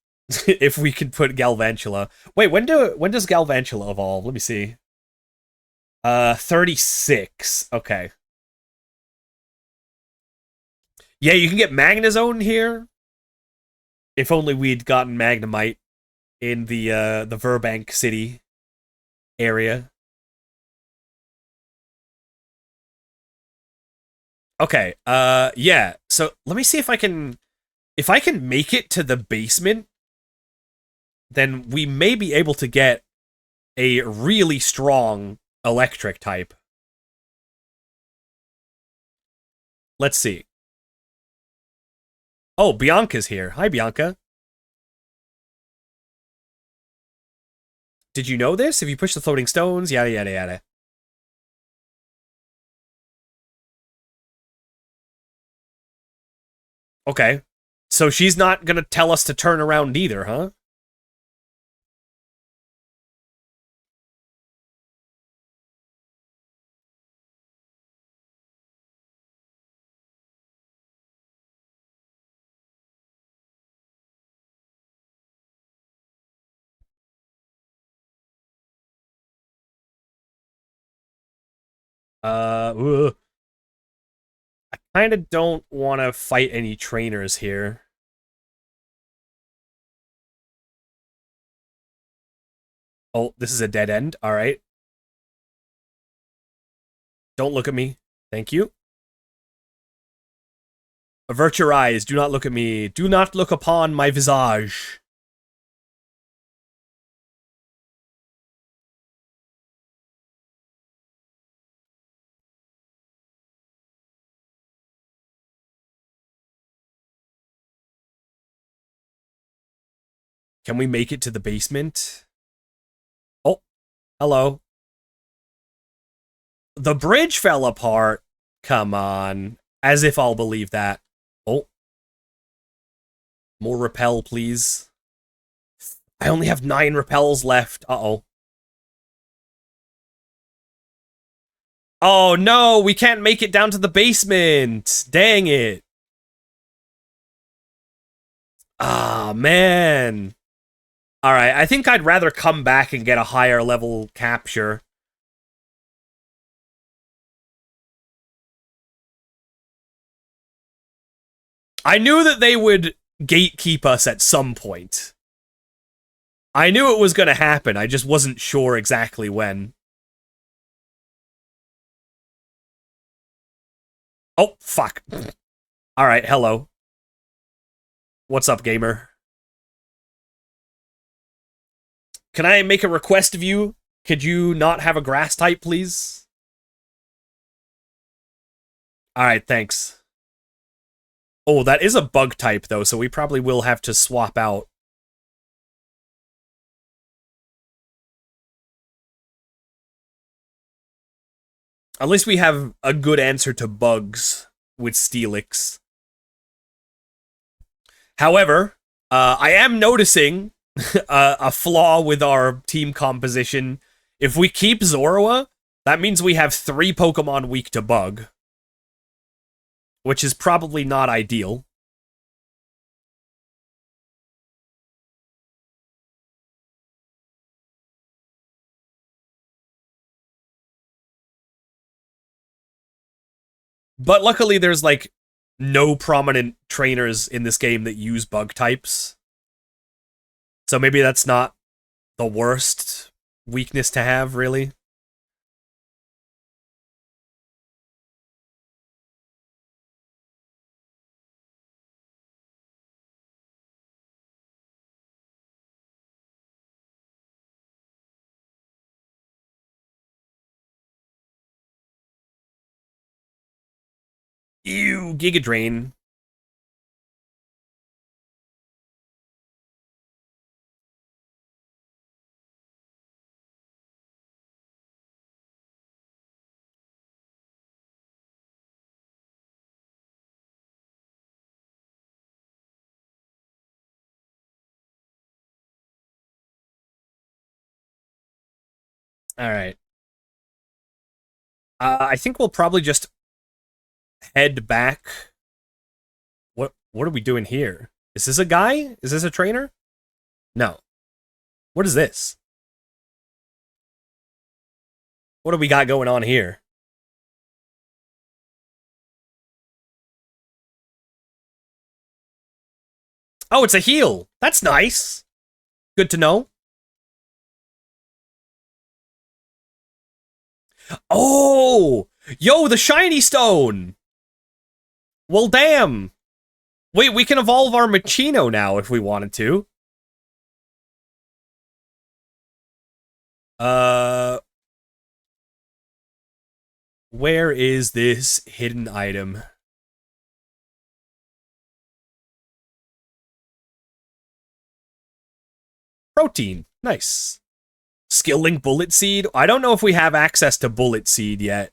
if we could put Galvantula. Wait, when does Galvantula evolve? Let me see. 36. Okay. Yeah, you can get Magnezone here. If only we'd gotten Magnemite in the Verbank City area. Okay, yeah. So let me see if I can make it to the basement, then we may be able to get a really strong electric type. Let's see. Oh, Bianca's here. Hi, Bianca. Did you know this? If you push the floating stones, yada, yada, yada. Okay. So she's not gonna tell us to turn around either, huh? Ugh. I kind of don't want to fight any trainers here. Oh, this is a dead end. All right. Don't look at me. Thank you. Avert your eyes. Do not look at me. Do not look upon my visage. Can we make it to the basement? Oh, hello. The bridge fell apart. Come on. As if I'll believe that. Oh. More repel, please. I only have 9 repels left. Uh-oh. Oh no, we can't make it down to the basement. Dang it. Ah, man. Alright, I think I'd rather come back and get a higher level capture. I knew that they would gatekeep us at some point. I knew it was going to happen, I just wasn't sure exactly when. Oh, fuck. Alright, hello. What's up, gamer? Can I make a request of you? Could you not have a grass type, please? Alright, thanks. Oh, that is a bug type, though, so we probably will have to swap out. At least we have a good answer to bugs with Steelix. However, I am noticing a flaw with our team composition. If we keep Zorua, that means we have 3 Pokemon weak to bug. Which is probably not ideal. But luckily there's, like, no prominent trainers in this game that use bug types. So maybe that's not the worst weakness to have, really. Ew, Giga Drain. Alright. I think we'll probably just head back. What are we doing here? Is this a guy? Is this a trainer? No. What is this? What do we got going on here? Oh, it's a heal. That's nice. Good to know. Oh! Yo, the shiny stone! Well, damn. Wait, we can evolve our Machino now if we wanted to. Where is this hidden item? Protein. Nice. Skill Link Bullet Seed? I don't know if we have access to Bullet Seed yet.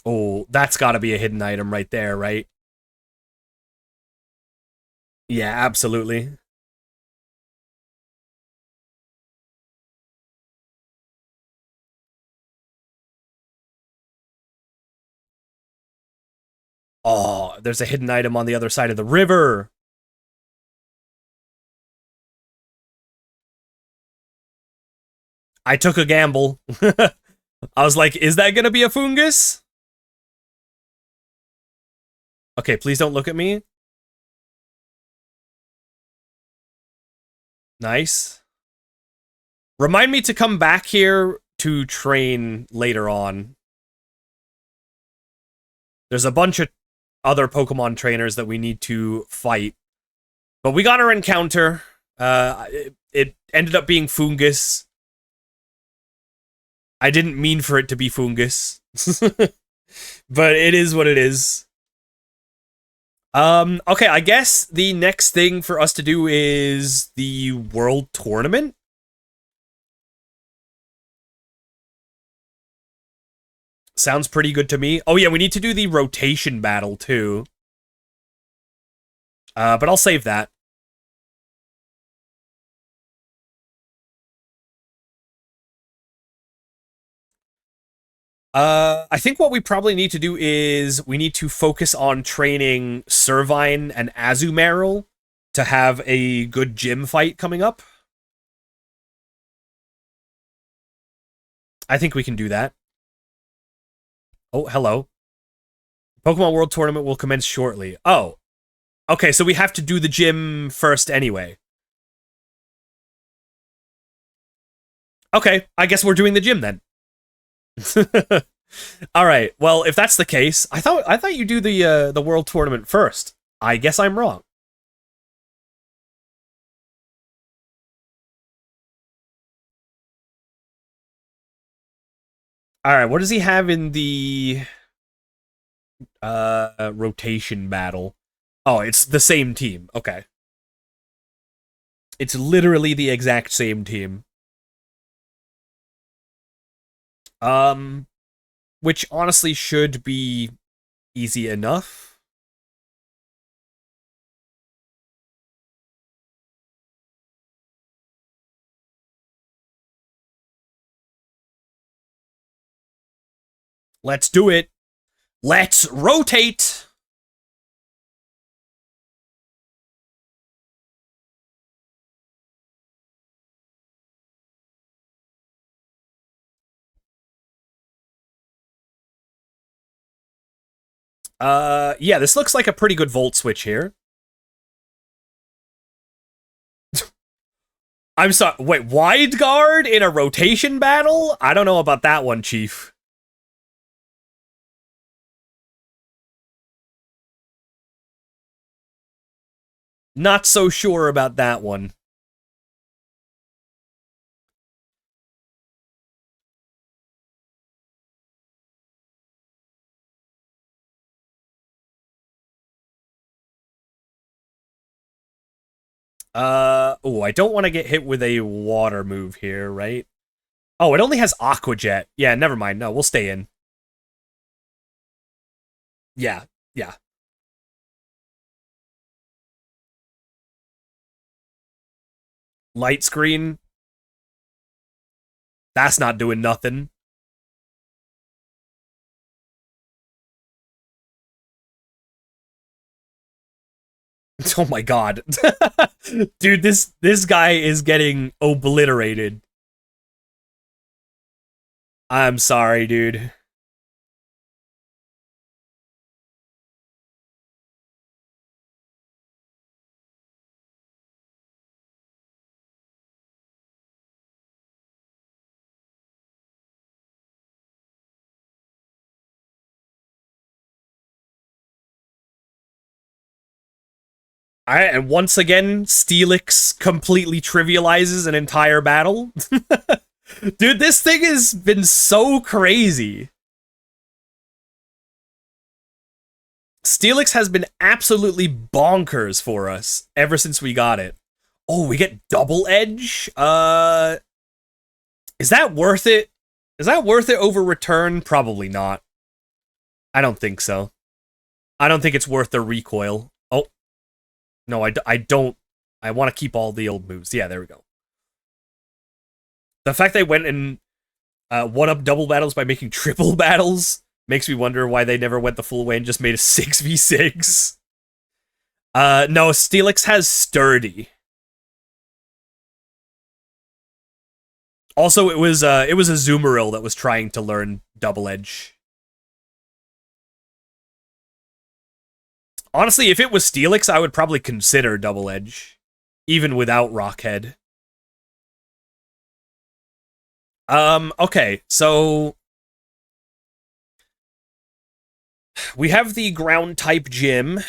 Oh, that's gotta be a hidden item right there, right? Yeah, absolutely. Oh, there's a hidden item on the other side of the river. I took a gamble. I was like, is that gonna be a fungus? Okay, please don't look at me. Nice. Remind me to come back here to train later on. There's a bunch of other Pokemon trainers that we need to fight. But we got our encounter. It ended up being fungus. I didn't mean for it to be fungus. But it is what it is. Okay, I guess the next thing for us to do is the World Tournament. Sounds pretty good to me. Oh yeah, we need to do the rotation battle too. But I'll save that. I think what we probably need to do is we need to focus on training Servine and Azumarill to have a good gym fight coming up. I think we can do that. Oh, hello. Pokemon World Tournament will commence shortly. Oh. Okay, so we have to do the gym first anyway. Okay, I guess we're doing the gym then. All right. Well, if that's the case, I thought you do the World Tournament first. I guess I'm wrong. All right. What does he have in the rotation battle? Oh, it's the same team. Okay. It's literally the exact same team. Which honestly should be easy enough. Let's do it. Let's rotate. Yeah, this looks like a pretty good Volt Switch here. I'm sorry, wait, Wide Guard in a rotation battle? I don't know about that one, Chief. Not so sure about that one. Oh, I don't want to get hit with a water move here, right? Oh, it only has Aqua Jet. Yeah, never mind. No, we'll stay in. Yeah, yeah. Light screen. That's not doing nothing. Oh my god. Dude, this guy is getting obliterated. I'm sorry, dude. Alright, and once again, Steelix completely trivializes an entire battle. Dude, this thing has been so crazy. Steelix has been absolutely bonkers for us ever since we got it. Oh, we get Double Edge? Is that worth it? Is that worth it over Return? Probably not. I don't think so. I don't think it's worth the recoil. Oh. No, I don't. I want to keep all the old moves. Yeah, there we go. The fact they went and one-up double battles by making triple battles makes me wonder why they never went the full way and just made a 6v6. No, Steelix has Sturdy. Also, it was a Azumarill that was trying to learn Double Edge. Honestly, if it was Steelix, I would probably consider Double Edge, even without Rockhead. Okay, so we have the ground type gym.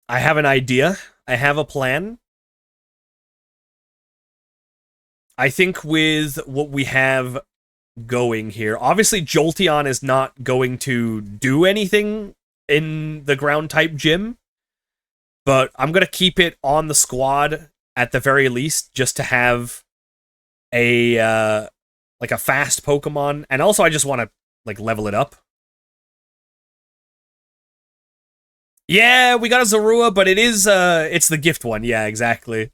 I have an idea. I have a plan. I think with what we have going here, obviously Jolteon is not going to do anything in the ground type gym, but I'm going to keep it on the squad at the very least just to have a like a fast Pokemon, and also I just want to like level it up. Yeah, we got a Zorua, but it is it's the gift one. Yeah, exactly.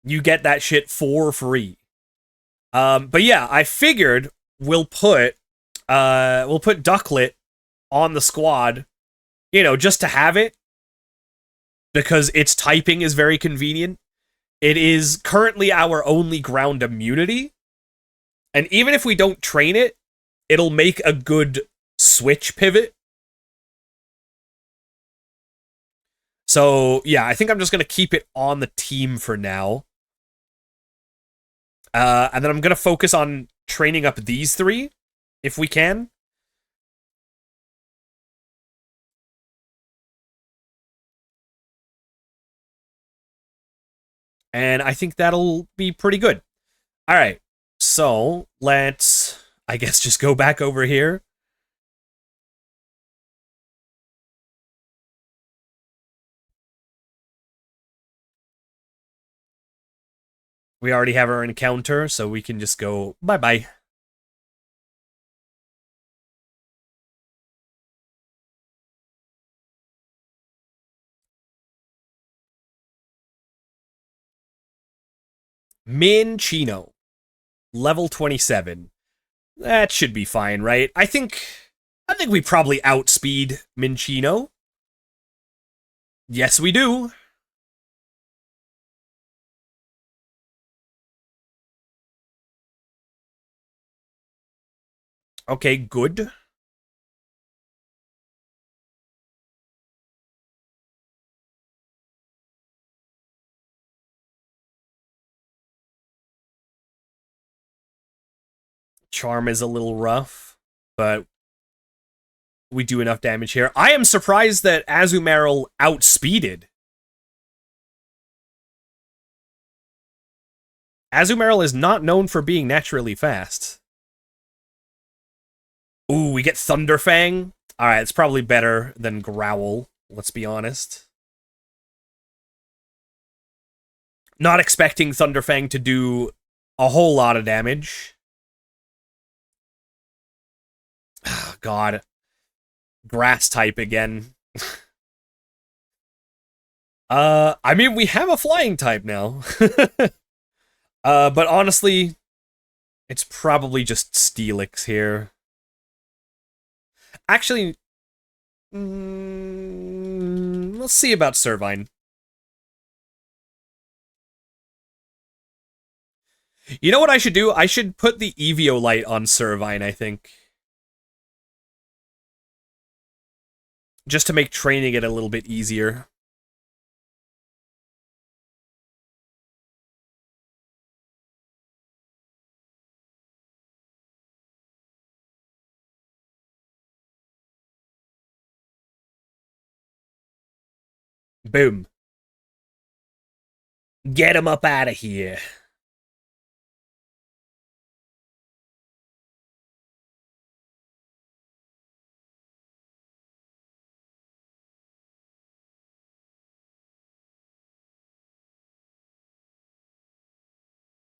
You get that shit for free. But yeah, I figured we'll put Ducklet on the squad, you know, just to have it, because its typing is very convenient. It is currently our only ground immunity, and even if we don't train it, it'll make a good switch pivot. So yeah, I think I'm just gonna keep it on the team for now. And then I'm gonna focus on training up these three, if we can. And I think that'll be pretty good. All right, so let's, I guess, just go back over here. We already have our encounter, so we can just go bye-bye. Minccino, level 27. That should be fine, right? I think we probably outspeed Minccino. Yes, we do. Okay, good. Charm is a little rough, but we do enough damage here. I am surprised that Azumarill outspeeded. Azumarill is not known for being naturally fast. Ooh, we get Thunderfang. Alright, it's probably better than Growl, let's be honest. Not expecting Thunderfang to do a whole lot of damage. God. Grass type again. I mean, we have a flying type now. But honestly, it's probably just Steelix here. Actually, let's see about Servine. You know what I should do? I should put the Eviolite on Servine, I think. Just to make training it a little bit easier. Boom. Get him up out of here.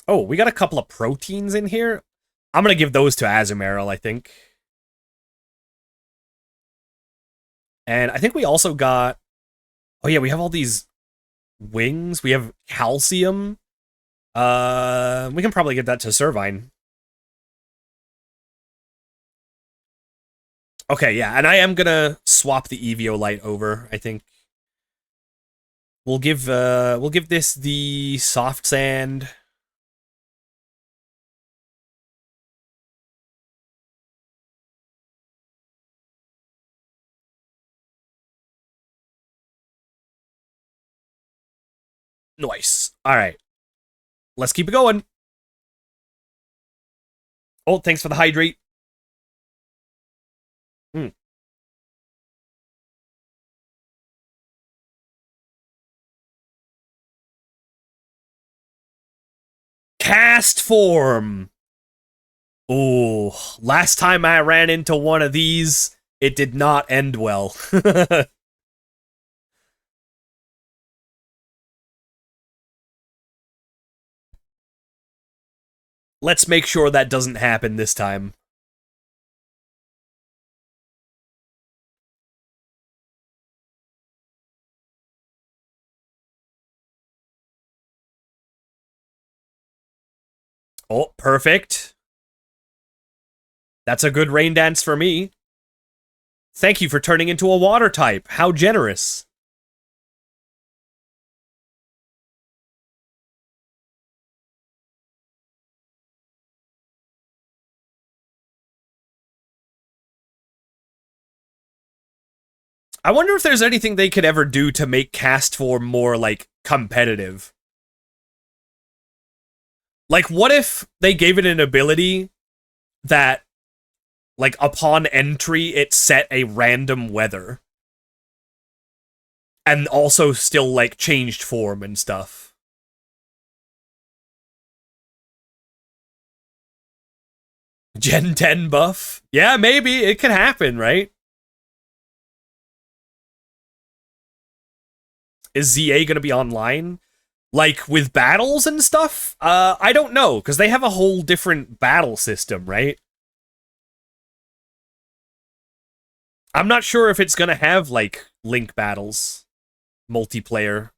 Oh, we got a couple of proteins in here. I'm gonna give those to Azumarill, I think. And I think we also got... Oh yeah, we have all these wings. We have calcium. We can probably get that to Servine. Okay, yeah, and I am gonna swap the Eviolite over, I think. We'll give this the soft sand. Nice. All right. Let's keep it going. Oh, thanks for the hydrate. Cast form. Oh, last time I ran into one of these, it did not end well. Let's make sure that doesn't happen this time. Oh, perfect. That's a good rain dance for me. Thank you for turning into a water type. How generous. I wonder if there's anything they could ever do to make cast form more, like, competitive. Like, what if they gave it an ability that, like, upon entry, it set a random weather? And also still, like, changed form and stuff. Gen 10 buff? Yeah, maybe. It could happen, right? Is ZA gonna be online? Like, with battles and stuff? I don't know, because they have a whole different battle system, right? I'm not sure if it's gonna have, like, link battles. Multiplayer.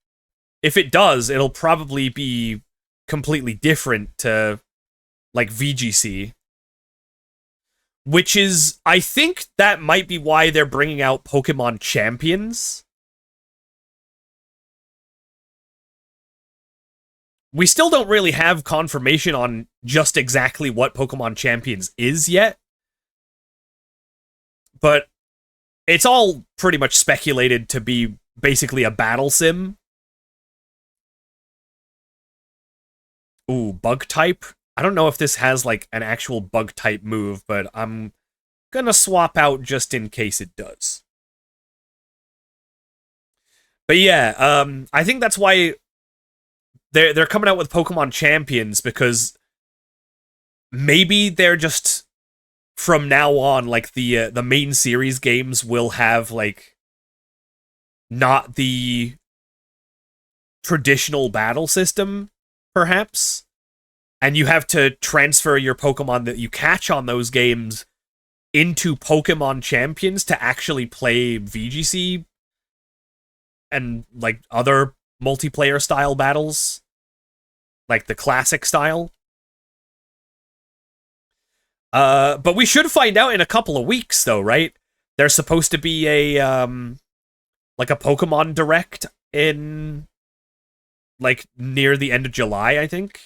If it does, it'll probably be completely different to, like, VGC. Which is, I think that might be why they're bringing out Pokemon Champions. We still don't really have confirmation on just exactly what Pokemon Champions is yet. But it's all pretty much speculated to be basically a battle sim. Ooh, bug type? I don't know if this has, like, an actual bug type move, but I'm gonna swap out just in case it does. But yeah, I think that's why they're coming out with Pokemon Champions, because maybe they're just, from now on, like, the main series games will have, like, not the traditional battle system, perhaps, and you have to transfer your Pokemon that you catch on those games into Pokemon Champions to actually play VGC and, like, other multiplayer style battles, like the classic style. But we should find out in a couple of weeks, though, right? There's supposed to be a like a Pokemon Direct in, like, near the end of July, I think.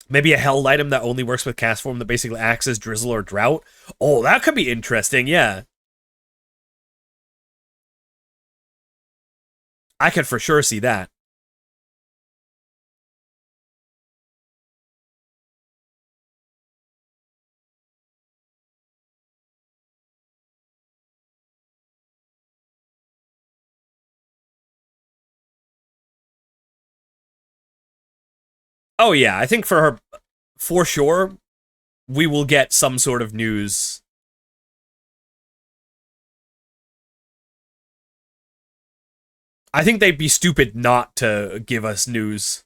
Maybe a held item that only works with cast form that basically acts as Drizzle or Drought. Oh, that could be interesting, yeah. I could for sure see that. Oh yeah, I think for her, for sure, we will get some sort of news. I think they'd be stupid not to give us news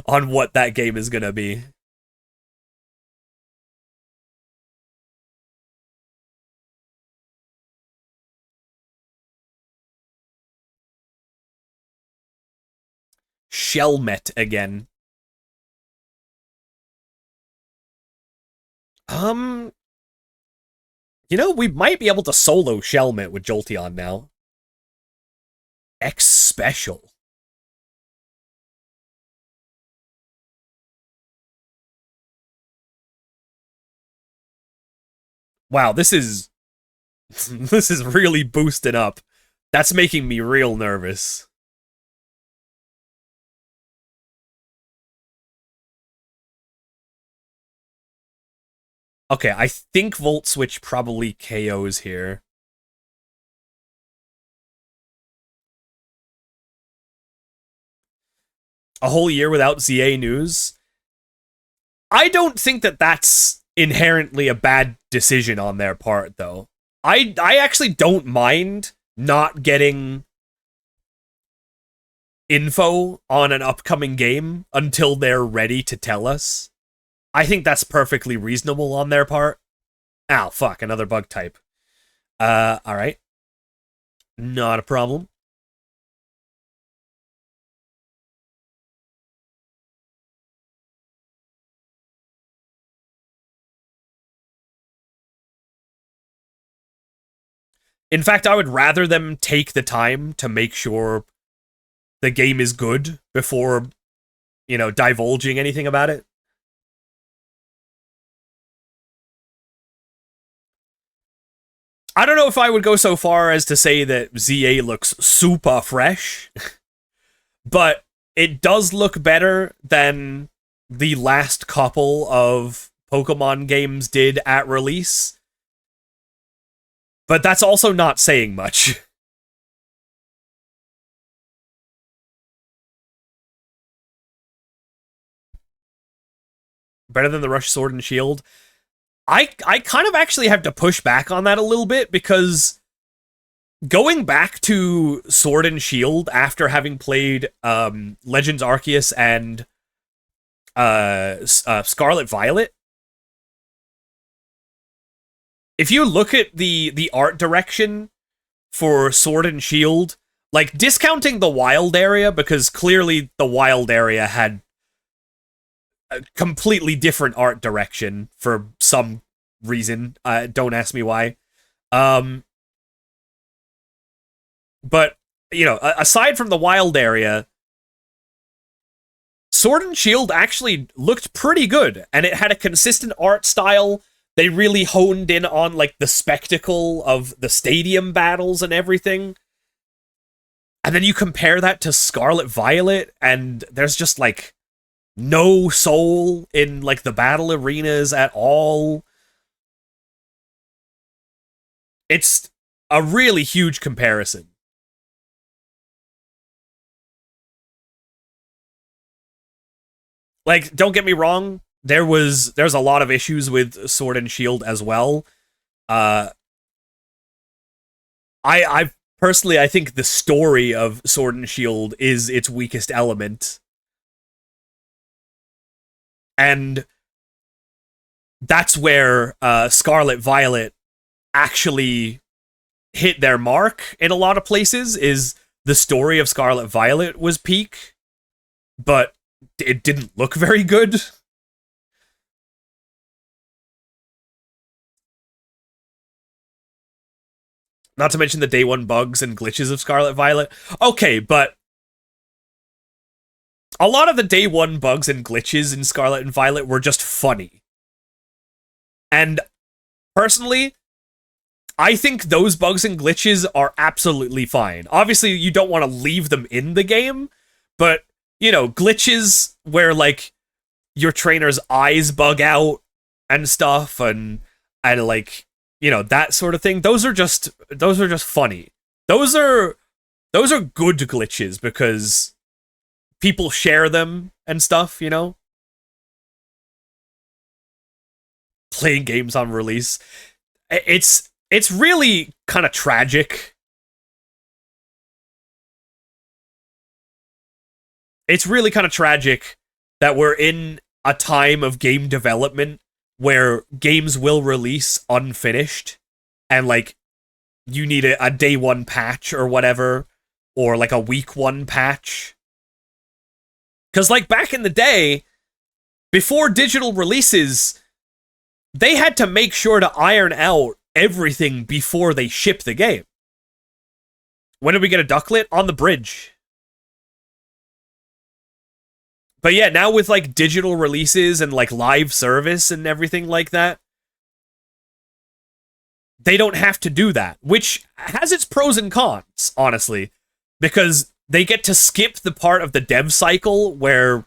on what that game is gonna be. Shelmet again. You know, we might be able to solo Shelmet with Jolteon now. X Special. Wow, this is this is really boosted up. That's making me real nervous. Okay, I think Volt Switch probably KOs here. A whole year without ZA news? I don't think that that's inherently a bad decision on their part, though. I actually don't mind not getting info on an upcoming game until they're ready to tell us. I think that's perfectly reasonable on their part. Ow, fuck, another bug type. Alright. Not a problem. In fact, I would rather them take the time to make sure the game is good before, divulging anything about it. I don't know if I would go so far as to say that ZA looks super fresh, but it does look better than the last couple of Pokemon games did at release. But that's also not saying much. Better than the Rush Sword and Shield. I kind of actually have to push back on that a little bit, because going back to Sword and Shield after having played Legends Arceus and Scarlet Violet, if you look at the art direction for Sword and Shield, like, discounting the wild area, because clearly the wild area had a completely different art direction for some reason. Don't ask me why. But, aside from the wild area, Sword and Shield actually looked pretty good, and it had a consistent art style. They really honed in on, like, the spectacle of the stadium battles and everything. And then you compare that to Scarlet Violet, and there's just, like, no soul in, like, the battle arenas at all. It's a really huge comparison. Like, don't get me wrong, there's a lot of issues with Sword and Shield as well. I personally, I think the story of Sword and Shield is its weakest element. And that's where Scarlet Violet actually hit their mark in a lot of places. Is the story of Scarlet Violet was peak, but it didn't look very good. Not to mention the day one bugs and glitches of Scarlet Violet. Okay, but a lot of the day one bugs and glitches in Scarlet and Violet were just funny. And personally, I think those bugs and glitches are absolutely fine. Obviously, you don't want to leave them in the game, but, glitches where, like, your trainer's eyes bug out and stuff, and like, that sort of thing. Those are just funny. Those are good glitches because people share them and stuff, Playing games on release. It's really kind of tragic. It's really kind of tragic that we're in a time of game development where games will release unfinished, and, like, you need a day one patch or whatever, or, like, a week one patch. Because, like, back in the day, before digital releases, they had to make sure to iron out everything before they ship the game. When did we get a ducklet? On the bridge. But yeah, now with, like, digital releases and, like, live service and everything like that, they don't have to do that, which has its pros and cons, honestly, because they get to skip the part of the dev cycle where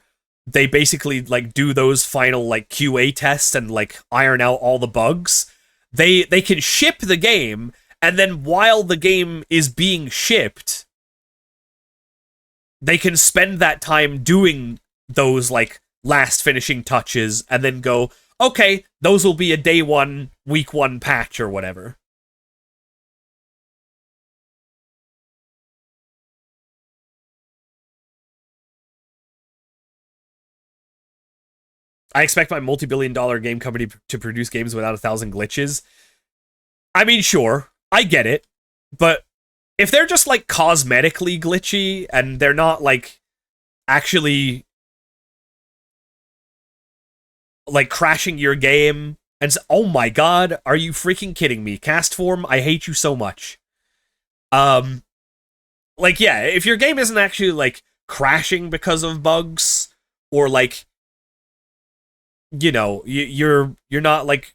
they basically, like, do those final, like, QA tests and, like, iron out all the bugs. They can ship the game, and then while the game is being shipped, they can spend that time doing those, like, last finishing touches, and then go, okay, those will be a day one, week one patch or whatever. I expect my multi-billion-dollar game company to produce games without 1,000 glitches. I mean, sure, I get it, but if they're just like cosmetically glitchy and they're not like actually like crashing your game and oh my god, are you freaking kidding me? Castform, I hate you so much. Like yeah, if your game isn't actually like crashing because of bugs or like you know, you're not like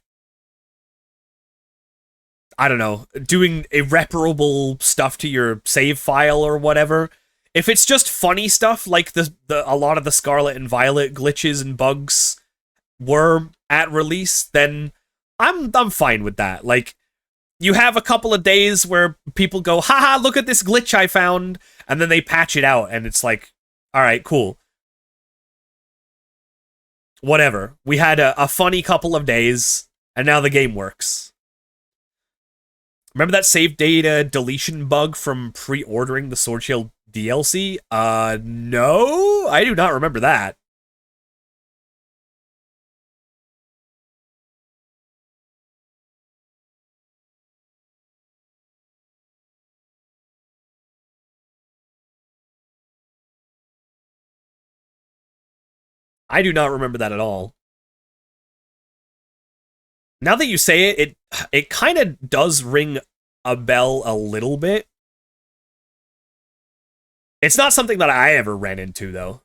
I don't know, doing irreparable stuff to your save file or whatever. If it's just funny stuff like the a lot of the Scarlet and Violet glitches and bugs were at release, then I'm fine with that. Like you have a couple of days where people go, haha, look at this glitch I found, and then they patch it out and it's like, all right, cool. Whatever. We had a funny couple of days and now the game works. Remember that save data deletion bug from pre-ordering the Sword Shield DLC? No, I do not remember that. I do not remember that at all. Now that you say it, it kind of does ring a bell a little bit. It's not something that I ever ran into, though.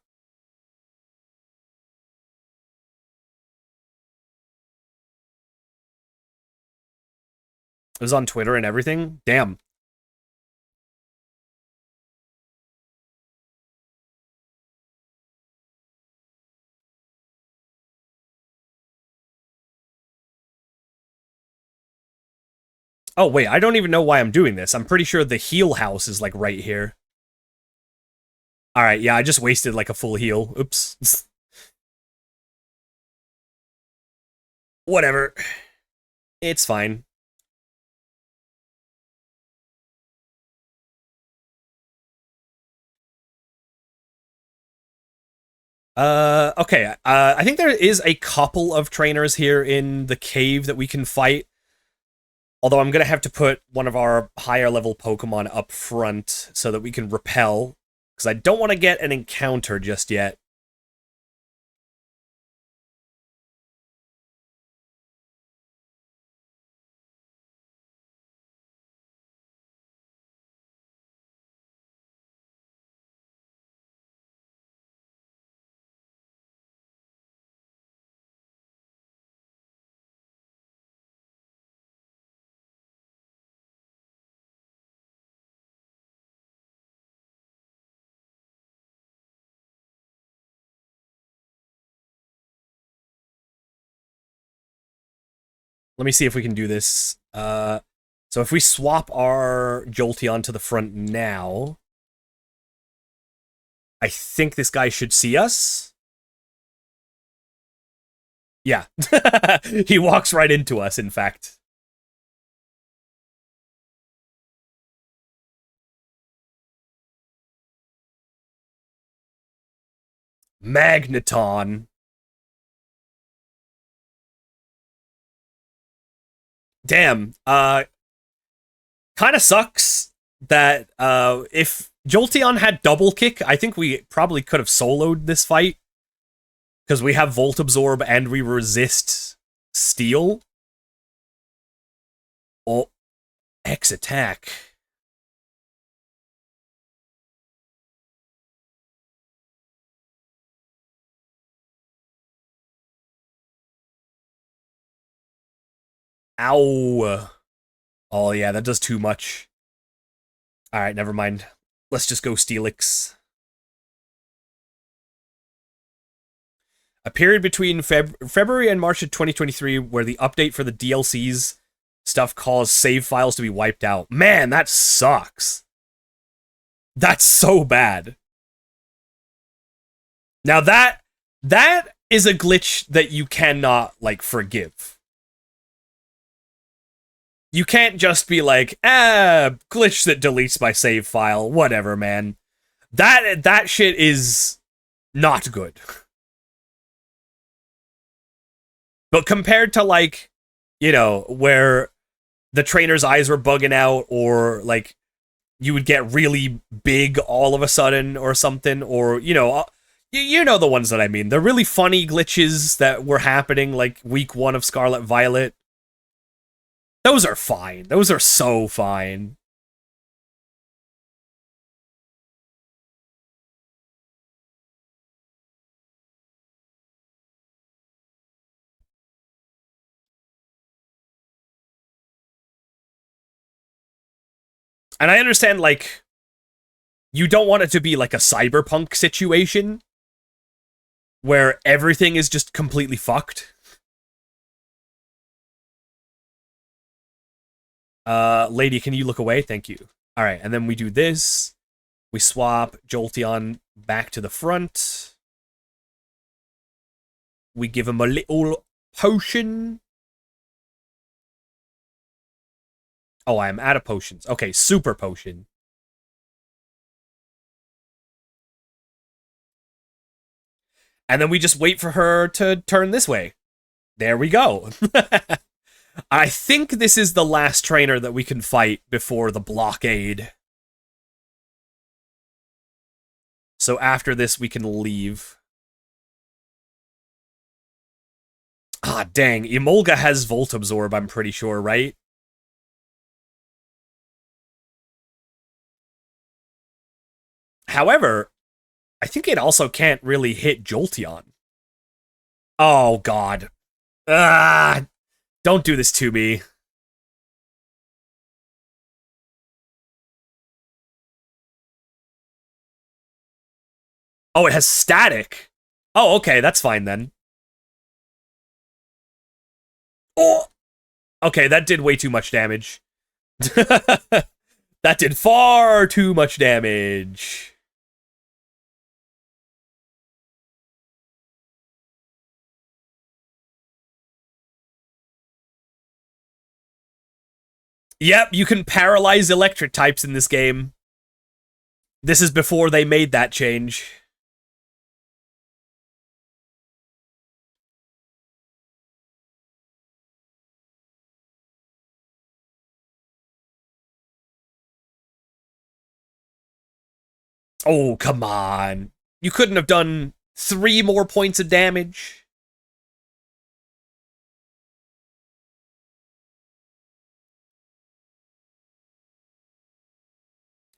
It was on Twitter and everything. Damn. Oh, wait, I don't even know why I'm doing this. I'm pretty sure the heal house is, like, right here. Alright, yeah, I just wasted, like, a full heal. Oops. Whatever. It's fine. Okay, I think there is a couple of trainers here in the cave that we can fight. Although I'm gonna have to put one of our higher level Pokemon up front so that we can repel, because I don't want to get an encounter just yet. Let me see if we can do this. So if we swap our Jolteon to the front now, I think this guy should see us. Yeah. He walks right into us, in fact. Magneton. Damn. Kind of sucks that if Jolteon had double kick, I think we probably could have soloed this fight. Because we have Volt Absorb and we resist Steel. Oh, X attack. Ow. Oh yeah, that does too much. Alright, never mind. Let's just go Steelix. A period between February and March of 2023 where the update for the DLCs stuff caused save files to be wiped out. Man, that sucks. That's so bad. Now that is a glitch that you cannot, like, forgive. You can't just be like, glitch that deletes my save file, whatever, man. That shit is not good. But compared to, like, you know, where the trainer's eyes were bugging out, or like you would get really big all of a sudden or something, or, you know, you know the ones that I mean. The really funny glitches that were happening, like week 1 of Scarlet Violet. Those are fine. Those are so fine. And I understand, like, you don't want it to be like a cyberpunk situation where everything is just completely fucked. Lady, can you look away? Thank you. All right, and then we do this. We swap Jolteon back to the front. We give him a little potion. Oh, I am out of potions. Okay, super potion. And then we just wait for her to turn this way. There we go. I think this is the last trainer that we can fight before the blockade. So after this, we can leave. Ah, dang. Emolga has Volt Absorb, I'm pretty sure, right? However, I think it also can't really hit Jolteon. Oh, God. Ah, don't do this to me. Oh, it has static. Oh, okay, that's fine then. Oh! Okay, that did way too much damage. That did far too much damage. Yep, you can paralyze electric types in this game. This is before they made that change. Oh, come on. You couldn't have done 3 more points of damage.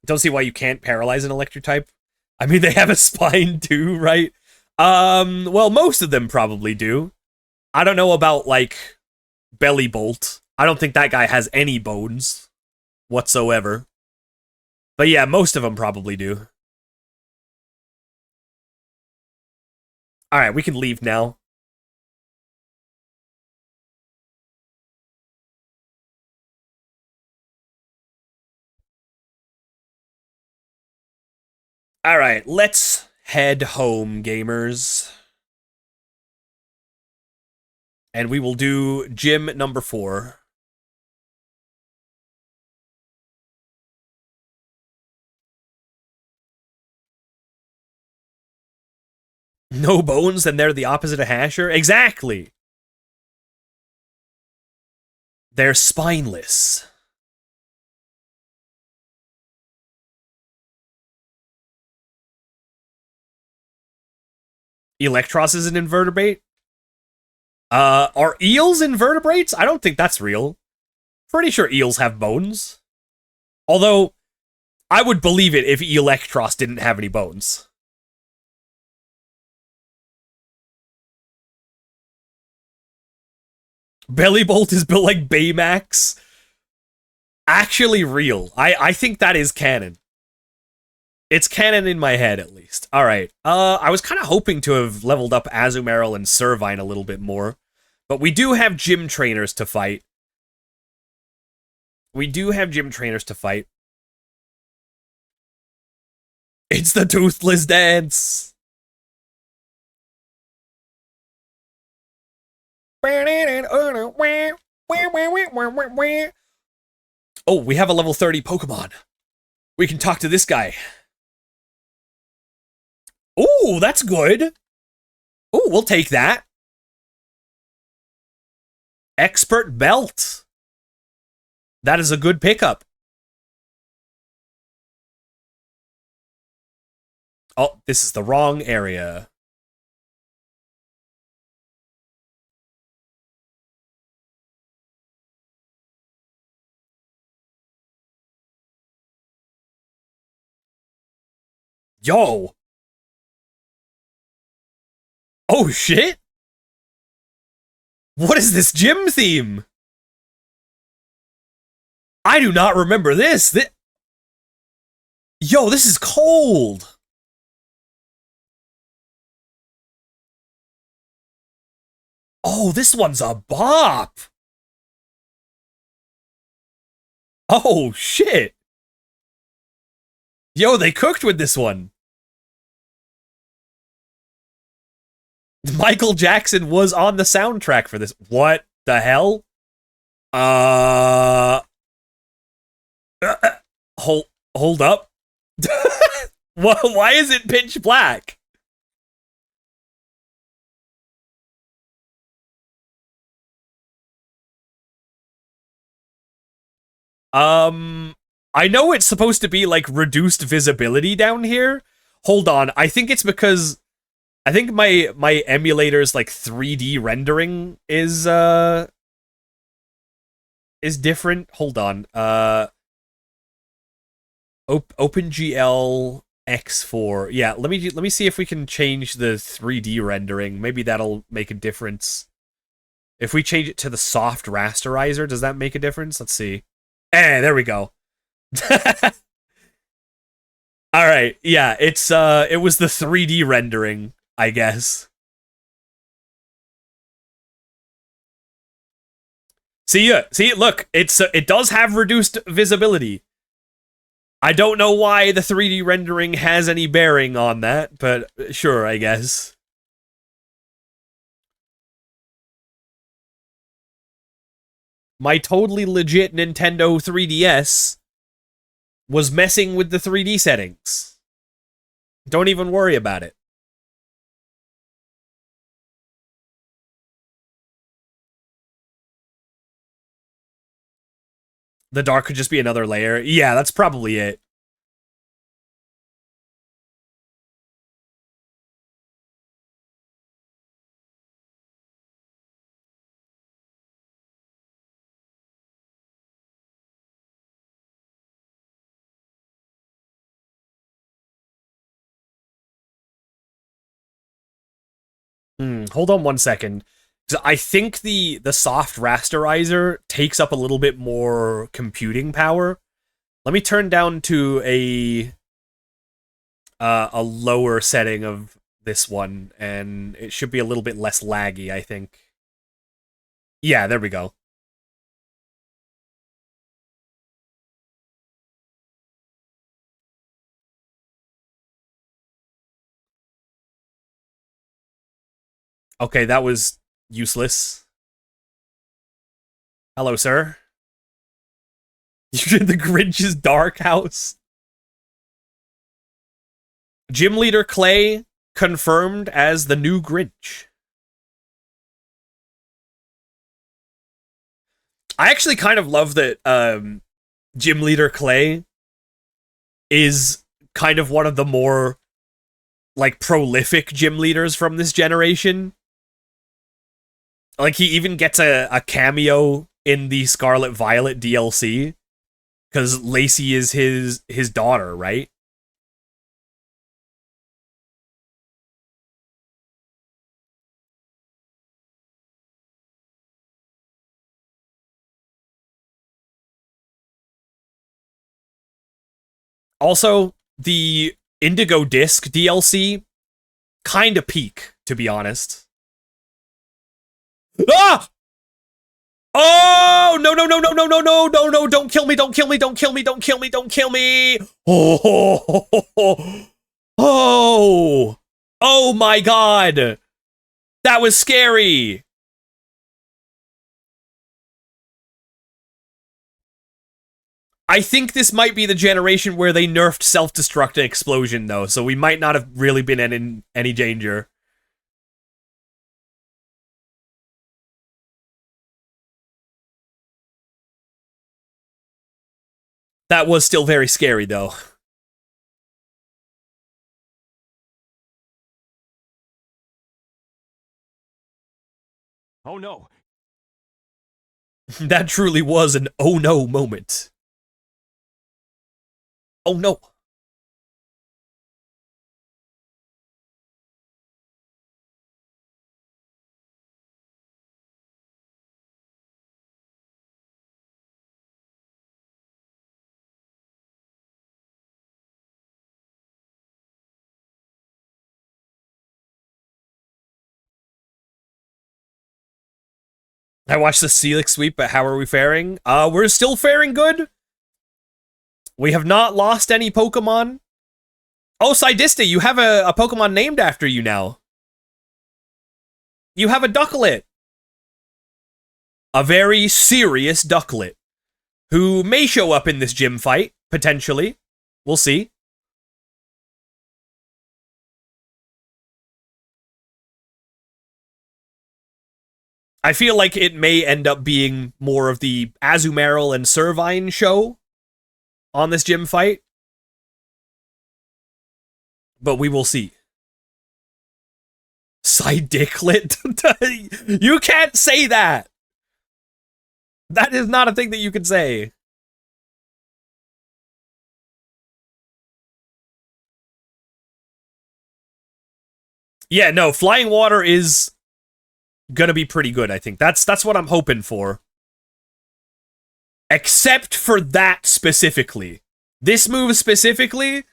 Don't see why you can't paralyze an electric type. I mean, they have a spine too, right? Well, most of them probably do. I don't know about, like, Belly Bolt. I don't think that guy has any bones whatsoever. But yeah, most of them probably do. Alright, we can leave now. Alright, let's head home, gamers. And we will do gym number 4. No bones, and they're the opposite of Hasher? Exactly! They're spineless. Electros is an invertebrate? Are eels invertebrates? I don't think that's real. Pretty sure eels have bones. Although, I would believe it if Electros didn't have any bones. Bellybolt is built like Baymax. Actually real. I think that is canon. It's canon in my head, at least. Alright. I was kind of hoping to have leveled up Azumarill and Servine a little bit more. But we do have gym trainers to fight. It's the Toothless Dance! Oh, we have a level 30 Pokemon. We can talk to this guy. Oh, that's good. Oh, we'll take that. Expert belt. That is a good pickup. Oh, this is the wrong area. Yo. Oh, shit. What is this gym theme? I do not remember this. Yo, this is cold. Oh, this one's a bop. Oh, shit. Yo, they cooked with this one. Michael Jackson was on the soundtrack for this. What the hell? Hold up. Why is it pitch black? I know it's supposed to be like reduced visibility down here. Hold on. I think it's because I think my emulator's like 3D rendering is different. Hold on. OpenGL X4. Yeah, let me see if we can change the 3D rendering. Maybe that'll make a difference. If we change it to the soft rasterizer, does that make a difference? Let's see. There we go. All right. Yeah, it was the 3D rendering, I guess. See, look, it does have reduced visibility. I don't know why the 3D rendering has any bearing on that, but sure, I guess. My totally legit Nintendo 3DS was messing with the 3D settings. Don't even worry about it. The dark could just be another layer. Yeah, that's probably it. Hold on one second. I think the soft rasterizer takes up a little bit more computing power. Let me turn down to a lower setting of this one, and it should be a little bit less laggy, I think. Yeah, there we go. Okay, that was useless. Hello, sir. You're in the Grinch's dark house. Gym leader Clay confirmed as the new Grinch. I actually kind of love that Gym leader Clay is kind of one of the more like prolific gym leaders from this generation. Like he even gets a cameo in the Scarlet Violet DLC because Lacey is his daughter, right? Also, the Indigo Disc DLC kind of peak, to be honest. Ah! Oh, no, no, no, no, no, no, no, no, no, don't kill me, don't kill me, don't kill me, don't kill me, don't kill me. Oh, oh, oh my God. That was scary. I think this might be the generation where they nerfed self-destruct and explosion, though, so we might not have really been in any danger. That was still very scary, though. Oh no. That truly was an oh no moment. Oh no. I watched the Celix sweep, but how are we faring? We're still faring good. We have not lost any Pokemon. Oh, Sidista, you have a Pokemon named after you now. You have a Ducklet. A very serious Ducklet. Who may show up in this gym fight, potentially. We'll see. I feel like it may end up being more of the Azumarill and Servine show on this gym fight. But we will see. Psydicklet? You can't say that! That is not a thing that you can say. Yeah, no, Flying Water is gonna be pretty good, I think. That's what I'm hoping for. Except for that specifically. This move specifically,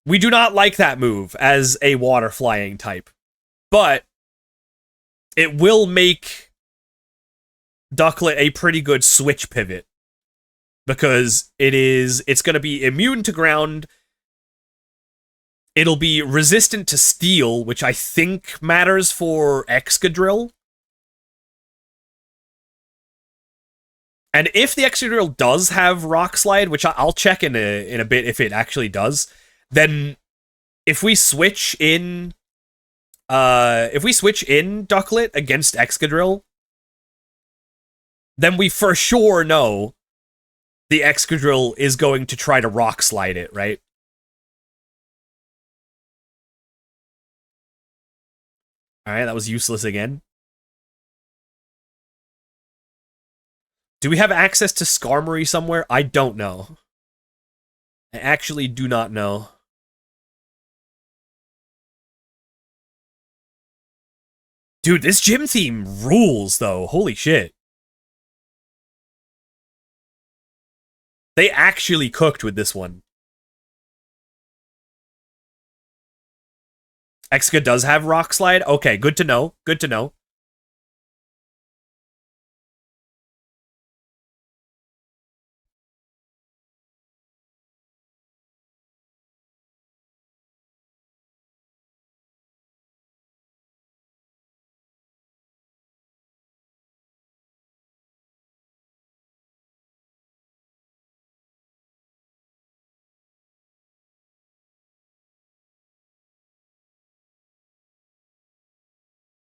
we do not like that move as a water flying type. But it will make Ducklet a pretty good switch pivot. Because it's gonna be immune to ground. It'll be resistant to steel, which I think matters for Excadrill. And if the Excadrill does have Rock Slide, which I'll check in a bit if it actually does, then if we switch in Ducklet against Excadrill, then we for sure know the Excadrill is going to try to Rock Slide it, right? Alright, that was useless again. Do we have access to Skarmory somewhere? I don't know. I actually do not know. Dude, this gym theme rules, though. Holy shit. They actually cooked with this one. Exca does have Rock Slide? Okay, good to know. Good to know.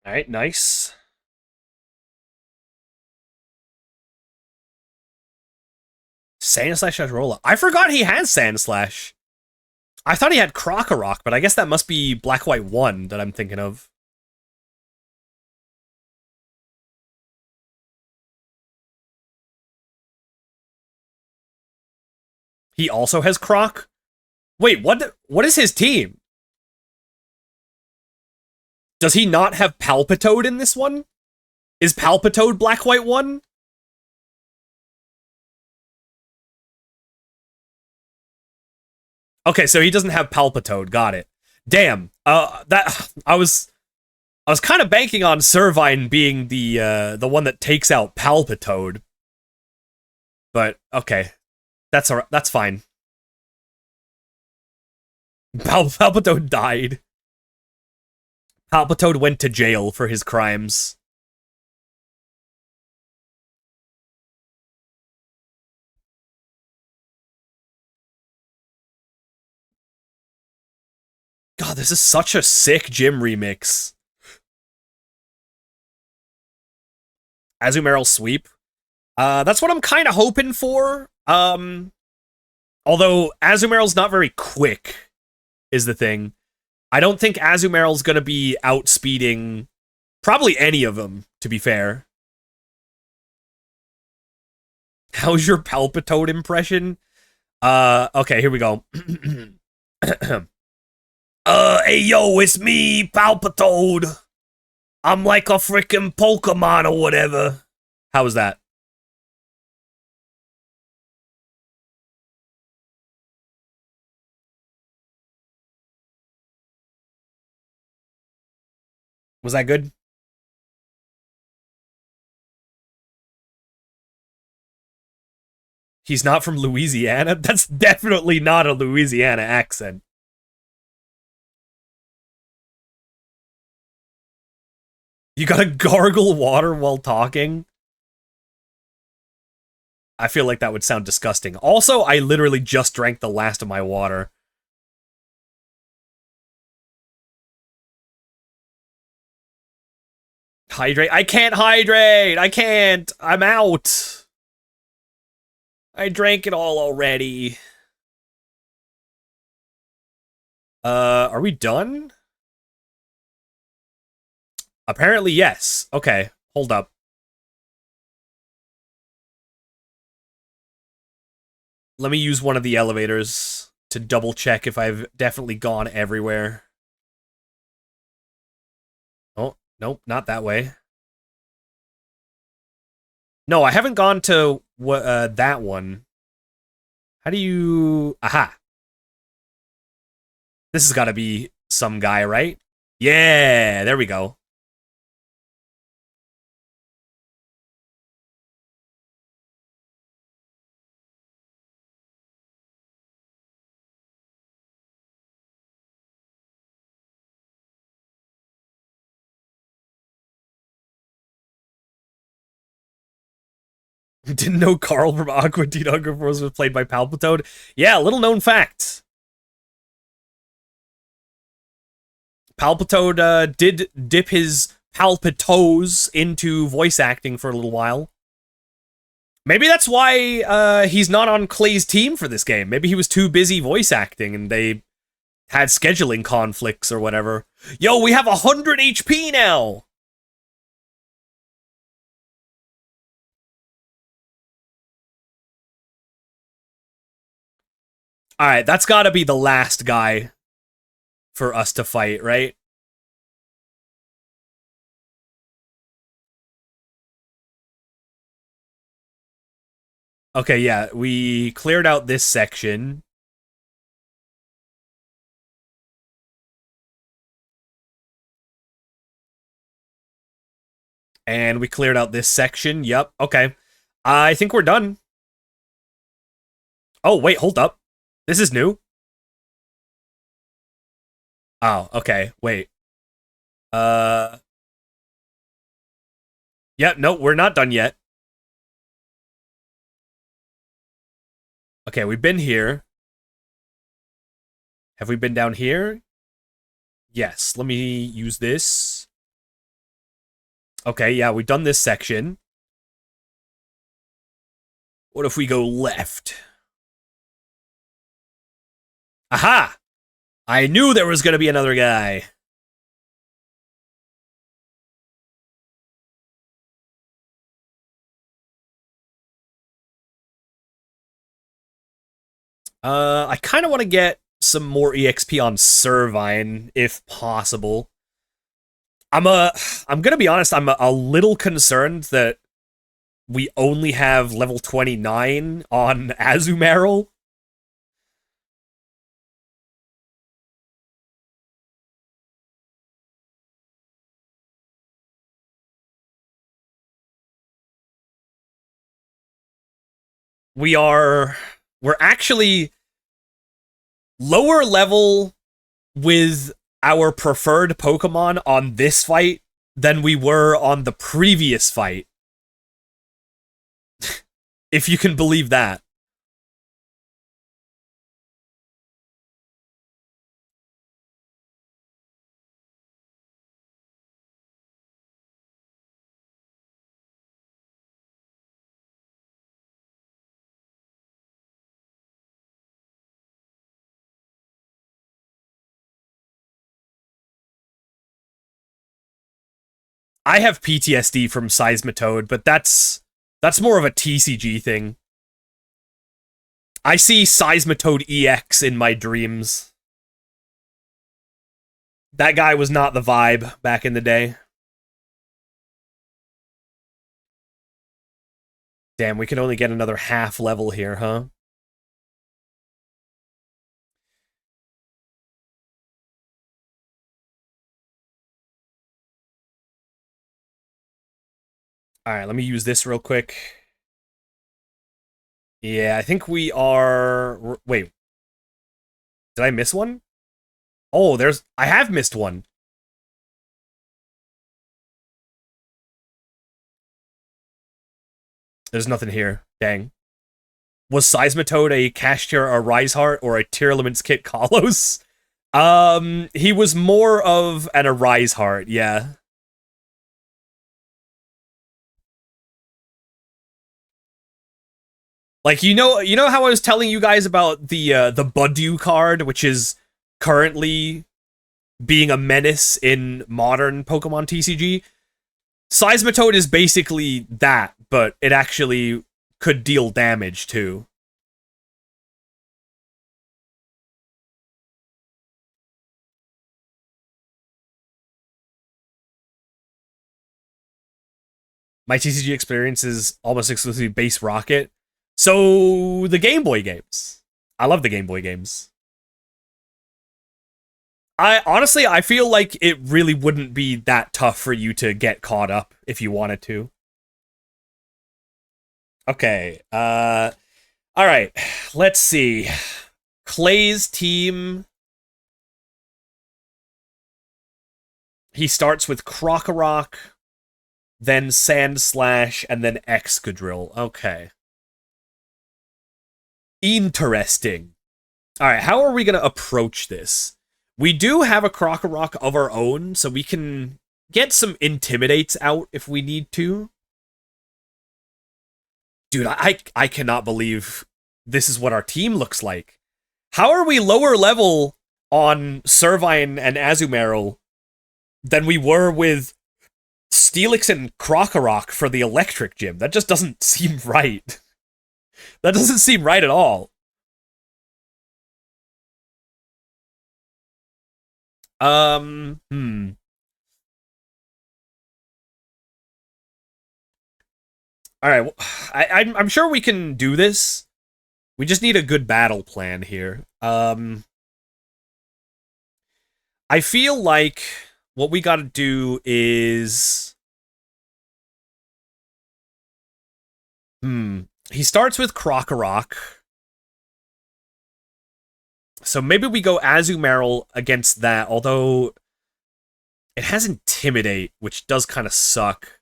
Alright, nice. Sandslash Rolla. I forgot he has Sandslash. I thought he had Krokorok, but I guess that must be Black White 1 that I'm thinking of. He also has Croc? Wait, what is his team? Does he not have Palpitoad in this one? Is Palpitoad Black White 1? Okay, so he doesn't have Palpitoad. Got it. Damn. I was kind of banking on Servine being the one that takes out Palpitoad. But okay. That's fine. Palpitoad died. Palpitoad went to jail for his crimes. God, this is such a sick gym remix. Azumarill sweep. That's what I'm kind of hoping for. Although Azumarill's not very quick, is the thing. I don't think Azumarill's gonna be outspeeding probably any of them, to be fair. How's your Palpitoad impression? Okay, here we go. Hey yo, it's me, Palpitoad. I'm like a freaking Pokemon or whatever. How was that? Was that good? He's not from Louisiana? That's definitely not a Louisiana accent. You gotta gargle water while talking? I feel like that would sound disgusting. Also, I literally just drank the last of my water. Hydrate? I can't hydrate! I can't! I'm out! I drank it all already. Are we done? Apparently, yes. Okay, hold up. Let me use one of the elevators to double check if I've definitely gone everywhere. Oh, nope, not that way. No, I haven't gone to that one. How do you... Aha. This has got to be some guy, right? Yeah, there we go. Didn't know Carl from Aqua Teen Hunger Force was played by Palpitoad. Yeah, little known fact. Palpitoad did dip his Palpitoes into voice acting for a little while. Maybe that's why he's not on Clay's team for this game. Maybe he was too busy voice acting and they had scheduling conflicts or whatever. Yo, we have 100 HP now! Alright, that's gotta be the last guy for us to fight, right? Okay, yeah, we cleared out this section. And we cleared out this section. Yep, okay. I think we're done. Oh, wait, hold up. This is new. Oh, okay, wait. Yeah, no, we're not done yet. Okay, we've been here. Have we been down here? Yes, let me use this. Okay, yeah, we've done this section. What if we go left? Aha! I knew there was gonna be another guy. I kind of want to get some more EXP on Servine, if possible. I'm gonna be honest, I'm a little concerned that we only have level 29 on Azumarill. We're actually lower level with our preferred Pokemon on this fight than we were on the previous fight. If you can believe that. I have PTSD from Seismitoad, but that's more of a TCG thing. I see Seismitoad EX in my dreams. That guy was not the vibe back in the day. Damn, we can only get another half level here, huh? Alright, let me use this real quick. Yeah, I think we are... Wait. Did I miss one? Oh, I have missed one. There's nothing here. Dang. Was Seismitoad a Cashtier, a Riseheart, or a Tearlaments Kit Kalos? He was more of an Riseheart, yeah. Like, you know how I was telling you guys about the Budew card, which is currently being a menace in modern Pokemon TCG? Seismitoad is basically that, but it actually could deal damage, too. My TCG experience is almost exclusively base Rocket. So, the Game Boy games. I love the Game Boy games. I feel like it really wouldn't be that tough for you to get caught up if you wanted to. Okay, alright, let's see. Clay's team. He starts with Krokorok, then Sandslash, and then Excadrill. Okay. Interesting. Alright, how are we going to approach this? We do have a Krokorok of our own, so we can get some Intimidates out if we need to. Dude, I cannot believe this is what our team looks like. How are we lower level on Servine and Azumarill than we were with Steelix and Krokorok for the Electric Gym? That just doesn't seem right. That doesn't seem right at all. Alright, I'm sure we can do this. We just need a good battle plan here. I feel like what we gotta do is... He starts with Krokorok. So maybe we go Azumarill against that, although it has Intimidate, which does kind of suck.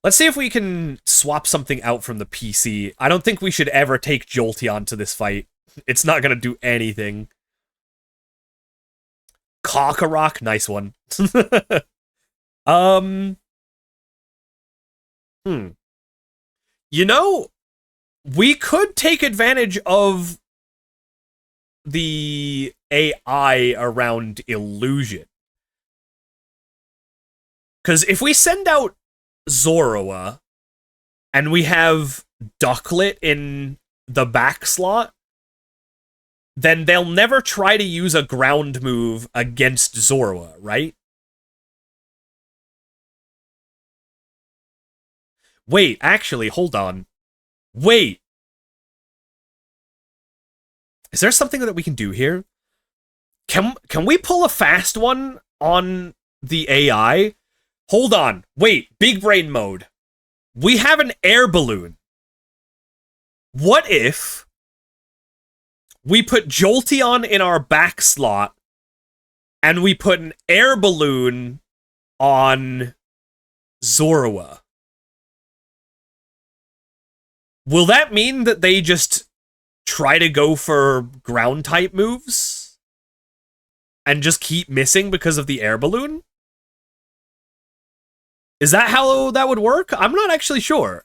Let's see if we can swap something out from the PC. I don't think we should ever take Jolteon to this fight. It's not going to do anything. Kakarot, nice one. You know, we could take advantage of the AI around Illusion. Because if we send out Zorua and we have Ducklet in the back slot, then they'll never try to use a ground move against Zorua, right? Wait, actually, hold on. Wait. Is there something that we can do here? Can we pull a fast one on the AI? Hold on. Wait, big brain mode. We have an air balloon. What if we put Jolteon in our back slot and we put an air balloon on Zorua? Will that mean that they just try to go for ground type moves and just keep missing because of the air balloon? Is that how that would work? I'm not actually sure.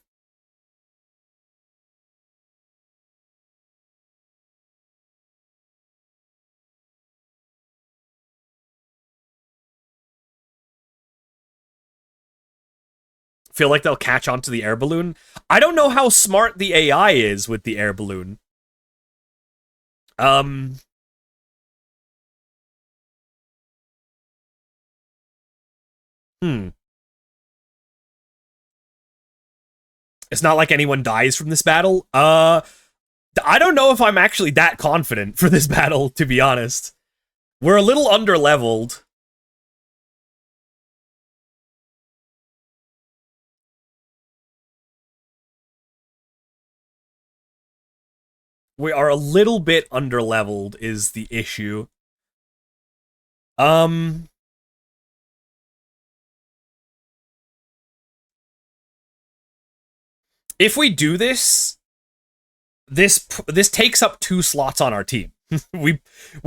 feel like they'll catch on to the air balloon. I don't know how smart the AI is with the air balloon. It's not like anyone dies from this battle. I don't know if I'm actually that confident for this battle, to be honest. We're a little underleveled. We are a little bit underleveled is the issue. If we do this, this takes up 2 slots on our team. we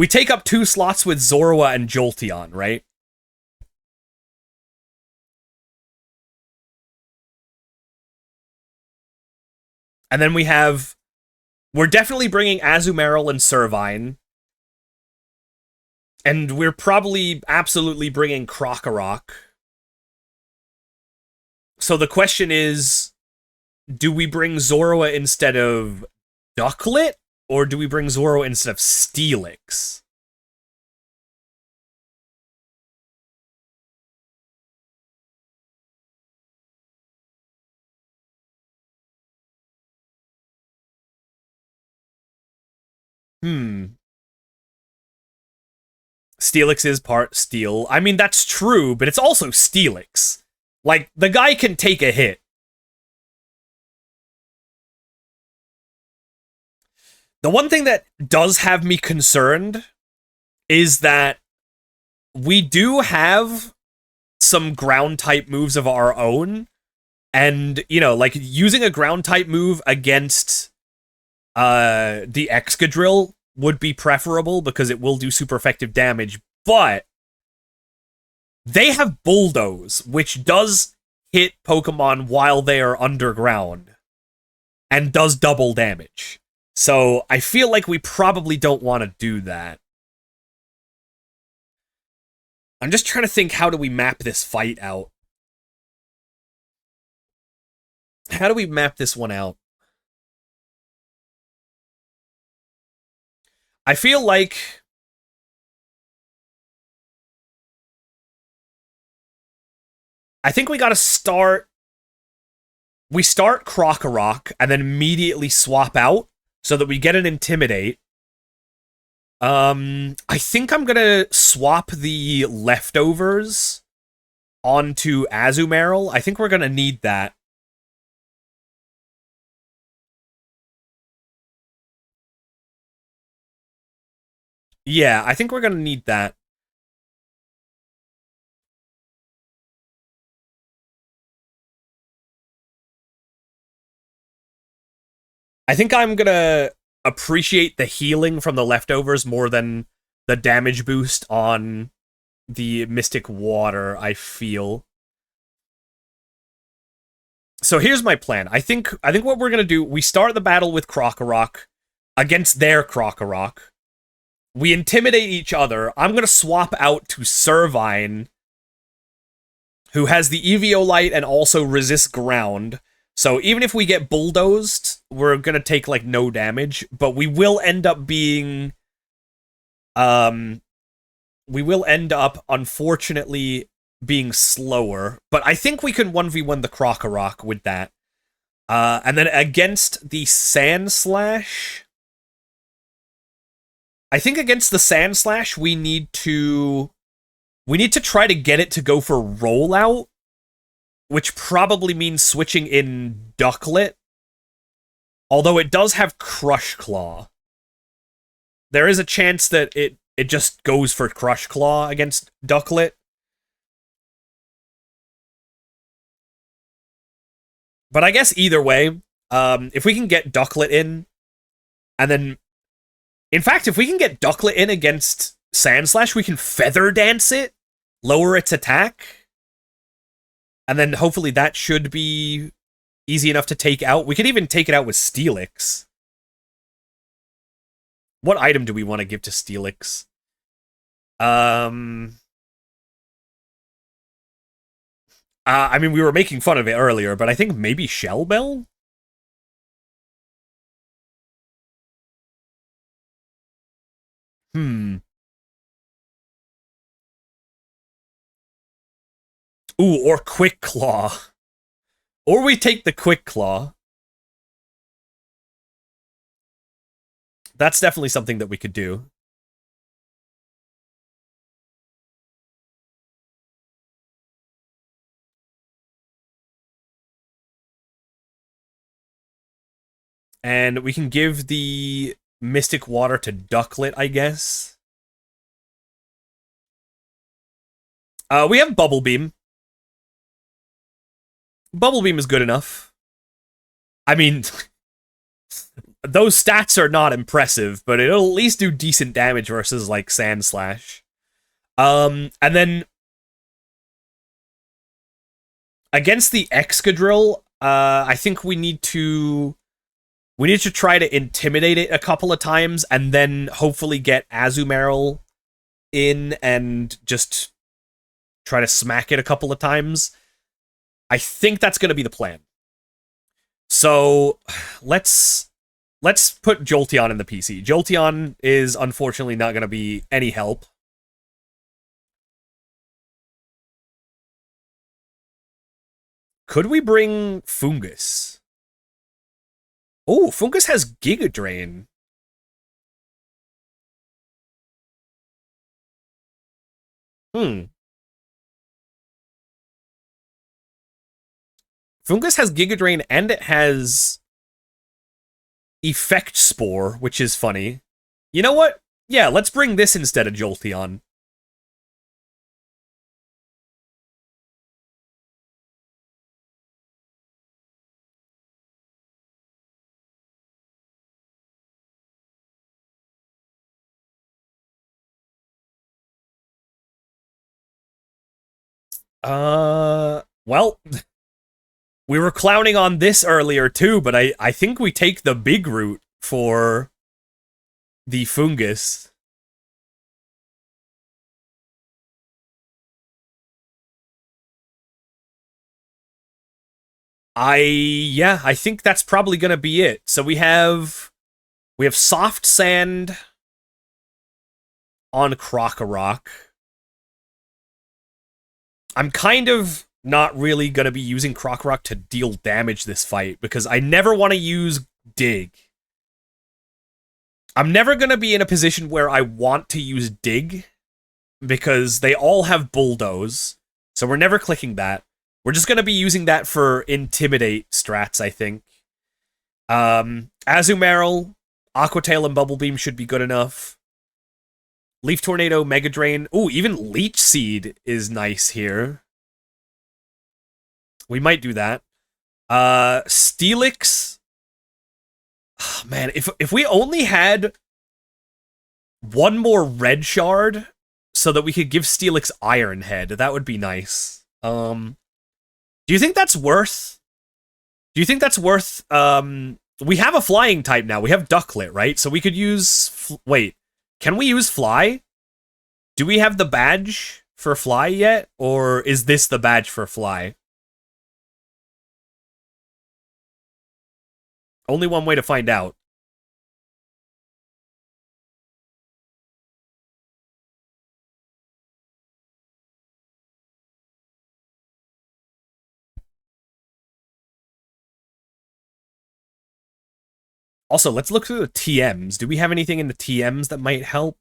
take up 2 slots with Zorua and Jolteon, right? And then we're definitely bringing Azumarill and Servine. And we're probably absolutely bringing Krokorok. So the question is, do we bring Zorua instead of Ducklet? Or do we bring Zorua instead of Steelix? Steelix is part steel. I mean, that's true, but it's also Steelix. Like, the guy can take a hit. The one thing that does have me concerned is that we do have some ground-type moves of our own, and, you know, like, using a ground-type move against the Excadrill would be preferable because it will do super effective damage, but they have Bulldoze, which does hit Pokemon while they are underground and does double damage. So I feel like we probably don't want to do that. I'm just trying to think, how do we map this fight out? How do we map this one out? I feel like I think we gotta start. We start Krokorok and then immediately swap out so that we get an Intimidate. I think I'm gonna swap the leftovers onto Azumarill. I think we're gonna need that. Yeah, I think we're gonna need that. I think I'm gonna appreciate the healing from the leftovers more than the damage boost on the Mystic Water, I feel. So here's my plan. I think what we're gonna do, we start the battle with Krokorok against their Krokorok. We intimidate each other. I'm gonna swap out to Servine, who has the Eviolite and also resists ground. So even if we get bulldozed, we're gonna take, like, no damage, but we will end up being... we will end up, unfortunately, being slower, but I think we can 1v1 the Krokorok with that. And then against the Sandslash... I think against the Sandslash, we need to try to get it to go for rollout, which probably means switching in Ducklet. Although it does have Crush Claw. There is a chance that it just goes for Crush Claw against Ducklet. But I guess either way, if we can get Ducklet in, and then... In fact, if we can get Ducklet in against Sandslash, we can Feather Dance it, lower its attack, and then hopefully that should be easy enough to take out. We could even take it out with Steelix. What item do we want to give to Steelix? I mean, we were making fun of it earlier, but I think maybe Shell Bell? Hmm. Ooh, or Quick Claw. Or we take the Quick Claw. That's definitely something that we could do. And we can give the Mystic Water to Ducklet, I guess. We have Bubble Beam. Bubble Beam is good enough. I mean, those stats are not impressive, but it'll at least do decent damage versus, like, Sand Slash. And then against the Excadrill, I think we need to try to intimidate it a couple of times and then hopefully get Azumarill in and just try to smack it a couple of times. I think that's going to be the plan. So let's put Jolteon in the PC. Jolteon is unfortunately not going to be any help. Could we bring Fungus? Oh, Fungus has Giga Drain. Fungus has Giga Drain and it has Effect Spore, which is funny. You know what? Yeah, let's bring this instead of Jolteon. Well, we were clowning on this earlier too, but I think we take the big route for the Fungus. Yeah, I think that's probably gonna be it. So we have Soft Sand on Krokorok. I'm kind of not really going to be using Krokorok to deal damage this fight because I never want to use Dig. I'm never going to be in a position where I want to use Dig because they all have Bulldoze, so we're never clicking that. We're just going to be using that for Intimidate strats, I think. Azumarill, Aqua Tail, and Bubble Beam should be good enough. Leaf Tornado, Mega Drain. Ooh, even Leech Seed is nice here. We might do that. Steelix. Oh, man, if we only had one more red shard so that we could give Steelix Iron Head, that would be nice. Do you think that's worth? Do you think that's worth? We have a flying type now. We have Ducklet, right? So we could use. Wait, can we use Fly? Do we have the badge for Fly yet, or is this the badge for Fly? Only one way to find out. Also, let's look through the TMs. Do we have anything in the TMs that might help?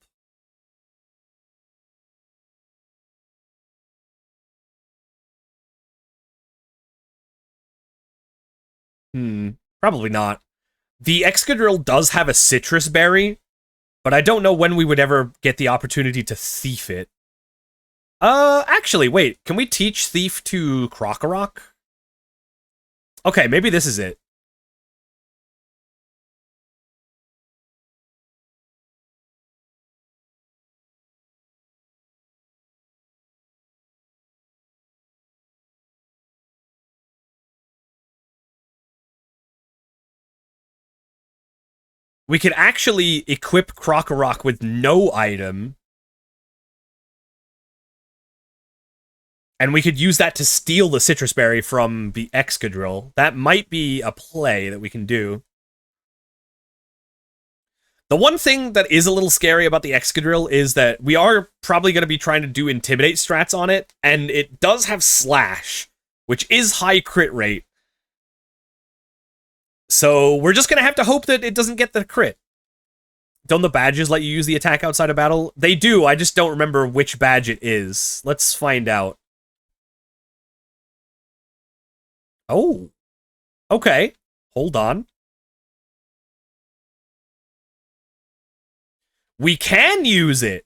Probably not. The Excadrill does have a citrus berry, but I don't know when we would ever get the opportunity to thief it. Actually, wait. Can we teach Thief to Krokorok? Okay, maybe this is it. We could actually equip Krokorok with no item. And we could use that to steal the citrus berry from the Excadrill. That might be a play that we can do. The one thing that is a little scary about the Excadrill is that we are probably going to be trying to do Intimidate strats on it, and it does have Slash, which is high crit rate. So we're just going to have to hope that it doesn't get the crit. Don't the badges let you use the attack outside of battle? They do, I just don't remember which badge it is. Let's find out. Oh. Okay. Hold on. We can use it.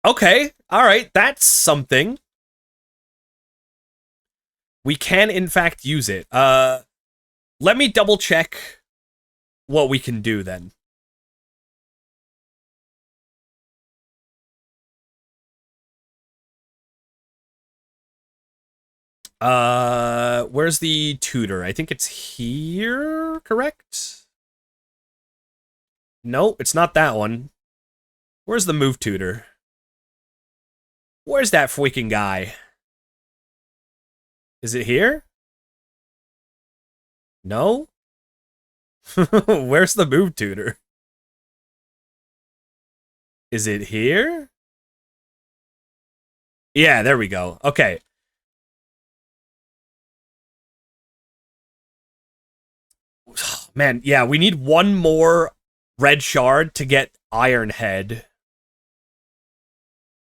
Okay. All right. That's something. We can, in fact, use it. Let me double check what we can do then. Where's the tutor? I think it's here, correct? No, it's not that one. Where's the move tutor? Where's that freaking guy? Is it here? No? Where's the move tutor? Is it here? Yeah, there we go. Okay. Man, yeah, we need one more red shard to get Iron Head.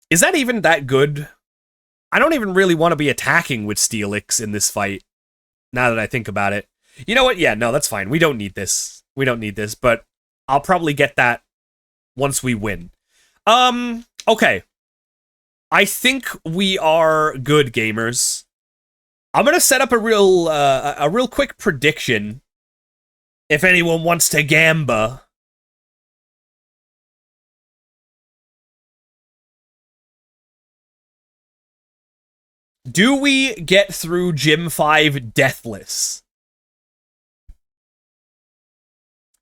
Is that even that good? I don't even really want to be attacking with Steelix in this fight, now that I think about it. You know what? Yeah, no, that's fine. We don't need this. We don't need this, but I'll probably get that once we win. Okay. I think we are good, gamers. I'm gonna set up a real quick prediction. If anyone wants to gamba. Do we get through Gym 5 deathless?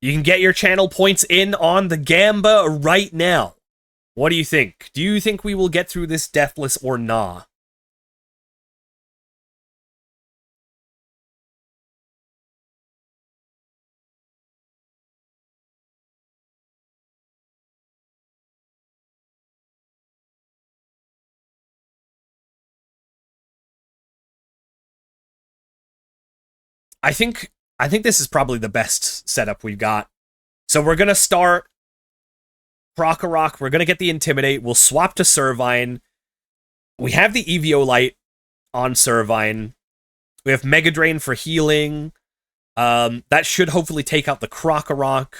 You can get your channel points in on the gamba right now. What do you think? Do you think we will get through this deathless or nah? I think this is probably the best setup we've got. So we're gonna start Krokorok. We're gonna get the Intimidate. We'll swap to Servine. We have the Eviolite on Servine. We have Mega Drain for healing. That should hopefully take out the Krokorok.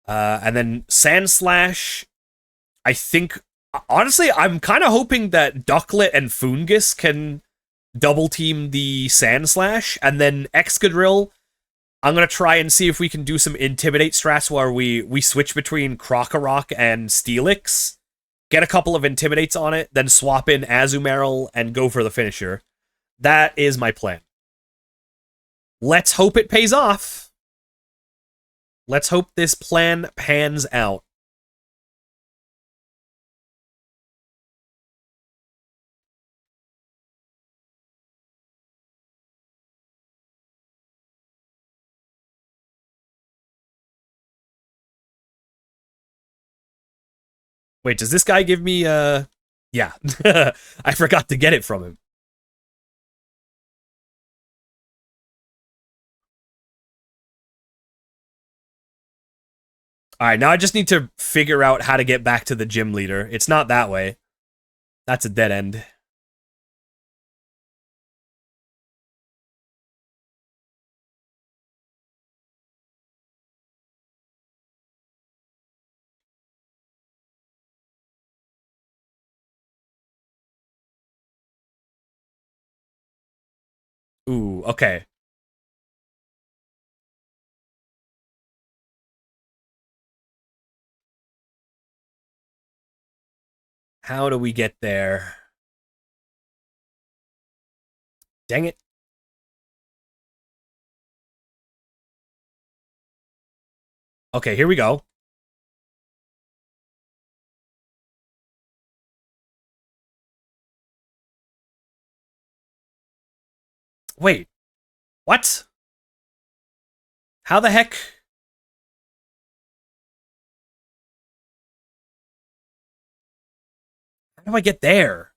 And then Sandslash. I think, honestly, I'm kind of hoping that Ducklet and Foongus can double team the Sandslash, and then Excadrill, I'm going to try and see if we can do some Intimidate strats where we switch between Krokorok and Steelix, get a couple of Intimidates on it, then swap in Azumarill and go for the finisher. That is my plan. Let's hope it pays off. Let's hope this plan pans out. Wait, does this guy give me, yeah. I forgot to get it from him. Alright, now I just need to figure out how to get back to the gym leader. It's not that way. That's a dead end. Ooh, okay. How do we get there? Dang it. Okay, here we go. Wait. What? How the heck? How do I get there?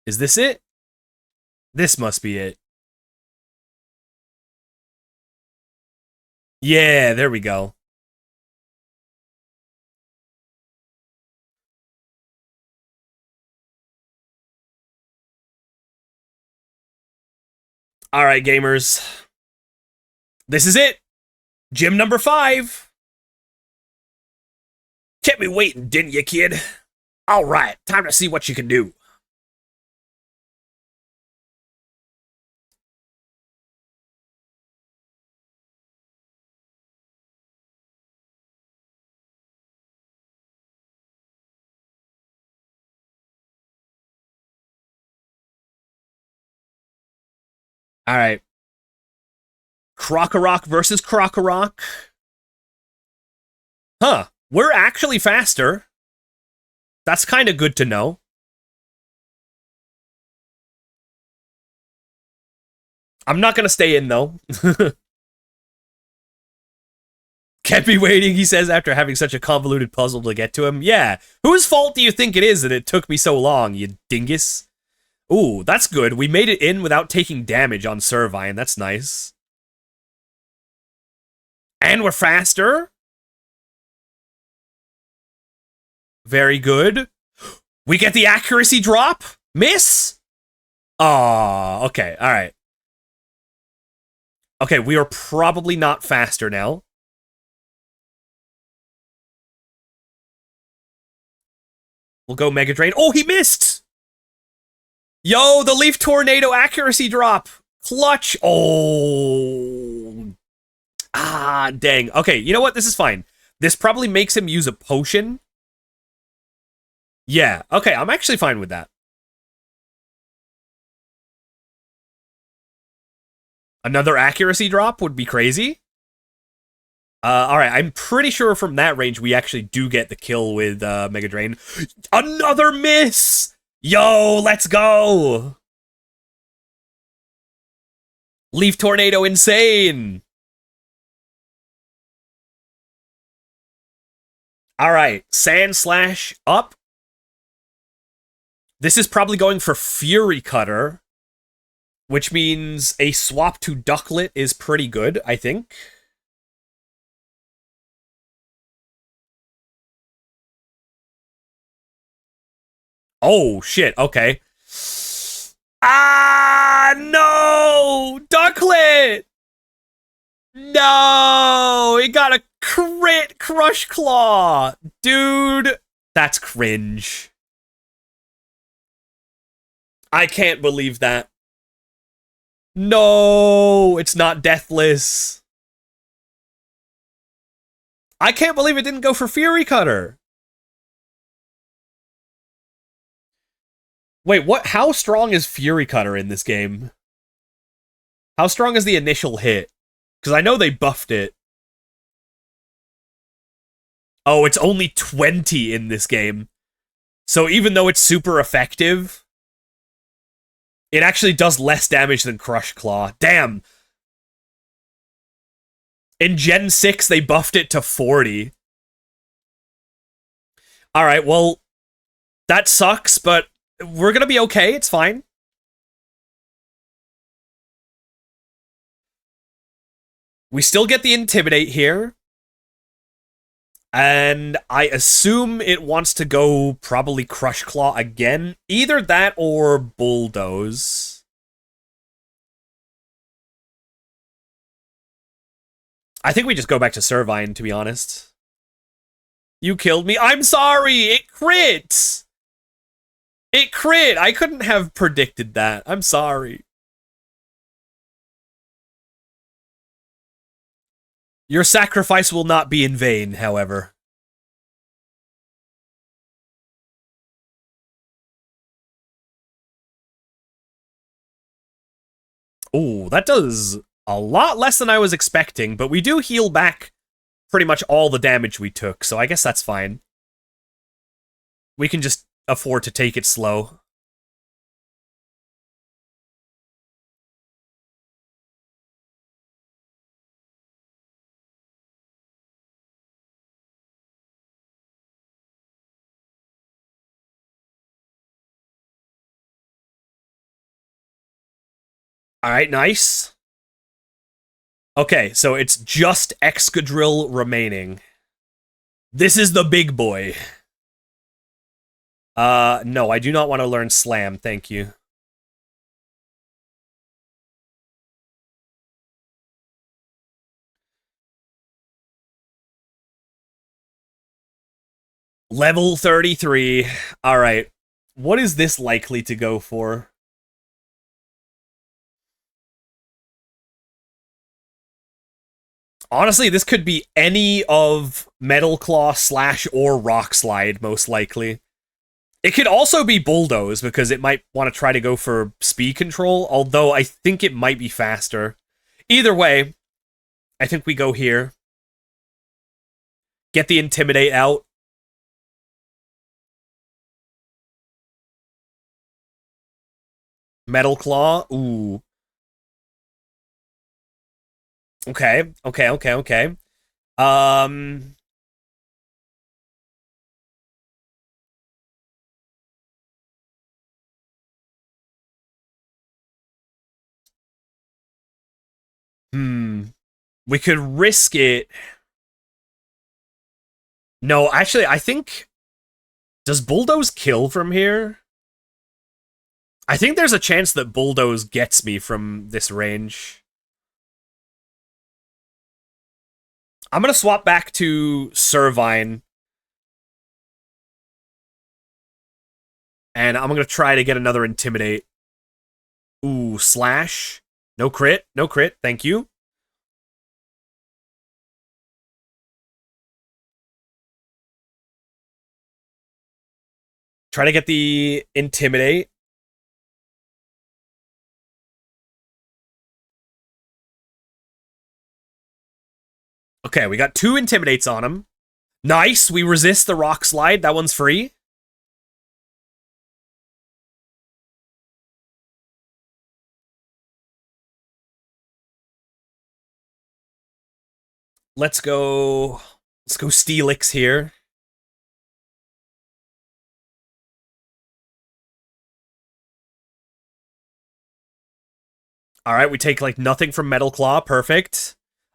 Is this it? This must be it. Yeah, there we go. All right, gamers. This is it. Gym number 5. Kept me waiting, didn't you, kid? All right, time to see what you can do. All right. Krokorok versus Krokorok. Huh. We're actually faster. That's kind of good to know. I'm not going to stay in, though. Can't be waiting, he says, after having such a convoluted puzzle to get to him. Yeah. Whose fault do you think it is that it took me so long, you dingus? Ooh, that's good. We made it in without taking damage on Servine. That's nice. And we're faster. Very good. We get the accuracy drop? Miss? Aw, okay, alright. Okay, we are probably not faster now. We'll go Mega Drain. Oh, he missed! Yo, the Leaf Tornado accuracy drop. Clutch. Oh. Ah, dang. Okay, you know what? This is fine. This probably makes him use a potion. Yeah, okay, I'm actually fine with that. Another accuracy drop would be crazy. Alright, I'm pretty sure from that range we actually do get the kill with Mega Drain. Another miss! Yo, let's go! Leaf Tornado insane! Alright, Sand Slash up. This is probably going for Fury Cutter, which means a swap to Ducklet is pretty good, I think. Oh, shit, okay. Ah, no! Ducklet! No! It got a crit Crush Claw! Dude, that's cringe. I can't believe that. No, it's not Deathless. I can't believe it didn't go for Fury Cutter. Wait, what? How strong is Fury Cutter in this game? How strong is the initial hit? Because I know they buffed it. Oh, it's only 20 in this game. So even though it's super effective, it actually does less damage than Crush Claw. Damn. In Gen 6, they buffed it to 40. Alright, well, that sucks, but we're gonna be okay. It's fine. We still get the Intimidate here. And I assume it wants to go probably Crush Claw again. Either that or Bulldoze. I think we just go back to Servine, to be honest. You killed me. I'm sorry! It crit! It crit! I couldn't have predicted that. I'm sorry. Your sacrifice will not be in vain, however. Ooh, that does a lot less than I was expecting, but we do heal back pretty much all the damage we took, so I guess that's fine. We can just afford to take it slow. Alright, nice. Okay, so it's just Excadrill remaining. This is the big boy. No, I do not want to learn Slam, thank you. Level 33. Alright. What is this likely to go for? Honestly, this could be any of Metal Claw, Slash, or Rock Slide, most likely. It could also be Bulldoze, because it might want to try to go for speed control, although I think it might be faster. Either way, I think we go here. Get the Intimidate out. Metal Claw, ooh. Okay, okay, okay, okay. We could risk it. No, actually, I think... Does Bulldoze kill from here? I think there's a chance that Bulldoze gets me from this range. I'm gonna swap back to Servine. And I'm gonna try to get another Intimidate. Ooh, Slash. No crit, no crit, thank you. Try to get the Intimidate. Okay, we got 2 Intimidates on him. Nice, we resist the Rock Slide. That one's free. Let's go Steelix here. Alright, we take, like, nothing from Metal Claw. Perfect.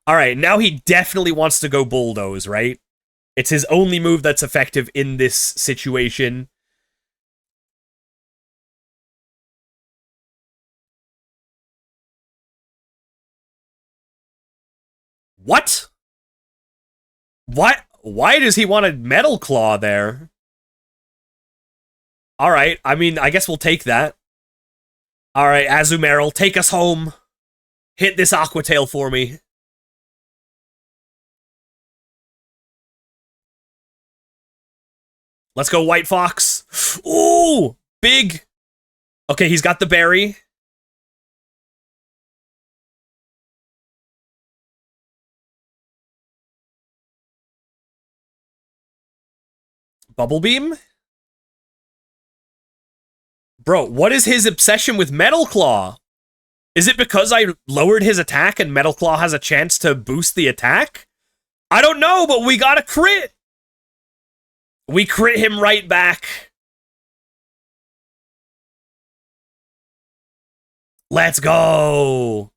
Alright, now he definitely wants to go Bulldoze, right? It's his only move that's effective in this situation. What? What? Why does he want a Metal Claw there? Alright, I mean, I guess we'll take that. Alright, Azumarill, take us home. Hit this Aqua Tail for me. Let's go, White Fox. Ooh! Big! Okay, he's got the berry. Bubble Beam? Bro, what is his obsession with Metal Claw? Is it because I lowered his attack and Metal Claw has a chance to boost the attack? I don't know, but we got a crit! We crit him right back. Let's go!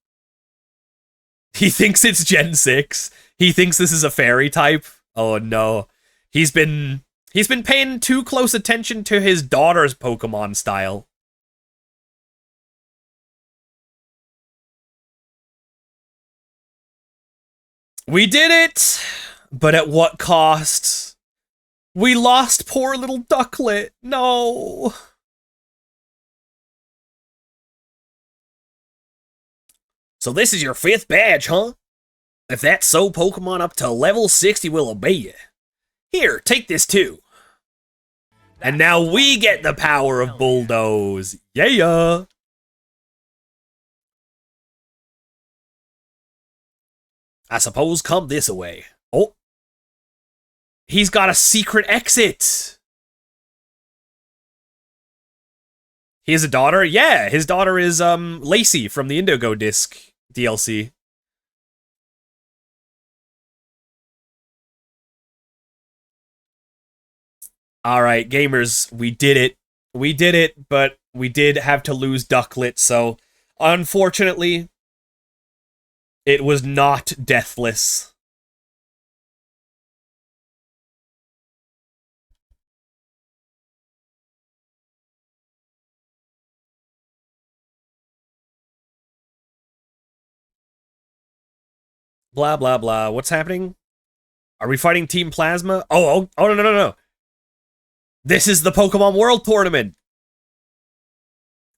He thinks it's Gen 6. He thinks this is a fairy type. Oh no. He's been paying too close attention to his daughter's Pokemon style. We did it! But at what cost? We lost poor little Ducklet. No! So this is your 5th badge, huh? If that's so, Pokemon up to level 60 will obey you. Here, take this too. And now we get the power of Bulldoze. Yeah! I suppose come this way. Oh. He's got a secret exit. He has a daughter? Yeah, his daughter is, Lacey from the Indigo Disc DLC. Alright, gamers, we did it. We did it, but we did have to lose Ducklet, so unfortunately, it was not deathless. Blah, blah, blah. What's happening? Are we fighting Team Plasma? Oh, no, no, no, no. This is the Pokemon World Tournament.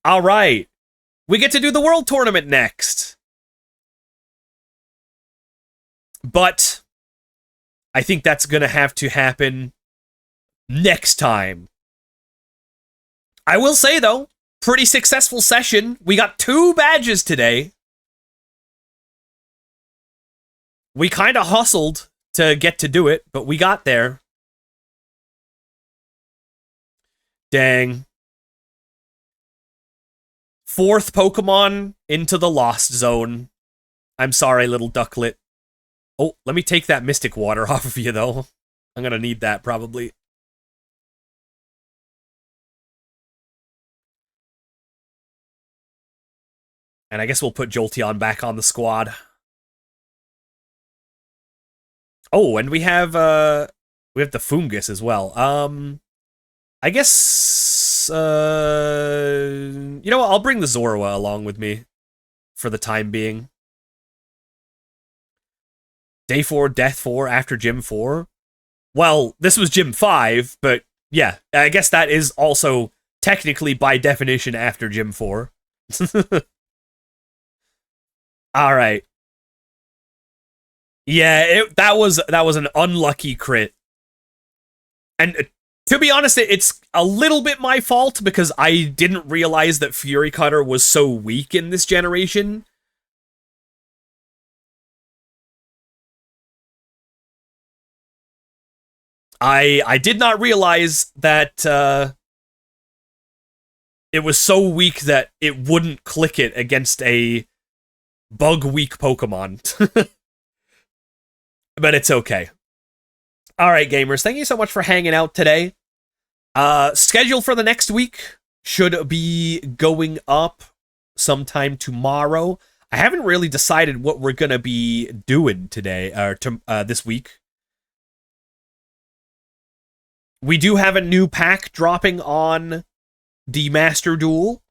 All right. We get to do the World Tournament next. But I think that's going to have to happen next time. I will say, though, pretty successful session. We got 2 badges today. We kind of hustled to get to do it, but we got there. Dang. 4th Pokemon into the Lost Zone. I'm sorry, little ducklet. Oh, let me take that Mystic Water off of you, though. I'm gonna need that, probably. And I guess we'll put Jolteon back on the squad. Oh, and we have the Fungus as well. I guess you know what? I'll bring the Zorua along with me for the time being. Day 4, Death 4, after Gym 4. Well, this was Gym 5, but yeah, I guess that is also technically by definition after Gym 4. All right. Yeah, that was an unlucky crit. And to be honest, it's a little bit my fault because I didn't realize that Fury Cutter was so weak in this generation. I did not realize that it was so weak that it wouldn't click it against a bug-weak Pokemon. But it's okay. Alright, gamers, thank you so much for hanging out today. Schedule for the next week should be going up sometime tomorrow. I haven't really decided what we're gonna be doing today, or this week. We do have a new pack dropping on the Master Duel.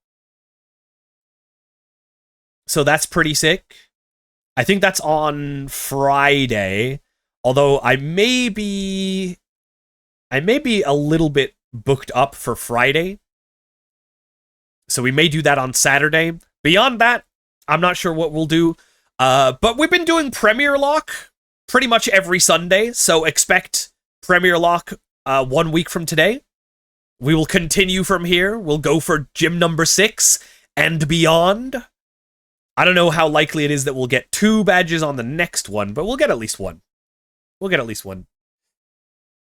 So that's pretty sick. I think that's on Friday. Although I may be a little bit booked up for Friday. So we may do that on Saturday. Beyond that, I'm not sure what we'll do. But we've been doing Premierlocke pretty much every Sunday. So expect Premierlocke 1 week from today. We will continue from here. We'll go for gym number 6 and beyond. I don't know how likely it is that we'll get 2 badges on the next one, but we'll get at least 1. We'll get at least 1.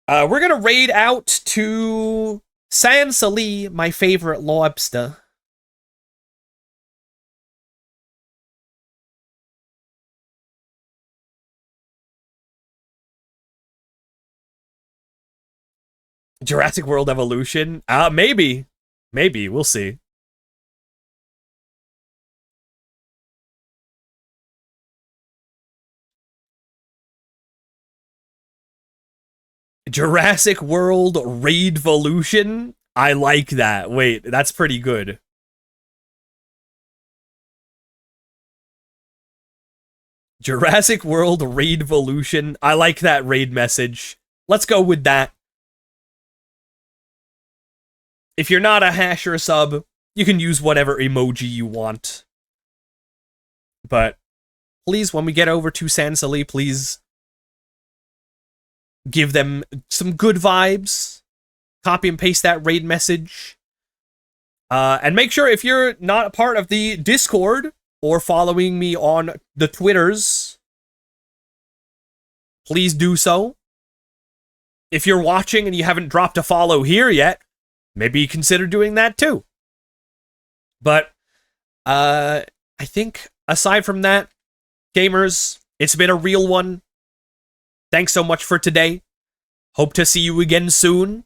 We're gonna raid out to San Sali, my favorite lobster. Jurassic World Evolution? Maybe. Maybe, we'll see. Jurassic World Raidvolution? I like that. Wait, that's pretty good. Jurassic World Raidvolution. I like that raid message. Let's go with that. If you're not a hash or a sub, you can use whatever emoji you want. But please, when we get over to San Sali, please give them some good vibes. Copy and paste that raid message. And make sure if you're not a part of the Discord or following me on the Twitters, please do so. If you're watching and you haven't dropped a follow here yet, maybe consider doing that too. But I think aside from that, gamers, it's been a real one. Thanks so much for today. Hope to see you again soon.